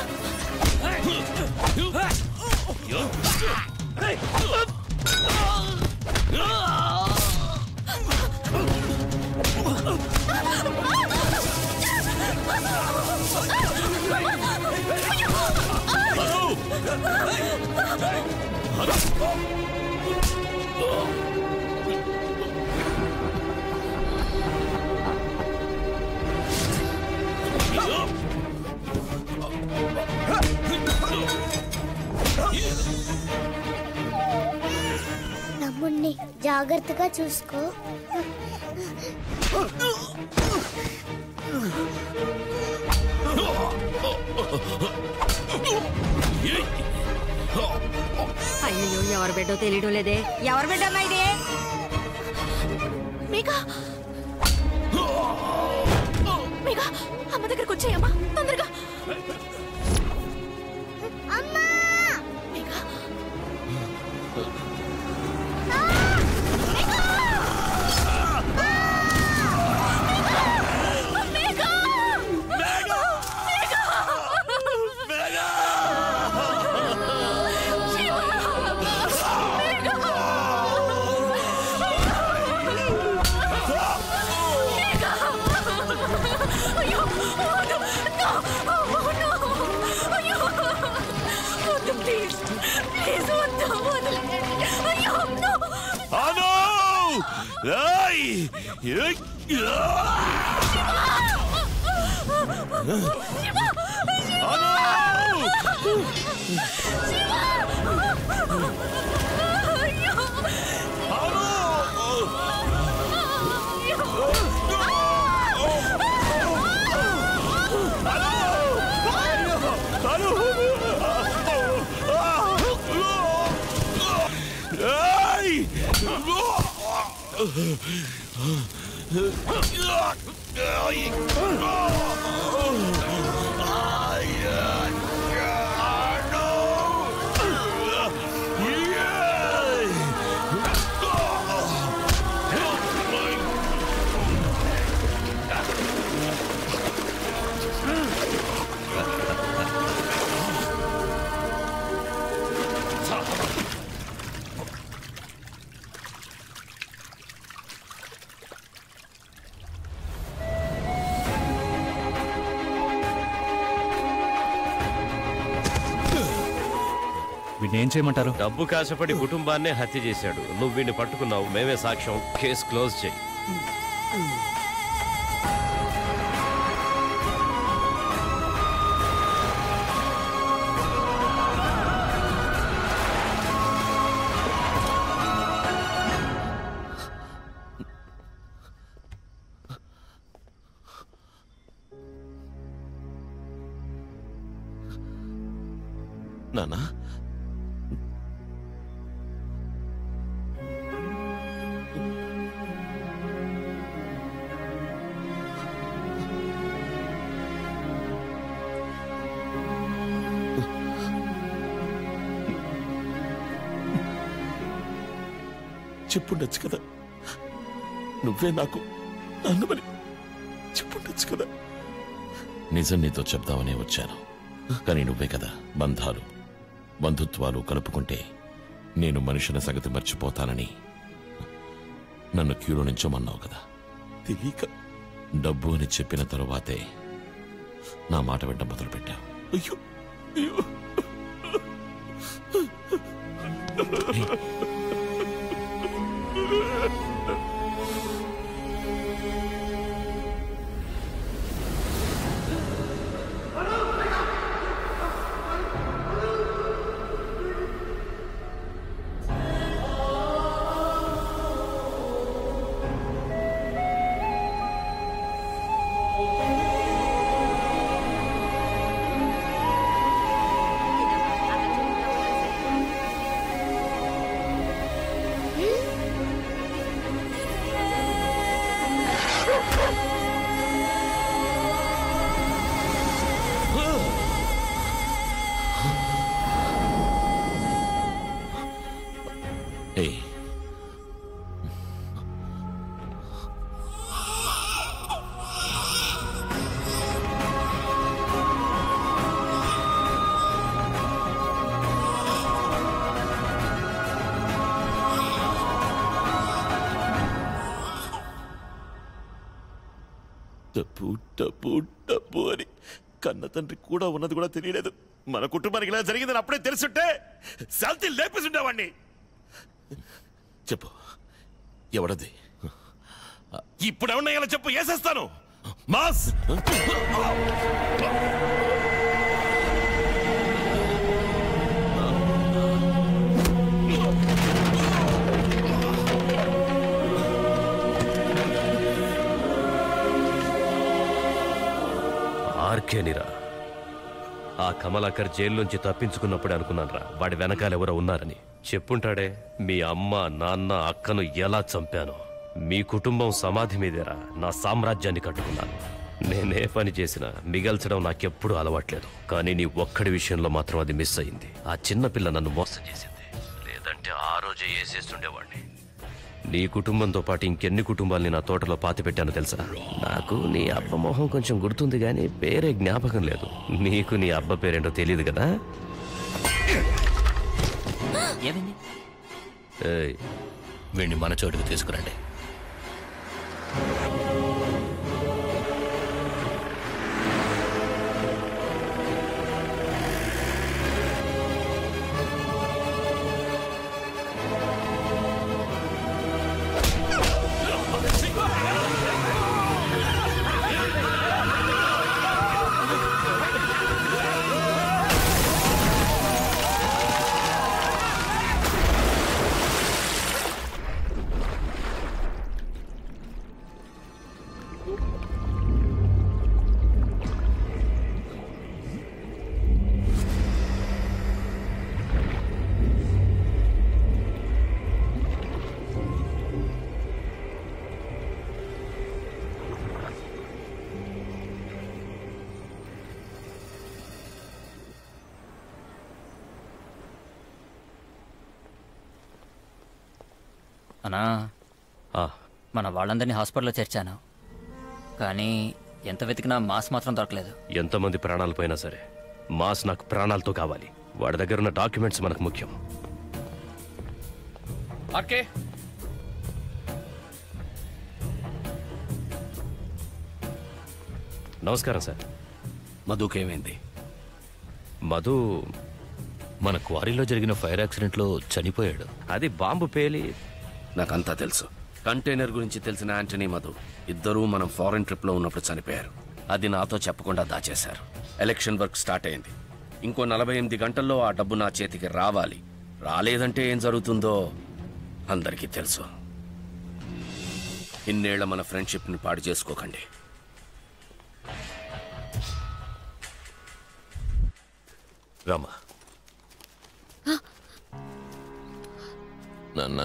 తమ్ముణ్ణి జాగ్రత్తగా చూసుకో. అయ్యో, ఎవరు బిడ్డో తెలియడం లేదే. ఎవరు బిడ్డ అమ్మా ఇది? మేఘా, మేఘా, అమ్మ దగ్గరకు వచ్చాయమ్మా, తొందరగా. అమ్మా! మేఘా, ఏం చేయమంటారు? డబ్బు కాశపడి కుటుంబాన్నే హత్య చేశాడు. నువ్వు వీడిని పట్టుకున్నావు, మేమే సాక్ష్యం. కేసు క్లోజ్ చేయి. నానా చెప్పుండొచ్చు కదా, నువ్వే నాకు అన్నమని చెప్పుండొచ్చు కదా. నిజం నీతో చెప్దామనే వచ్చాను, కానీ నువ్వే కదా బంధాలు బంధుత్వాలు కలుపుకుంటే నేను మనుషుల సంగతి మర్చిపోతానని నన్ను క్యూలో నించోమన్నావు కదా. తెలియక డబ్బు అని చెప్పిన తరువాతే నా మాట వెంట మొదలుపెట్టావు. అయ్యో డబ్బు డబ్బు డబ్బు అని కన్న తండ్రి కూడా ఉన్నది కూడా తెలియలేదు. మన కుటుంబానికి ఇలా జరిగిందని అప్పుడే తెలుసుంటే శాంతి లేపేసుండేవాడిని. చెప్పు ఎవడది? ఇప్పుడు ఎవరినైనా ఇలా చెప్పు, వేసేస్తాను. మాస్ ఆర్కేనిరా. ఆ కమలాకర్ జైల్లోంచి తప్పించుకున్నప్పుడే అనుకున్నాను రా వాడి వెనకాలెవరో ఉన్నారని. చెప్పుంటాడే మీ అమ్మ నాన్న అక్కను ఎలా చంపాను. మీ కుటుంబం సమాధి మీదేరా నా సామ్రాజ్యాన్ని కట్టుకున్నాను. నేనే పని చేసినా మిగల్చడం నాకెప్పుడూ అలవాట్లేదు, కానీ నీ ఒక్కడి విషయంలో మాత్రం అది మిస్ అయింది. ఆ చిన్నపిల్ల నన్ను మోసం చేసింది, లేదంటే ఆ రోజే వేసేస్తుండేవాడిని. నీ కుటుంబంతో పాటు ఇంకెన్ని కుటుంబాల్ని నా తోటలో పాతిపెట్టాను తెలుసా? నాకు నీ అబ్బ మొహం కొంచెం గుర్తుంది, కానీ పేరే జ్ఞాపకం లేదు. నీకు నీ అబ్బ పేరేంటో తెలియదు కదా? వీడిని మన చోటుకు తీసుకురండి. అన్నా మన వాళ్ళందరినీ హాస్పిటల్లో చేర్చాను, కానీ ఎంత వెతికినా మాస్ మాత్రం దొరకలేదు. ఎంతమంది ప్రాణాలు పోయినా సరే మాస్ నాకు ప్రాణాలతో కావాలి. వాడి దగ్గర ఉన్న డాక్యుమెంట్స్ మనకు ముఖ్యం. ఓకే, నమస్కారం సార్. మధుకేమైంది? మధు మన క్వారీలో జరిగిన ఫైర్ యాక్సిడెంట్లో చనిపోయాడు. అది బాంబు పేలి. నాకంతా తెలుసు. కంటైనర్ గురించి తెలిసిన యాంటనీ, మధు ఇద్దరూ మనం ఫారెన్ ట్రిప్లో ఉన్నప్పుడు చనిపోయారు. అది నాతో చెప్పకుండా దాచేశారు. ఎలక్షన్ వర్క్ స్టార్ట్ అయింది. ఇంకో 48 గంటల్లో ఆ డబ్బు నా చేతికి రావాలి. రాలేదంటే ఏం జరుగుతుందో అందరికీ తెలుసు. ఇన్నేళ్ల మన ఫ్రెండ్షిప్ని పాడు చేసుకోకండి. రామా, నాన్న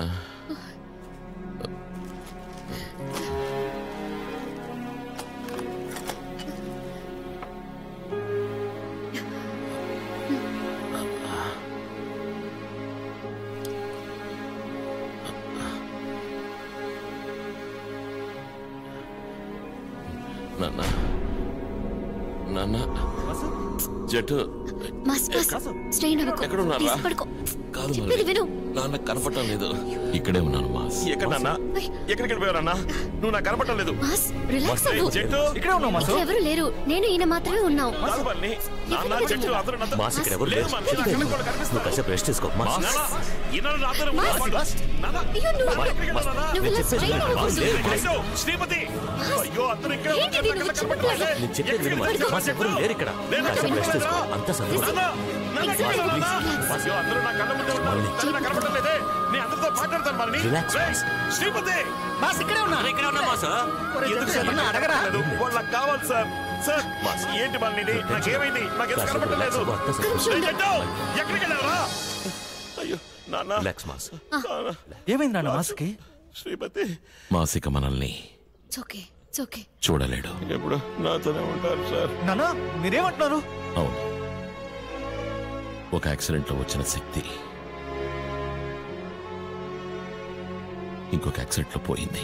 నాన్న నాన్న జట్టు కాదు, నాన్న కనపడటం లేదు. ఇక్కడే ఉన్నాను మాస్. ఎక్కడ నాన్న? ఎక్కడికి వెళ్ళిపోయారన్నా? నువ్వు నాకు కనపడటం లేదు. ఇక్కడే ఉన్నావు మాస్. ఎవరు లేరు, నేను ఈయన మాత్రమే ఉన్నాం. మాస్ ఇక్కడ ఎవరు లేరు. నువ్వు కాసేపు రెస్ట్ తీసుకో. శ్రీపతి, అయ్యో అందరూ ఇక్కడ నేను చెప్పేది విను మాస్. ఎవరు లేరు ఇక్కడ. కాసేపు రెస్ట్ తీసుకో. అంత సంతోషం. అందరూ నా కళ్ళ ముందే ఉన్నారు. నాకు కనపడటం లేదే. నేను అందరితో మాట్లాడతాను మరి. శ్రీపతి, ఇక్కడే ఉన్నా మాస్. ఎందుకు సార్ నన్ను అడగరాలేదు? వాళ్ళకి కావాలి సార్. సార్ ఏంటి మళ్ళీ నాకేమైంది? నాకు ఎందుకు కనపడటం లేదు? ఎక్కడికి వెళ్ళారా? అయ్యో నాన్న. Relax mass. ఏమైంది నాన్న మాస్కి? శ్రీపతి మాసిక మనల్ని చూడలేడు. ఎప్పుడు నాతోనే ఉంటారు సార్. నాన్న మీరేమంటున్నారు? అవును, ఒక యాక్సిడెంట్లో వచ్చిన శక్తి ఇంకొక యాక్సిడెంట్లో పోయింది.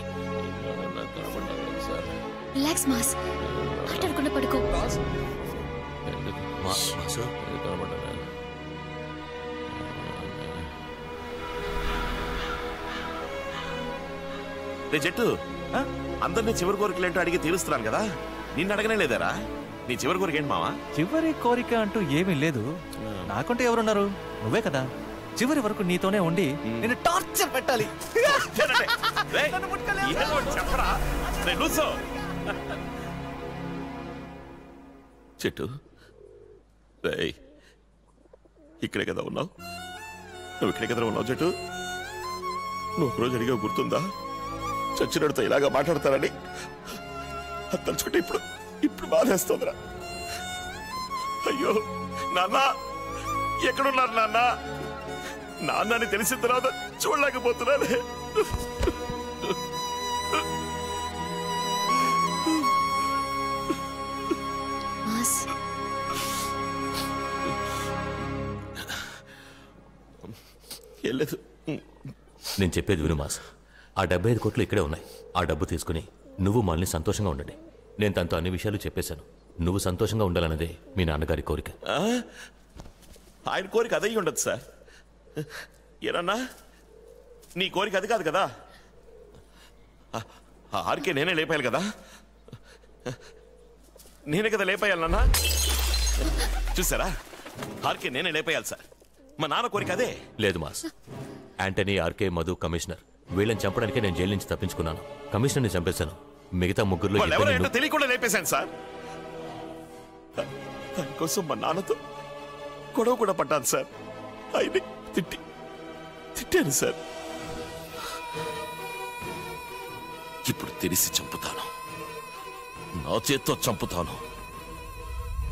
రిలాక్స్ మాస్, మాట్లాడకుండా పడుకో. రే జట్టు, అందరినీ చివరి కోరికలు ఏంటో అడిగి తీరుస్తున్నాను కదా, నిన్ను అడగనే లేదారా? నీ చివరి కోరిక ఏంటి మావా? చివరి కోరిక అంటూ ఏమీ లేదు. నాకంటే ఎవరున్నారు? నువ్వే కదా. చివరి వరకు నీతోనే ఉండి నేను టార్చర్ పెట్టాలి. చెట్టు, ఇక్కడే కదా ఉన్నావు? నువ్వు ఇక్కడే కదా ఉన్నావు చెట్టు? నువ్వు ఒకరోజు అడిగా గుర్తుందా? చచ్చినడితో ఇలాగా మాట్లాడతారని. అది తలుచుకుంటే ఇప్పుడు బాధేస్తుందిరా. అయ్యో నాన్న, ఎక్కడున్నారు నాన్న? నాన్నని తెలిసిన తర్వాత చూడలేకపోతున్నానే. వెళ్ళలేదు. నేను చెప్పేది విను మాస్. ఆ 75 కోట్లు ఇక్కడే ఉన్నాయి. ఆ డబ్బు తీసుకుని నువ్వు మనల్ని సంతోషంగా ఉండండి. నేను తనతో అన్ని విషయాలు చెప్పేశాను. నువ్వు సంతోషంగా ఉండాలన్నదే మీ నాన్నగారి కోరిక. ఆయన కోరిక అదయ్యి ఉండదు సార్. ఏనన్నా, నీ కోరిక అది కాదు కదా. ఆర్కే నేనే లేపాయాలి కదా. నేనే కదా లేపాయాలన్నా. చూసారా, ఆర్కే నేనే లేపాయాలి సార్. మా నాన్న కోరిక అదే. లేదు మాస్. యాంటనీ, ఆర్కే, మధు, కమిషనర్ వీళ్ళని చంపడానికే నేను జైలు నుంచి తప్పించుకున్నాను. కమిషనర్ని చంపేశాను. మిగతా ముగ్గురులో ఎవరైనా తెలియకుండా లేపేశాను సార్. దానికోసం మా నాన్నతో గొడవ కూడా పడ్డాను సార్. ఆయన్ని తిట్టాను సార్. ఇప్పుడు తెలిసి చంపుతాను. నా చేత్తో చంపుతాను.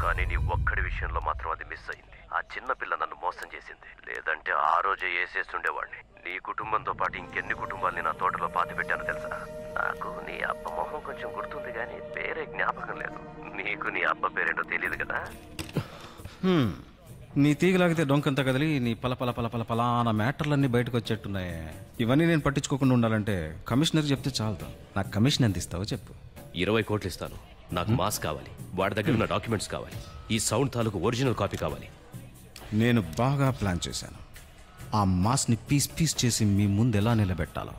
కానీ నీ ఒక్కడి విషయంలో మాత్రం అది మిస్ అయింది. ఆ చిన్న పిల్ల నన్ను మోసం చేసింది. లేదంటే ఆ రోజే వేసేస్తుండేవాడిని. నీ కుటుంబంతో పాటు ఇంకెన్ని కుటుంబాల్ని నా తోటలో పాతి పెట్టాను తెలుసా? నాకు నీ అబ్బ మొహం కొంచెం గుర్తుంది, కానీ పేరే జ్ఞాపకం లేదు. నీకు నీ అబ్బ పేరేంటో తెలియదు కదా. నీ తీగలాగితే డొంకంతా కదిలి నీ పల పల పల పల పలానా మ్యాటర్లన్నీ బయటకు వచ్చేట్టున్నాయి. ఇవన్నీ నేను పట్టించుకోకుండా ఉండాలంటే కమిషనర్ చెప్తే చాలదు. నాకు కమిషన్ ఎంత ఇస్తావో చెప్పు. 20 కోట్లు ఇస్తాను. నాకు మాస్ కావాలి, వాడి దగ్గర ఉన్న డాక్యుమెంట్స్ కావాలి, ఈ సౌండ్ తాలూకు ఒరిజినల్ కాపీ కావాలి. నేను బాగా ప్లాన్ చేశాను. ఆ మాస్ని పీస్ పీస్ చేసి మీ ముందు ఎలా నిలబెట్టాలో.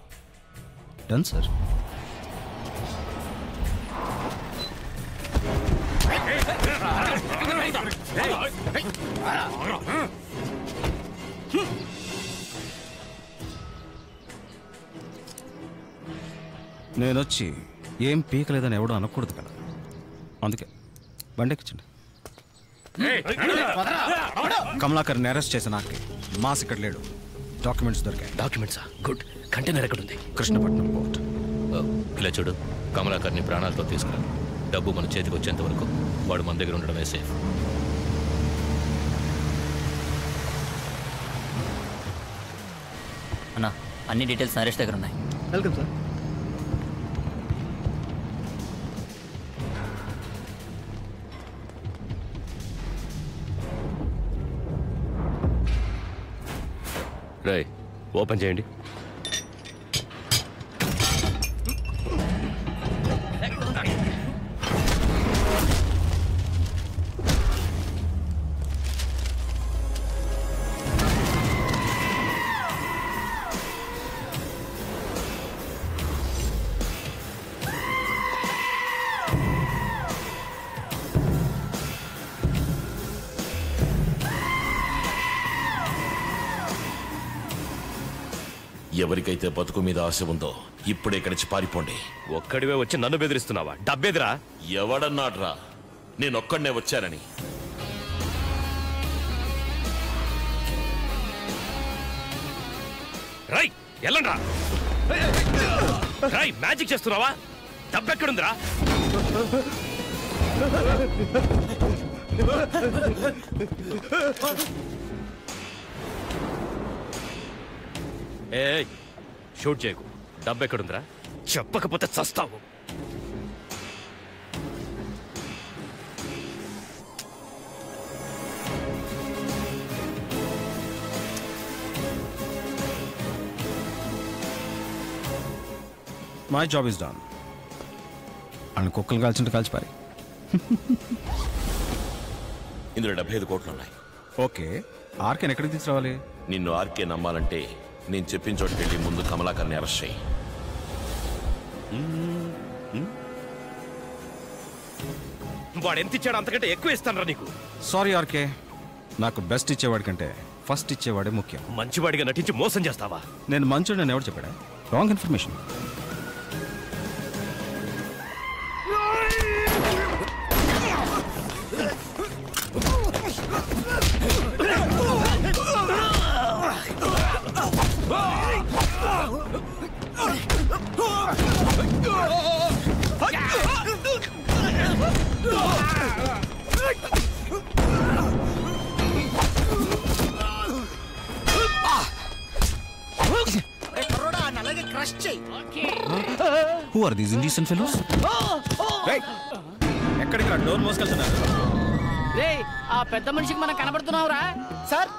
Done sir. నేనొచ్చి ఏం పీకలేదని ఎవడో అనకూడదు కదా, అందుకే బండెక్కించండి. కమలాకర్ని అరెస్ట్ చేసిన నాకే మాస్ ఇక్కడ లేడు. డాక్యుమెంట్స్ దొరికాయి. డాక్యుమెంట్సా? గుడ్. కంటైనర్ ఎక్కడుంది? కృష్ణపట్నం పోర్ట్. ఇలా చూడు, కమలాకర్ని ప్రాణాలతో తీసుకురా. డబ్బు మన చేతికి వచ్చేంత వరకు వాడు మన దగ్గర ఉండడమే సేఫ్. అన్నా, అన్ని డీటెయిల్స్ నరేష్ దగ్గర ఉన్నాయి. Welcome sir. రేయ్, ఓపెన్ చేయండి. ఎవరికైతే బతుకు మీద ఆశ ఉందో ఇప్పుడే ఇక్కడికి పారిపోండి. ఒక్కడివే వచ్చి నన్ను బెదిరిస్తున్నావా? డబ్బేదిరా? ఎవడన్నాడ్రా నేనొక్కడనే వచ్చానని? రై, ఎల్లండ్రా. రై, మ్యాజిక్ చేస్తున్నావా? డబ్బెక్కడుందిరా? ఏ, షూట్ చేయకు. డబ్బెక్కడుందిరా? చెప్పకపోతే చస్తావు. My job is done. అని కుక్కలు కాల్చుంటే కాల్చిపారి. ఇందులో 75 కోట్లు ఉన్నాయి. ఓకే, ఆర్కేని ఎక్కడికి తీసుకురావాలి? నిన్ను ఆర్కే నమ్మాలంటే నేను చెప్పిన చోటుకి వెళ్ళి ముందు కమలాకర్ని అరెస్ట్ చేయి. వాడు ఎంత ఇచ్చాడు అంతకంటే ఎక్కువ ఇస్తానరా నీకు. సారీ ఆర్కే, నాకు బెస్ట్ ఇచ్చేవాడి కంటే ఫస్ట్ ఇచ్చేవాడే ముఖ్యం. మంచివాడిగా నటించి మోసం చేస్తావా? నేను మంచోడు నేను ఎవరు చెప్పాడా? Wrong information. Who are these indecent fellows? ఎక్కడికి రా డోర్ మోసుకెళ్తున్నారు? రేయ్, ఆ పెద్ద మనిషికి మనం కనబడుతున్నావురా? సార్,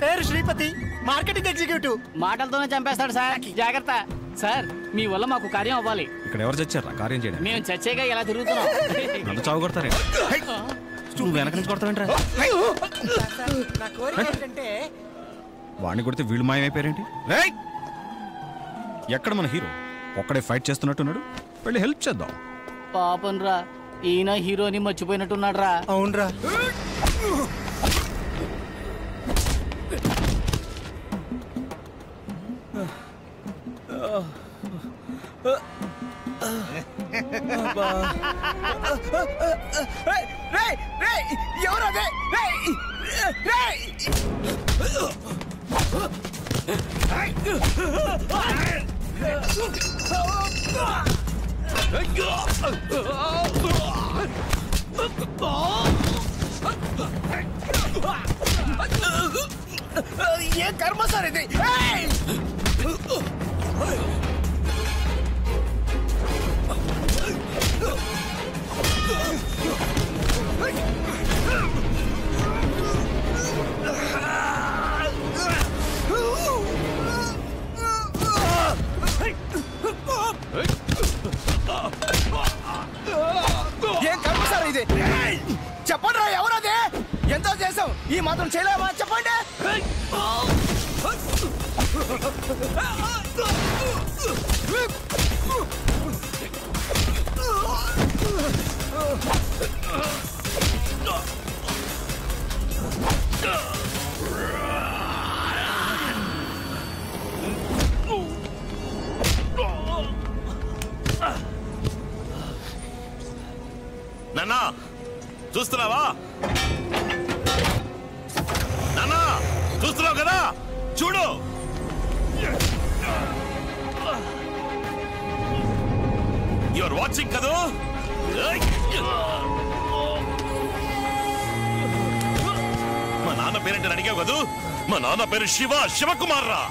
పేరు శ్రీపతి, మార్కెటింగ్ ఎగ్జిక్యూటివ్. మాటలతోనే చంపేస్తాడు సార్, జాగ్రత్త. సార్, మీ వల్ల మాకు కార్యం అవ్వాలి. ఇక్కడ ఎవరు చచ్చారా కార్యం చేయడం? మేము చచ్చేగా ఇలా తిరుగుతున్నాం. నన్ను చావు కొడతారే? నువ్వు వెనక నుంచి కొడతావేంట్రా? నా కోరిక ఏంటంటే వాడిని కొడితే వీళ్ళు మాయమైపోయారేంటి? ఎక్కడ మన హీరో? ఒక్కడే ఫైట్ చేస్తున్నట్టున్నాడు. వెళ్ళి హెల్ప్ చేద్దాం. పాపం రా, ఈయన హీరోని మర్చిపోయినట్టున్నాడు రా. అవునరా. ఎవరదే? ఏ కర్మ సార్ ఇది? ఈ మాత్రం చేయలేమా చెప్పండి. నాన్నా చూస్తున్నావా? నాన్నా చూస్తున్నావు కదా, చూడు. యువర్ వాచింగ్ కదా. మా నాన్న పేరేంటని అడిగావు కదూ? మా నాన్న పేరు శివకుమార్ రా.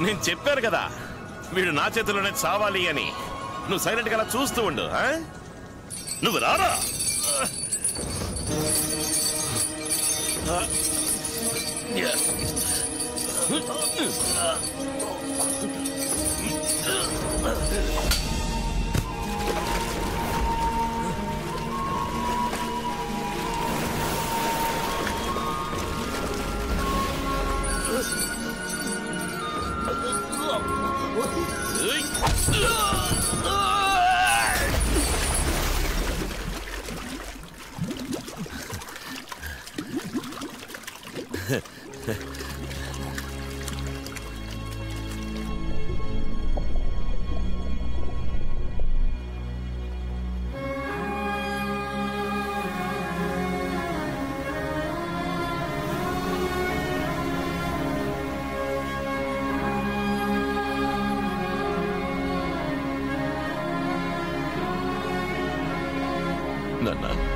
నేను చెప్పాను కదా వీడు నా చేతిలోనే చావాలి అని. నువ్వు సైలెంట్ గా చూస్తూ ఉండు. నువ్వు రారా. నాన్న